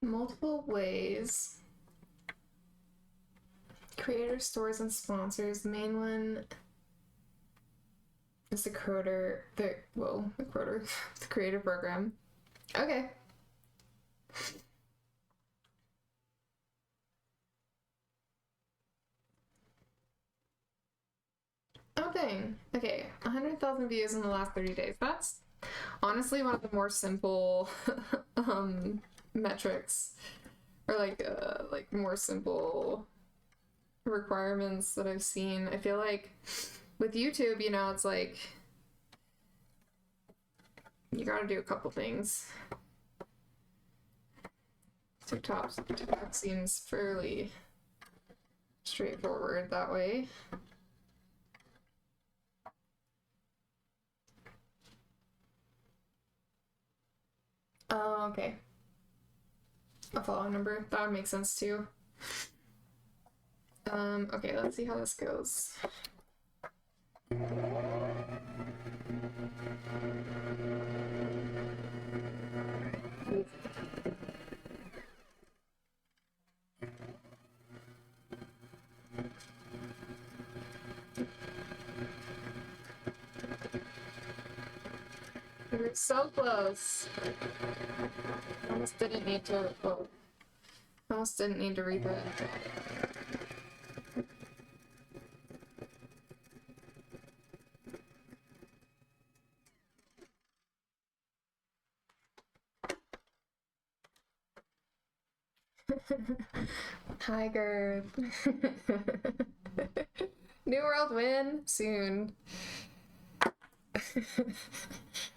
multiple ways. Creator stores and sponsors. The main one is the Croter, the Croter, the creator program. Okay. Oh dang. Okay, 100,000 views in the last 30 days. That's honestly one of the more simple metrics, or like more simple requirements that I've seen. I feel like with YouTube, you know, it's like you gotta do a couple things. TikTok seems fairly straightforward that way. Oh, okay. A follow number. That would make sense too. Okay, let's see how this goes. We're so close. Almost didn't need to. Oh, almost didn't need to read that. Tiger. New World win soon.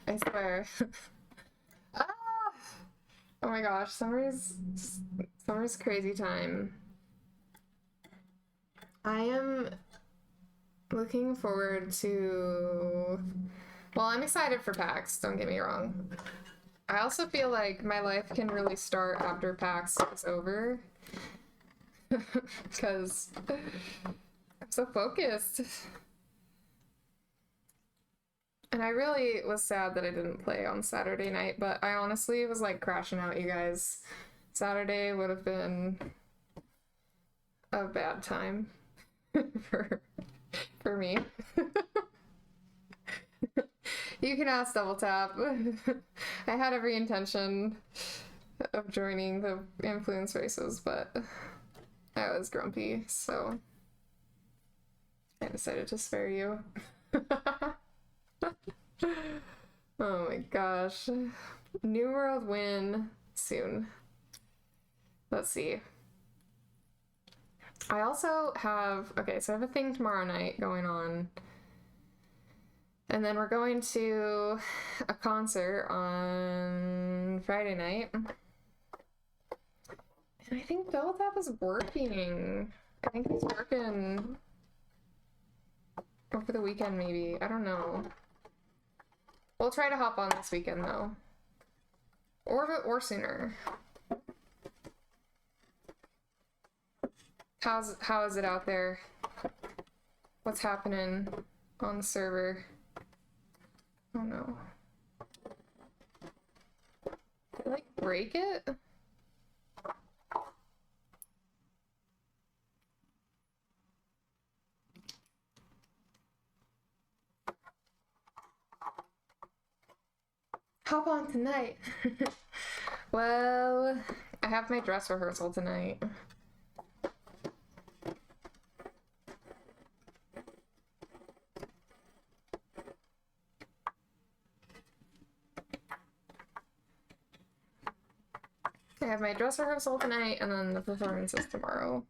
I swear. Ah! Oh my gosh, summer's crazy time. I am looking forward to, well, I'm excited for PAX, don't get me wrong. I also feel like my life can really start after PAX is over. Because I'm so focused. And I really was sad that I didn't play on Saturday night, but I honestly was like crashing out, you guys. Saturday would have been a bad time for me. You can ask Double Tap. I had every intention of joining the influence races, but I was grumpy, so I decided to spare you. Oh my gosh. New World win soon. Let's see. I also have, okay, so I have a thing tomorrow night going on. And then we're going to a concert on Friday night. And I think Double Tap is working. I think he's working over the weekend, maybe. I don't know. We'll try to hop on this weekend, though. Or sooner. How is it out there? What's happening on the server? Oh no. Did I, like, break it? Hop on tonight. Well, I have my dress rehearsal tonight. I have my dress rehearsal tonight, and then the performance is tomorrow.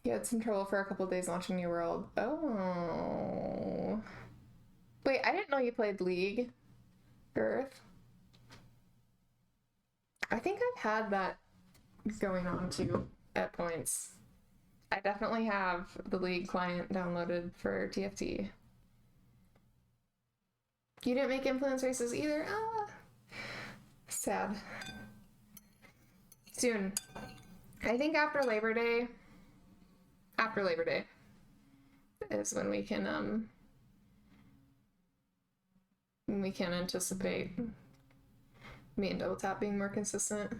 You had some trouble for a couple days launching New World. Oh. Wait, I didn't know you played League, Girth. I think I've had that going on too at points. I definitely have the League client downloaded for TFT. You didn't make influence races either? Ah, sad. Soon. I think after Labor Day is when we can We can't anticipate me and Double Tap being more consistent.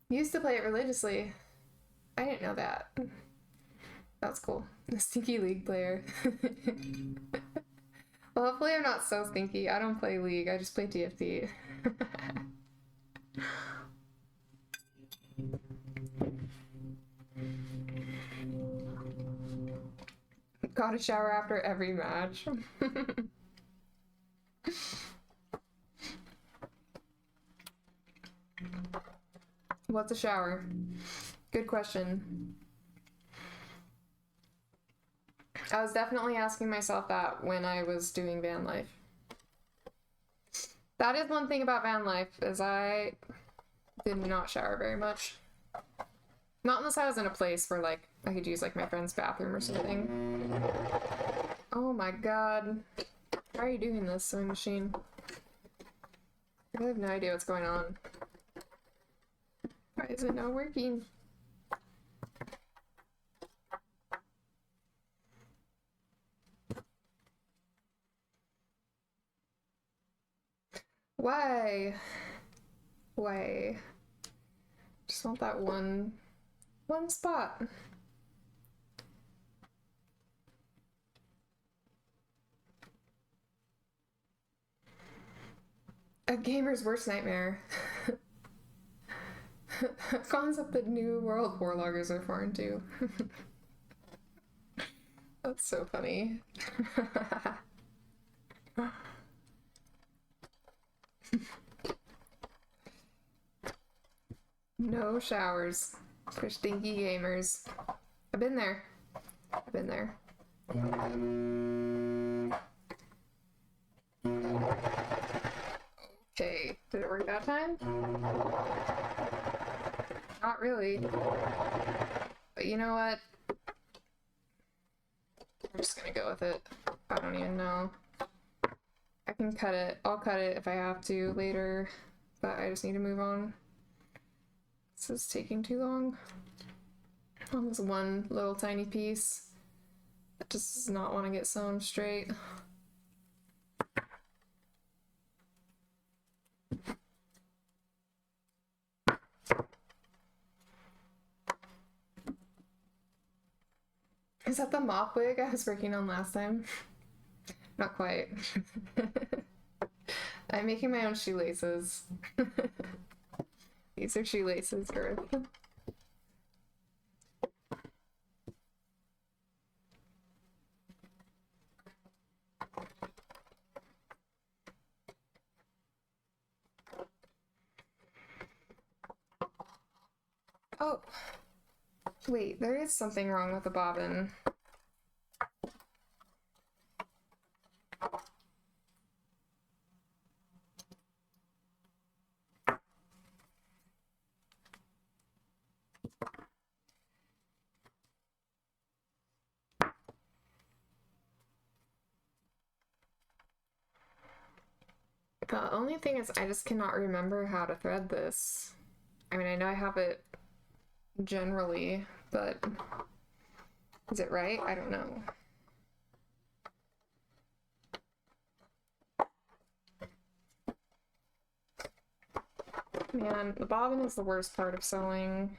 Used to play it religiously. I didn't know that. That's cool. A stinky League player. Well, hopefully I'm not so stinky. I don't play League, I just play TFT. Gotta shower after every match. What's a shower? Good question. I was definitely asking myself that when I was doing van life. That is one thing about van life, is I did not shower very much. Not unless I was in a place where, like, I could use, like, my friend's bathroom or something. Oh my god. Why are you doing this, sewing machine? I have no idea what's going on. Why is it not working? Why? Why? Just want that one spot. A gamer's worst nightmare. A concept that new world warloggers are foreign to. That's so funny. No showers for stinky gamers. I've been there. I've been there. Okay, did it work that time? Not really. But you know what? I'm just gonna go with it. I don't even know. I can cut it. I'll cut it if I have to later, but I just need to move on. This is taking too long. On this one little tiny piece that just does not want to get sewn straight. Is that the mop wig I was working on last time? Not quite. I'm making my own shoelaces. These are shoelaces, Earth. Oh, wait, there is something wrong with the bobbin. The only thing is I just cannot remember how to thread this. I mean, I know I have it generally, but is it right? I don't know. Man, the bobbin is the worst part of sewing.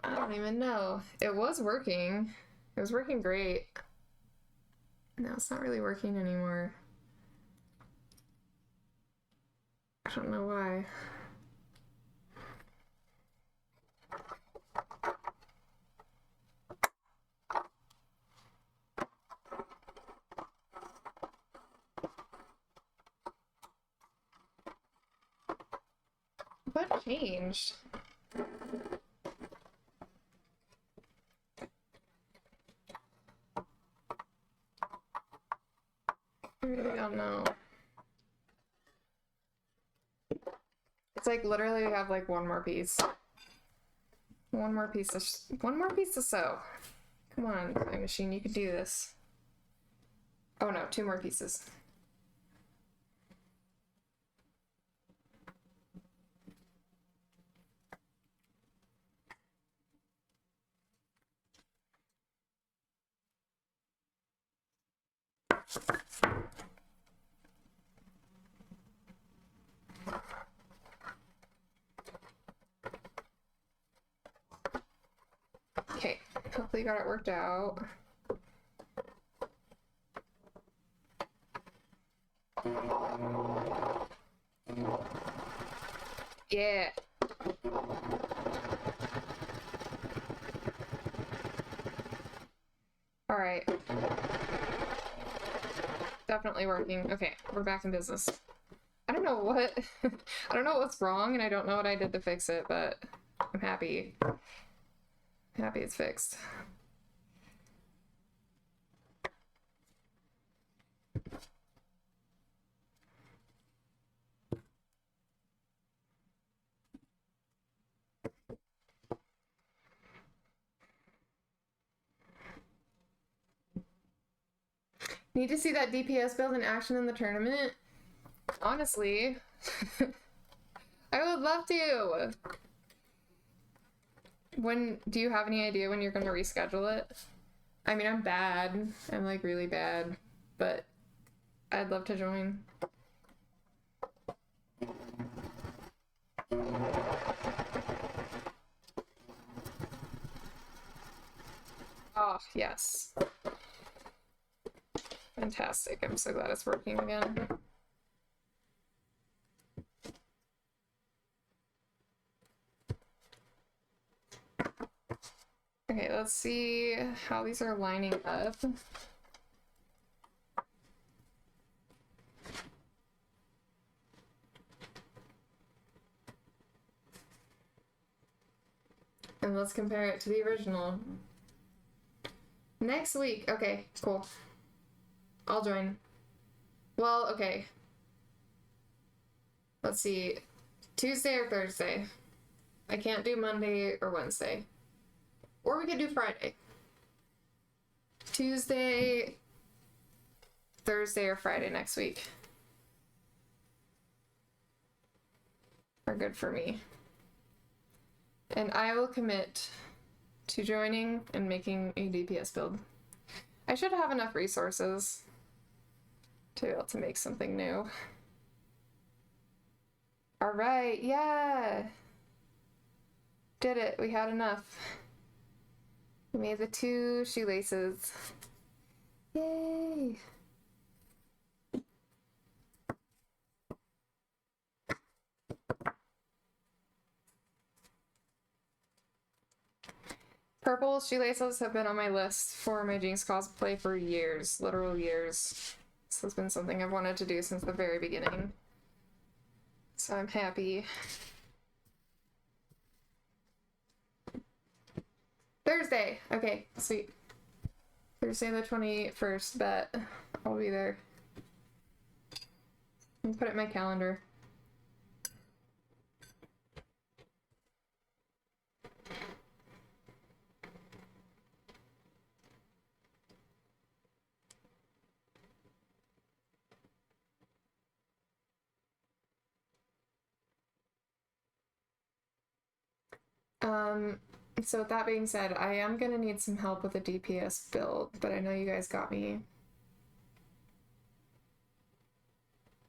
I don't even know. It was working. It was working great. Now it's not really working anymore. I don't know why. What changed? I really don't know. It's like literally we have like one more piece. One more piece to sew. Come on, my machine, you can do this. Oh no, 2 more pieces. Okay, hopefully you got it worked out. Yeah. All right. Definitely working. Okay, we're back in business. I don't know what I don't know what's wrong, and I don't know what I did to fix it, but I'm happy. Happy it's fixed. Need to see that DPS build in action in the tournament? Honestly, I would love to. When do you have any idea when you're going to reschedule it? I mean, I'm bad. I'm like really bad, but I'd love to join. Oh, yes. Fantastic. I'm so glad it's working again. Okay, let's see how these are lining up. And let's compare it to the original. Next week. Okay, cool. I'll join. Well, okay. Let's see. Tuesday or Thursday. I can't do Monday or Wednesday. Or we could do Friday. Tuesday, Thursday, or Friday next week are good for me. And I will commit to joining and making a DPS build. I should have enough resources to be able to make something new. All right, yeah. Did it, we had enough. We made the 2 shoelaces. Yay! Purple shoelaces have been on my list for my Jinx cosplay for years, literal years. This has been something I've wanted to do since the very beginning. So I'm happy. Thursday! Okay, sweet. Thursday the 21st, bet. I'll be there. I'll put it in my calendar. So with that being said, I am gonna need some help with a DPS build, but I know you guys got me.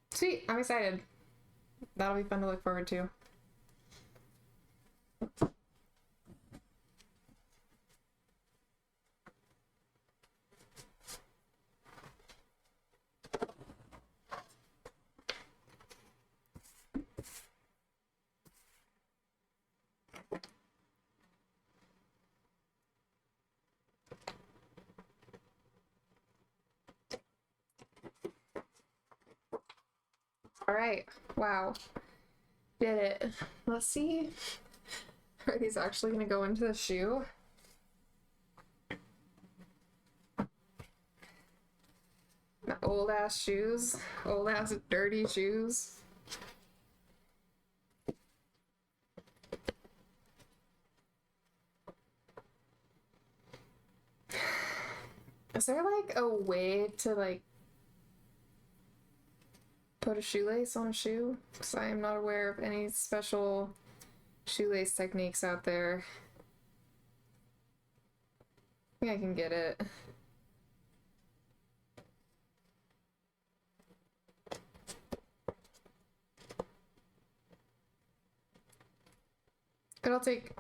Sweet, I'm excited. That'll be fun to look forward to. All right, wow, did it. Let's see, are these actually gonna go into the shoe? My old ass shoes, old ass dirty shoes. Is there like a way to like put a shoelace on a shoe? Because I am not aware of any special shoelace techniques out there. I think I can get it. It'll take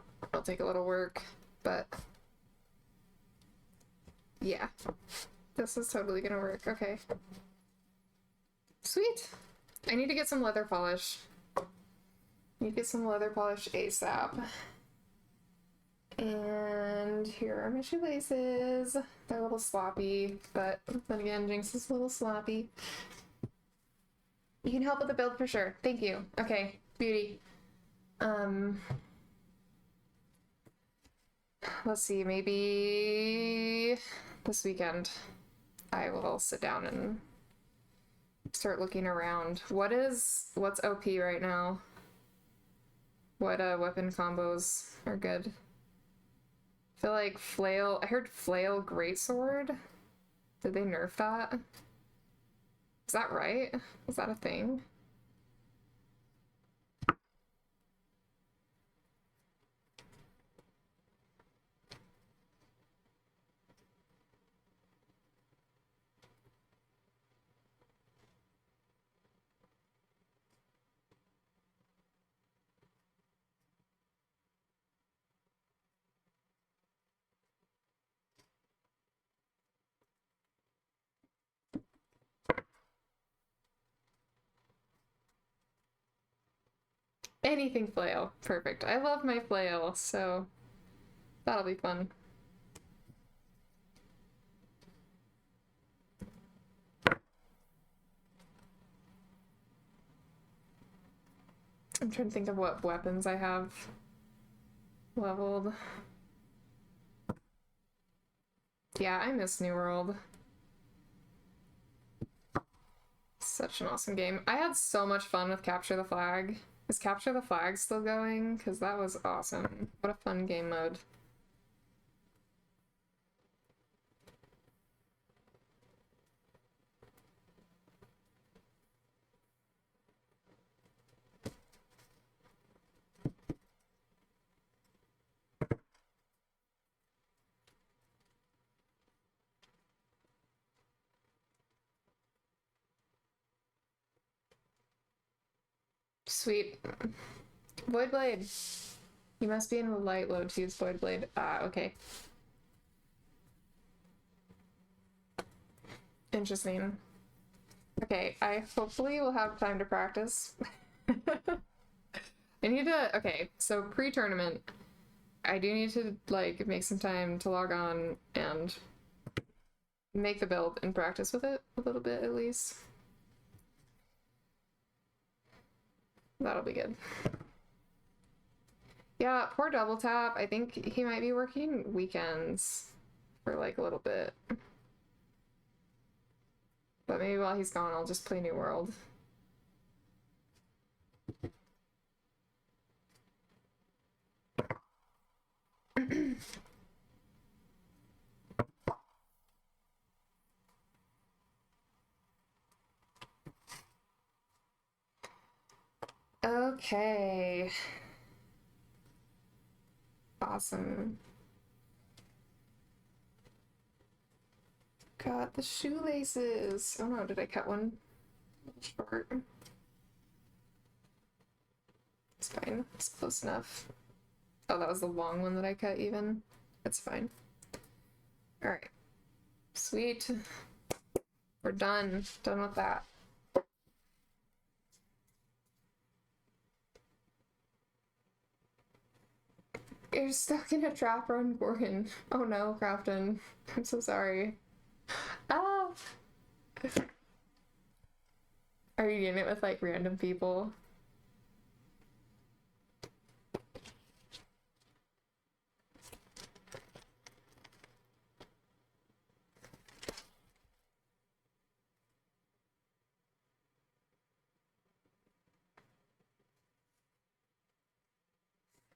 a little work, but yeah. This is totally gonna work. Okay. Sweet. I need to get some leather polish. Need to get some leather polish ASAP. And here are my shoelaces. They're a little sloppy, but then again, Jinx is a little sloppy. You can help with the build for sure. Thank you. Okay, beauty. Let's see, maybe this weekend I will sit down and start looking around. What's OP right now? What weapon combos are good? I feel like flail. I heard flail greatsword. Did they nerf that? Is that right? Is that a thing? Anything flail. Perfect. I love my flail, so that'll be fun. I'm trying to think of what weapons I have leveled. Yeah, I miss New World. Such an awesome game. I had so much fun with Capture the Flag. Is Capture the Flag still going? Because that was awesome. What a fun game mode. Sweet. Voidblade. You must be in the light load to use Voidblade. Ah, okay. Interesting. Okay, I hopefully will have time to practice. I need to, okay, so pre-tournament, I do need to, like, make some time to log on and make the build and practice with it a little bit, at least. That'll be good. Yeah, poor Double Tap. I think he might be working weekends for, like, a little bit. But maybe while he's gone, I'll just play New World. Okay. Awesome. Got the shoelaces. Oh no, did I cut one short? It's fine. It's close enough. Oh, that was the long one that I cut even. That's fine. Alright. Sweet. We're done. Done with that. You're stuck in a trap run, Gordon. Oh no, Crafton. I'm so sorry. Ah! Are you doing it with like random people?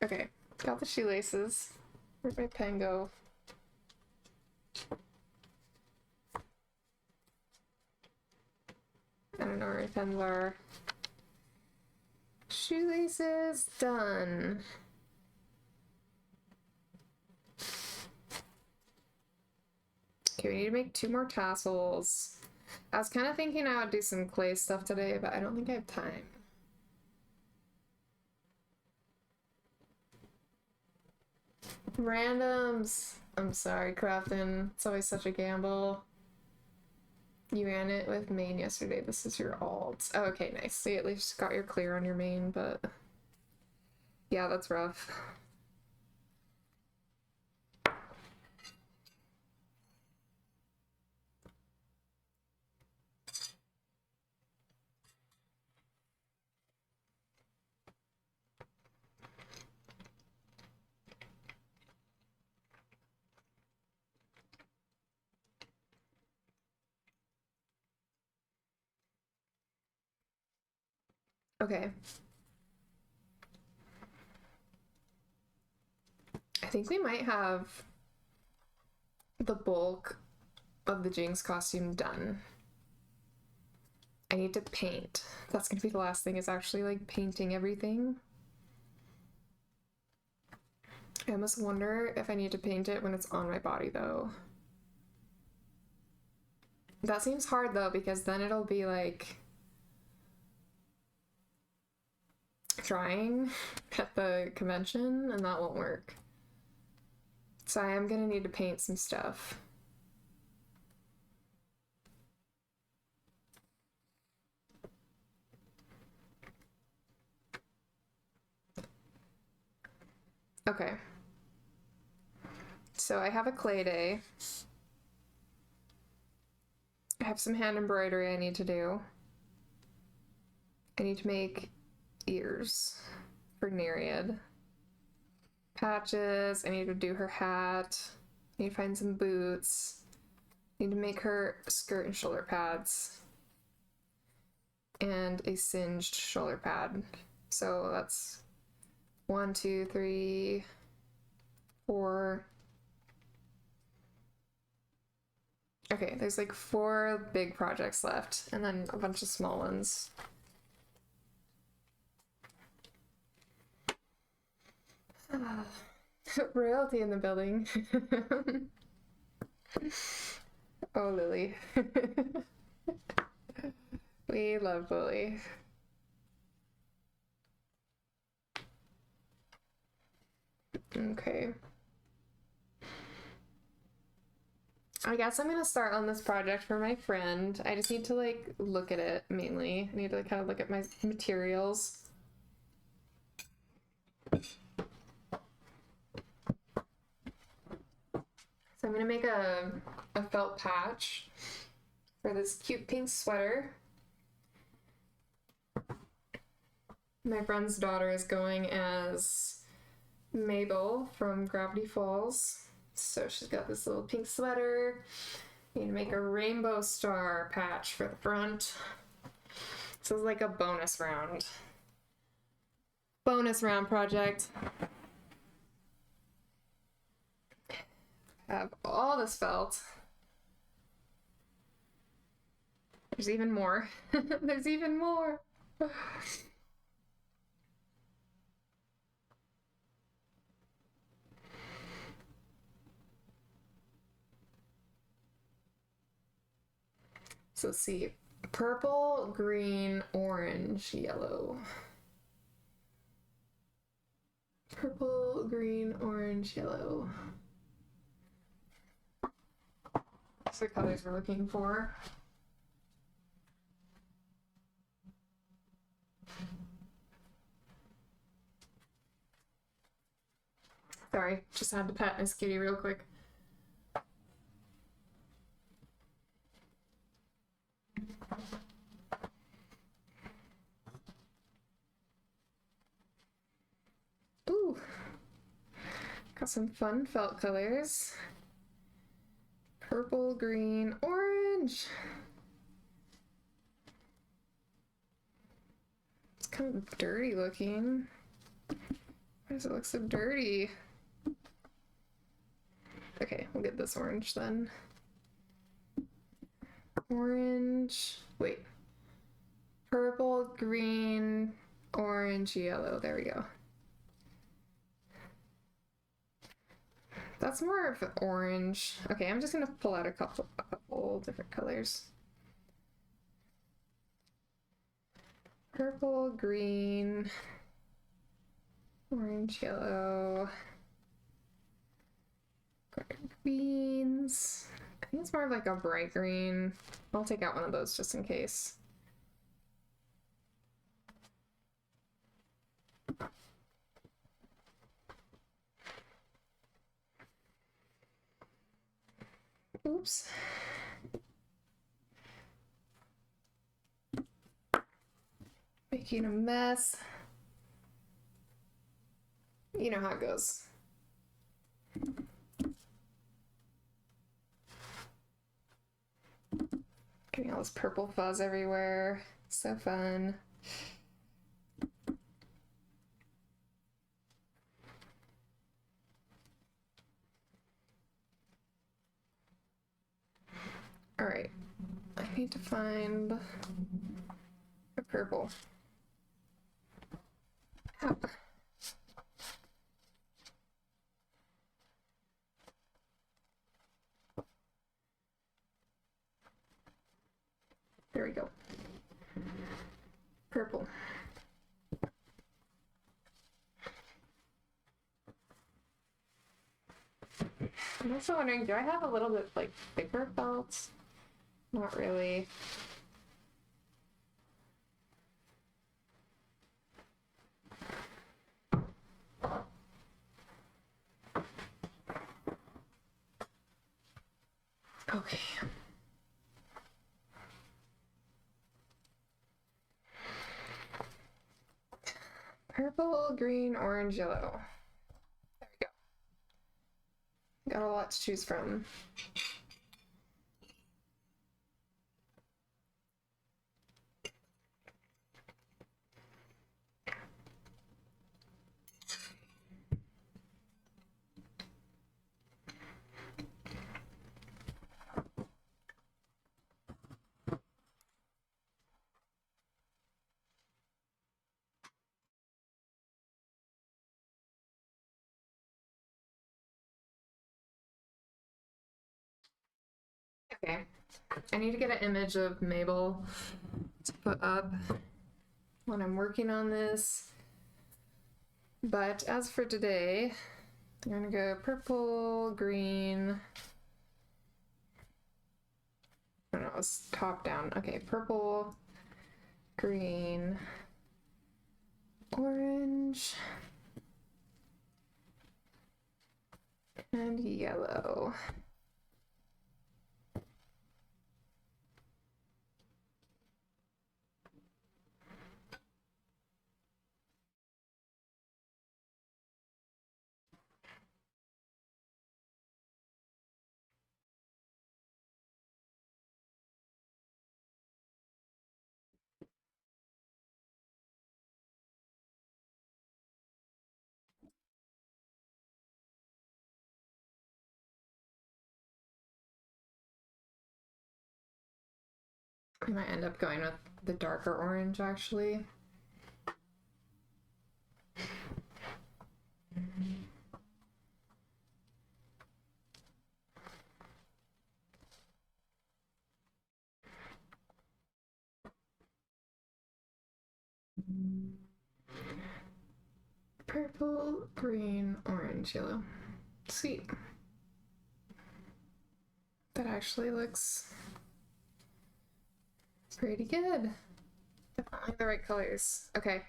Okay, got the shoelaces. Where'd my pen go? I don't know where my pens are. Shoelaces, done. Okay, we need to make 2 more tassels. I was kind of thinking I would do some clay stuff today, but I don't think I have time. Randoms! I'm sorry, Crafton. It's always such a gamble. You ran it with main yesterday. This is your alt. Oh, okay, nice. So you at least got your clear on your main, but... yeah, that's rough. Okay. I think we might have the bulk of the Jinx costume done. I need to paint. That's gonna be the last thing, is actually like painting everything. I almost wonder if I need to paint it when it's on my body though. That seems hard though, because then it'll be like drying at the convention and that won't work. So I am gonna need to paint some stuff. Okay. So I have a clay day. I have some hand embroidery I need to do. I need to make ears for Nereid. Patches, I need to do her hat. I need to find some boots. I need to make her skirt and shoulder pads. And a singed shoulder pad. So that's 1, 2, 3, 4. Okay, there's like 4 big projects left, and then a bunch of small ones. Royalty in the building. Oh, Lily. We love Lily. Okay. I guess I'm gonna start on this project for my friend. I just need to like look at it mainly. I need to like, kind of look at my materials. So I'm gonna make a felt patch for this cute pink sweater. My friend's daughter is going as Mabel from Gravity Falls. So she's got this little pink sweater. Need to make a rainbow star patch for the front. This is like a bonus round. Bonus round project. I have all this felt. There's even more. There's even more. So let's see. Purple, green, orange, yellow. Purple, green, orange, yellow. That's the colors we're looking for. Sorry, just had to pet Miss Kitty real quick. Ooh, got some fun felt colors. Purple, green, orange. It's kind of dirty looking. Why does it look so dirty? Okay, we'll get this orange then. Orange. Wait. purple, green, orange, yellow. There we go. That's more of orange. Okay, I'm just gonna pull out a couple different colors. Purple, green, orange, yellow, greens. I think it's more of like a bright green. I'll take out one of those just in case. Oops. Making a mess. You know how it goes. Getting all this purple fuzz everywhere. So fun. All right, I need to find a purple. Oh. There we go. Purple. I'm also wondering, do I have a little bit like thicker felts? Not really. Okay. Purple, green, orange, yellow. There we go. Got a lot to choose from. Okay, I need to get an image of Mabel to put up when I'm working on this. But as for today, I'm gonna go purple, green. I don't know, it's top down. Okay, purple, green, orange, and yellow. I might end up going with the darker orange actually. Purple, green, orange, yellow. Sweet. That actually looks pretty good. Definitely the right colors. Okay.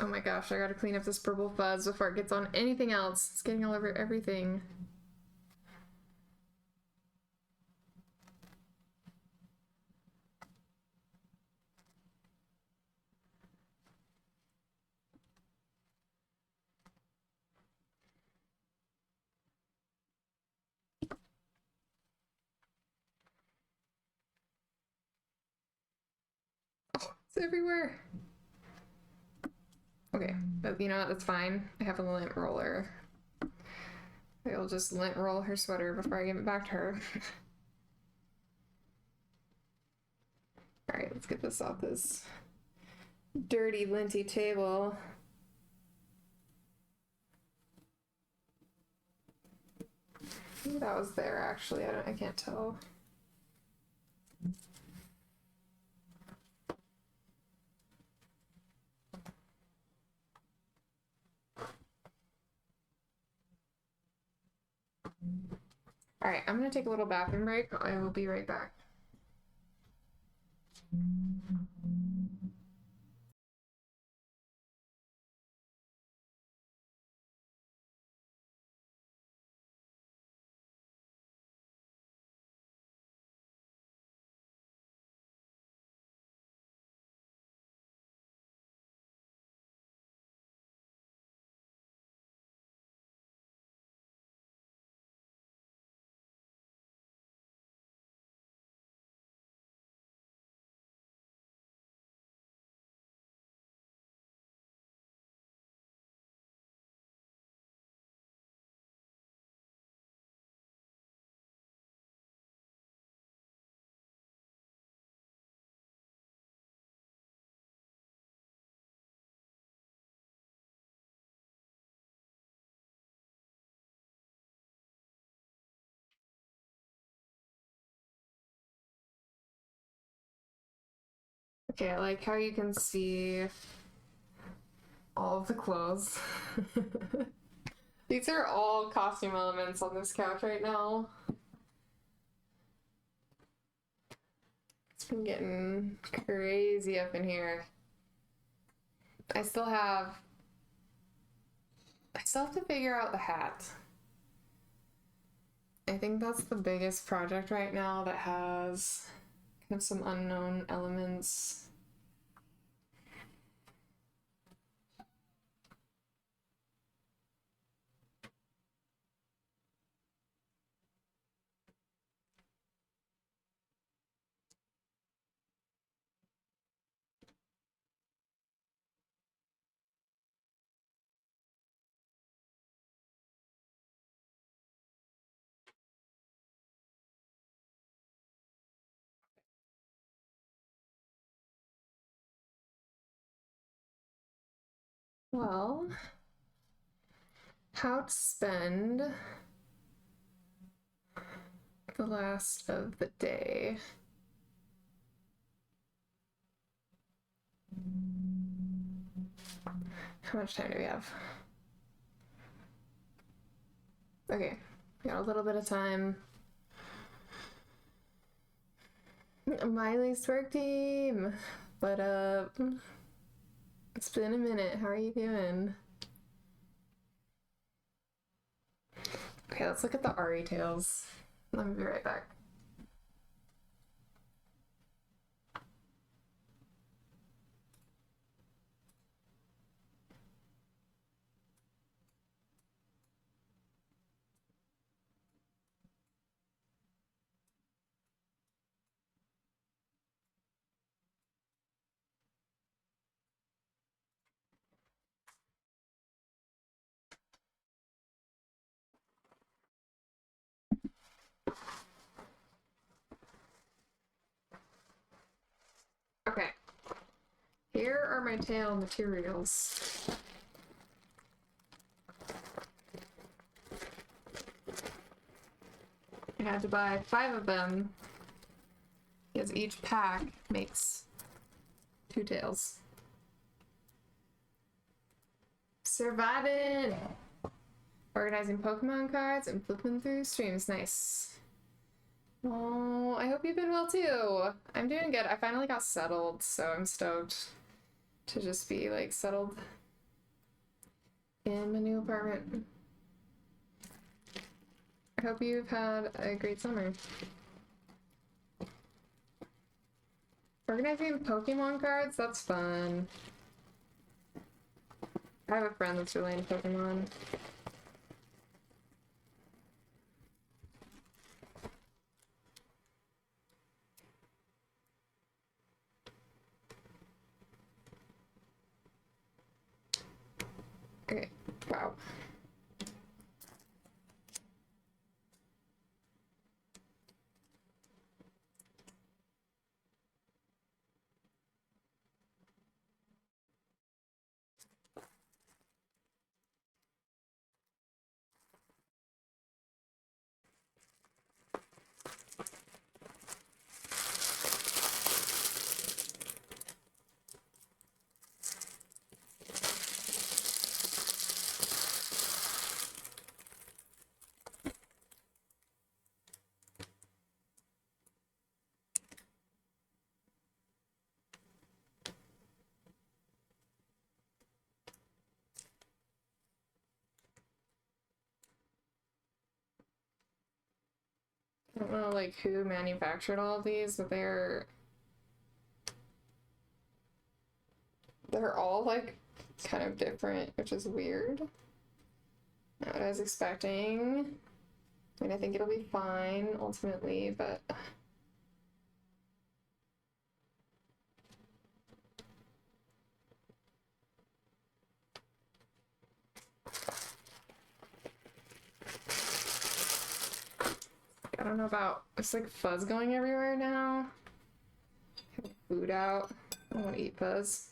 Oh my gosh, I gotta clean up this purple fuzz before it gets on anything else. It's getting all over everything. It's everywhere. Okay, but you know what? That's fine. I have a lint roller. I'll just lint roll her sweater before I give it back to her. Alright, let's get this off this dirty, linty table. That was there actually. I can't tell. All right, I'm gonna take a little bathroom break. I will be right back. Okay, I like how you can see all of the clothes. These are all costume elements on this couch right now. It's been getting crazy up in here. I still have to figure out the hat. I think that's the biggest project right now that has kind of some unknown elements. Well, how to spend the last of the day. How much time do we have? Okay, we got a little bit of time. Miley's twerk team, what up? It's been a minute. How are you doing? Okay, let's look at the Ari tails. Let me be right back. Okay, here are my tail materials. I had to buy 5 of them because each pack makes 2 tails. Surviving! Organizing Pokemon cards and flipping through streams. Nice. Oh, I hope you've been well too. I'm doing good. I finally got settled, so I'm stoked to just be like settled in my new apartment. I hope you've had a great summer. Organizing Pokemon cards? That's fun. I have a friend that's really into Pokemon. go. I don't know like who manufactured all of these, but they're all like kind of different, which is weird. Not what I was expecting. I mean, I think it'll be fine ultimately, but I don't know about, it's like fuzz going everywhere now. Have food out. I don't want to eat fuzz.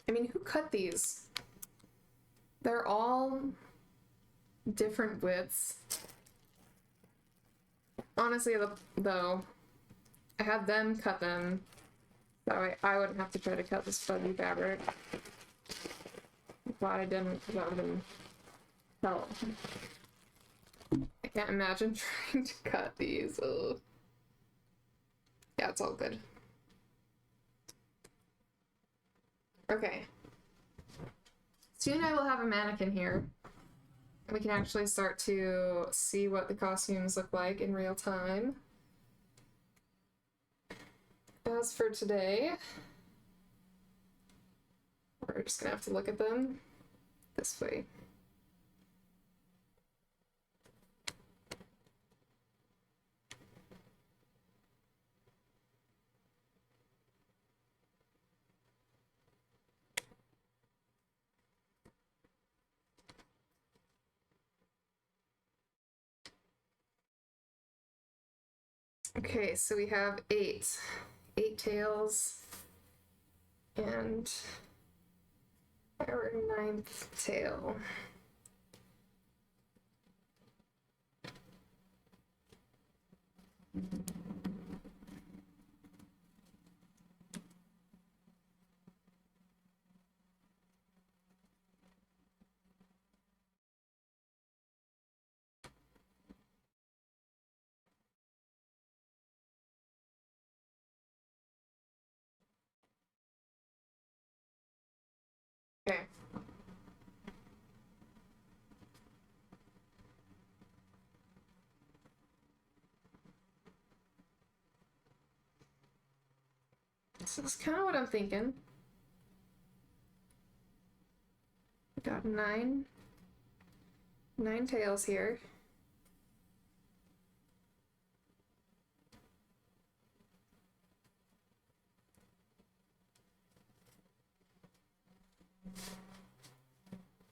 I mean, who cut these? They're all different widths. Honestly, though, I had them cut them. That way I wouldn't have to try to cut this fuzzy fabric. Glad I didn't, because that would have been hell. I can't imagine trying to cut these. Ugh. Yeah, it's all good. Okay. Soon I will have a mannequin here. We can actually start to see what the costumes look like in real time. As for today, we're just gonna have to look at them this way. Okay, so we have eight tails and our 9th tail. Okay. So that's kind of what I'm thinking. We got nine tails here.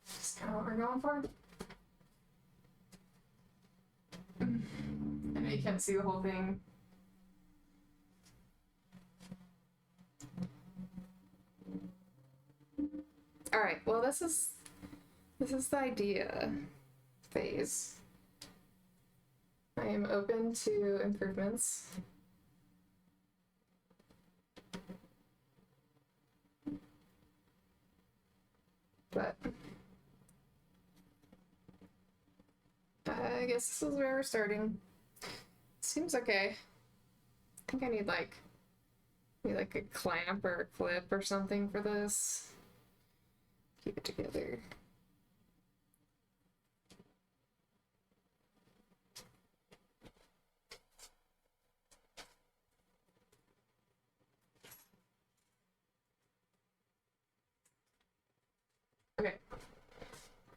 That's kind of what we're going for. I know you can't see the whole thing. Alright, well this is the idea phase. I am open to improvements. But I guess this is where we're starting. Seems okay. I think I need like a clamp or a clip or something for this. Keep it together.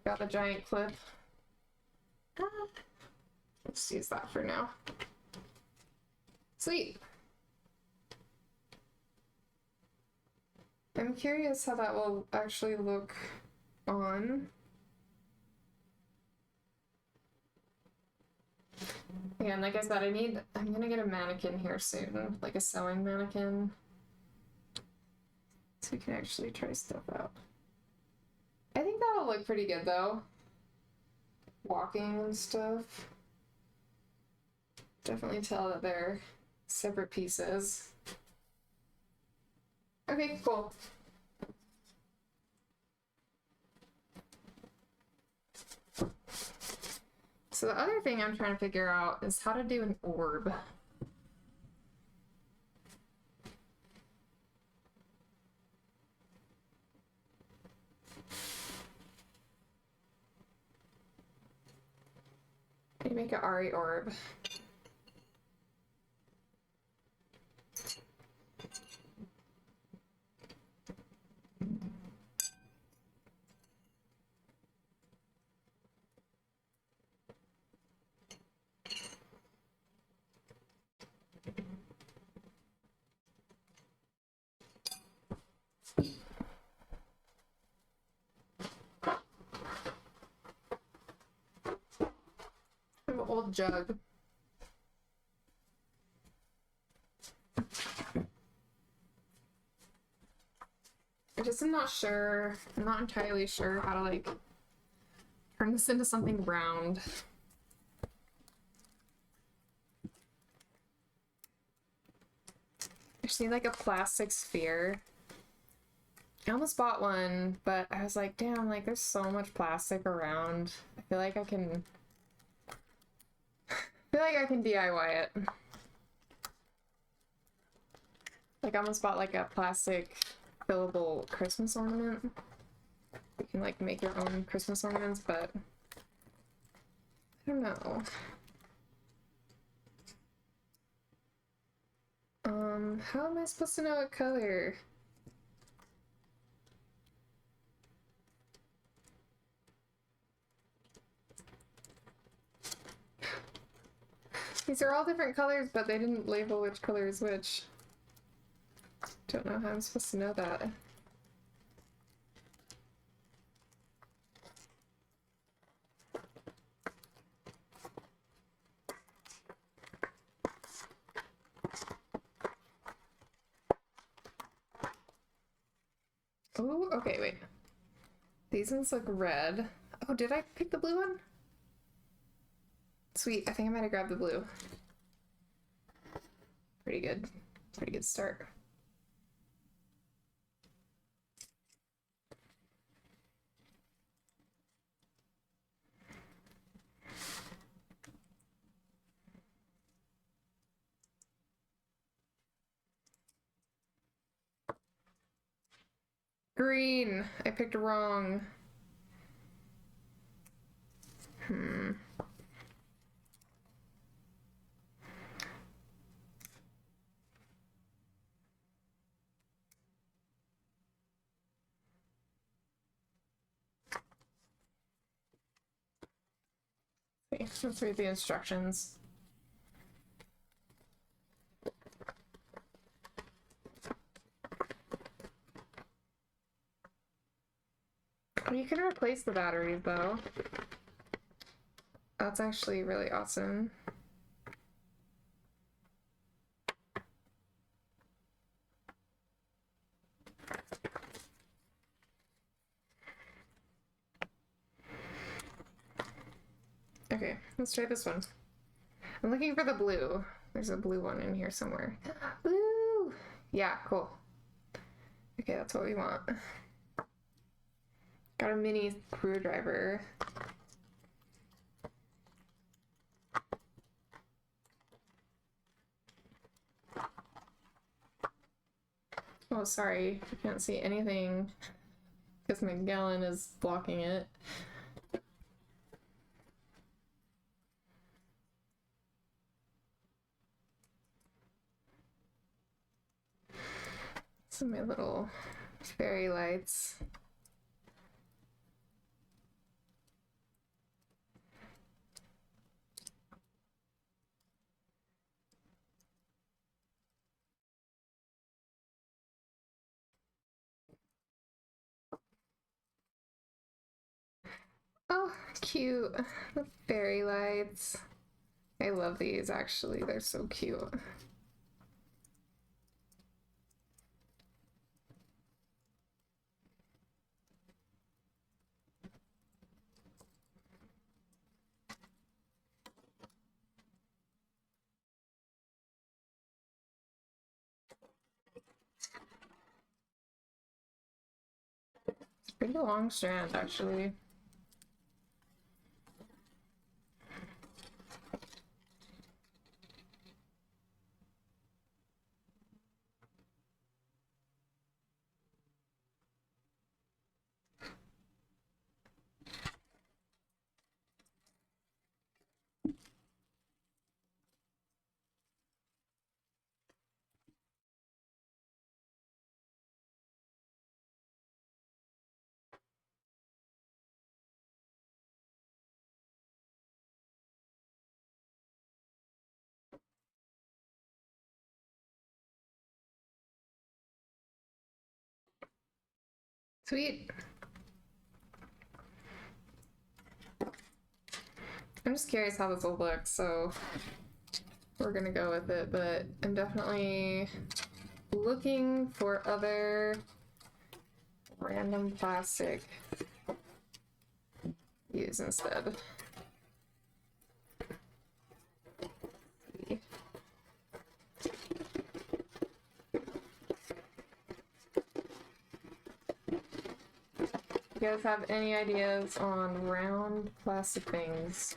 Got the giant clip. Let's use that for now. Sweet. I'm curious how that will actually look on. Again, like I said, I'm gonna get a mannequin here soon, like a sewing mannequin. So we can actually try stuff out. I think that'll look pretty good though. Walking and stuff. Definitely tell that they're separate pieces. Okay, cool. So the other thing I'm trying to figure out is how to do an orb. I need to make an Ari orb. An old jug. I'm not sure. I'm not entirely sure how to like turn this into something round. I just need like a plastic sphere. I almost bought one, but I was like, damn, like there's so much plastic around. I feel like I can DIY it. Like I almost bought like a plastic fillable Christmas ornament. You can like make your own Christmas ornaments, but I don't know. How am I supposed to know what color? These are all different colors, but they didn't label which color is which. Don't know how I'm supposed to know that. Oh, okay, wait. These ones look red. Oh, did I pick the blue one? Sweet, I think I might have grabbed the blue. Pretty good. Pretty good start. Green! I picked wrong. Okay, let's read the instructions. You can replace the batteries though. That's actually really awesome. Okay, let's try this one. I'm looking for the blue. There's a blue one in here somewhere. Blue! Yeah, cool. Okay, that's what we want. Got a mini screwdriver. Oh, sorry. I can't see anything because my gallon is blocking it. Some of my little fairy lights. Cute. The fairy lights. I love these actually, they're so cute. It's a pretty long strand actually. Sweet. I'm just curious how this will look, so we're gonna go with it, but I'm definitely looking for other random plastic use instead. You guys have any ideas on round plastic things?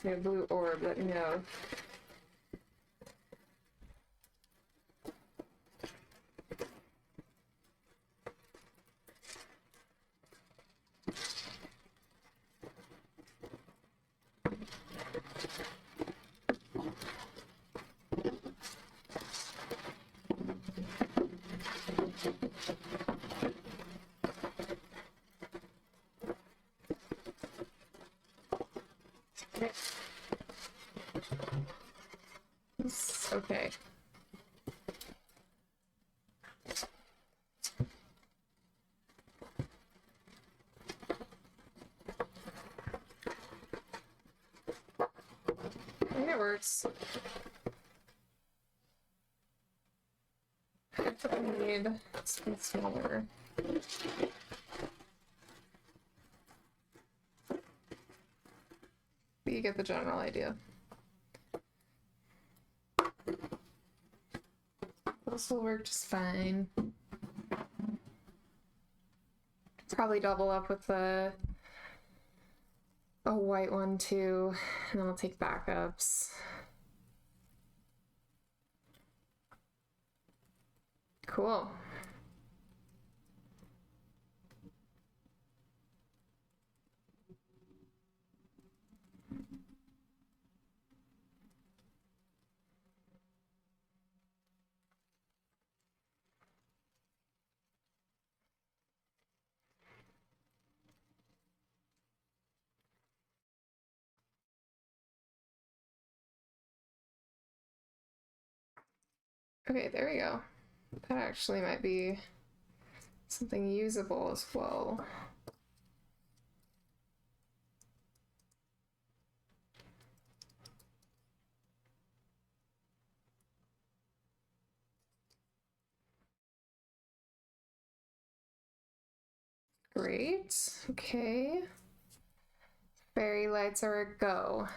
Say a blue orb, let me know. Okay. I think it works. I need to be smaller. But you get the general idea. This will work just fine. Probably double up with a white one too, and then I'll take backups. Cool. Okay, there we go. That actually might be something usable as well. Great, okay. Fairy lights are a go.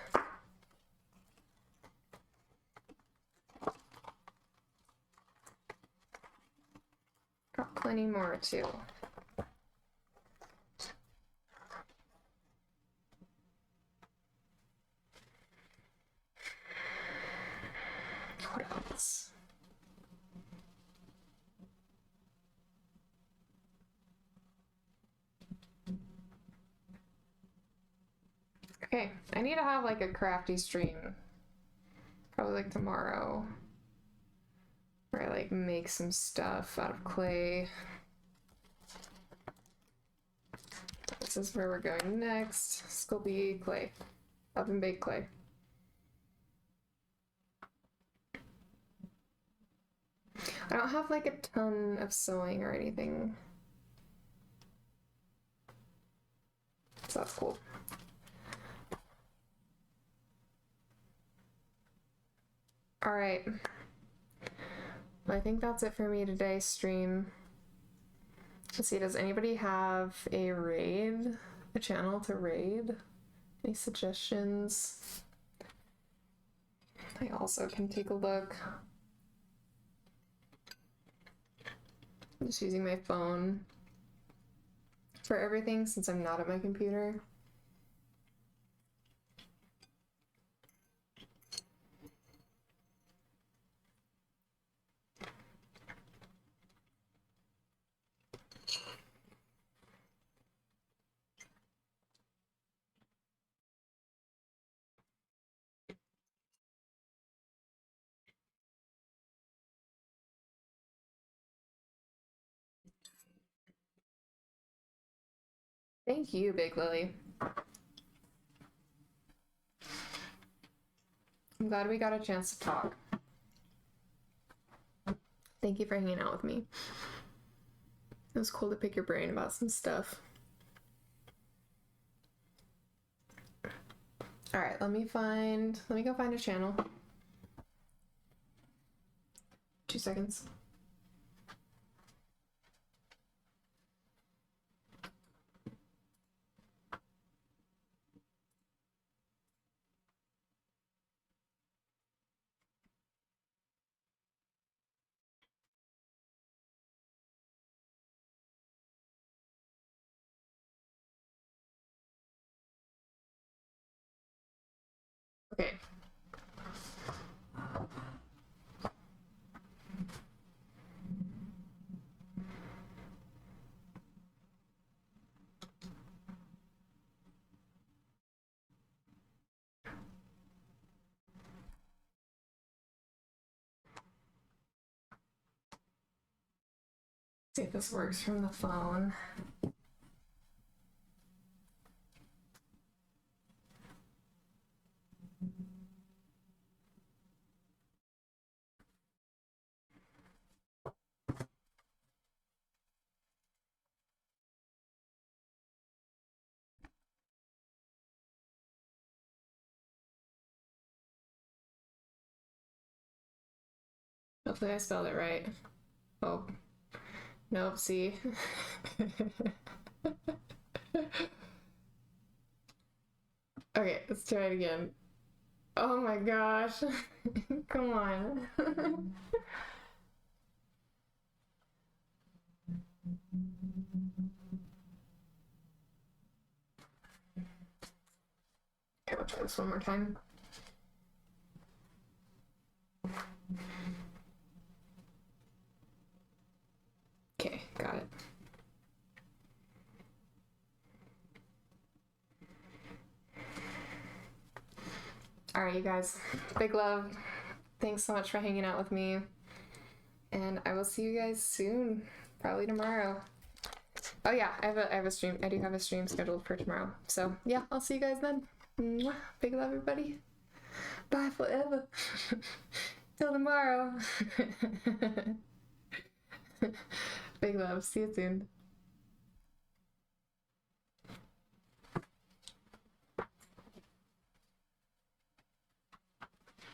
Got plenty more too. What else? Okay, I need to have like a crafty stream. Probably like tomorrow. Where I like make some stuff out of clay. This is where we're going next. Sculpey clay. Oven baked clay. I don't have like a ton of sewing or anything. So cool. All right. I think that's it for me today, stream. Let's see, does anybody have a raid? A channel to raid? Any suggestions? I also can take a look. I'm just using my phone for everything since I'm not at my computer. Thank you, Big Lily. I'm glad we got a chance to talk. Thank you for hanging out with me. It was cool to pick your brain about some stuff. All right, let me go find a channel. 2 seconds. Okay. See if this works from the phone. Hopefully I spelled it right. Oh. Nope, see. Okay, let's try it again. Oh my gosh. Come on. Okay, we'll try this one more time. Okay, got it. All right, you guys. Big love. Thanks so much for hanging out with me. And I will see you guys soon. Probably tomorrow. Oh yeah, I have a stream. I do have a stream scheduled for tomorrow. So yeah, I'll see you guys then. Mwah. Big love, everybody. Bye forever. Till tomorrow. Big love. See you soon.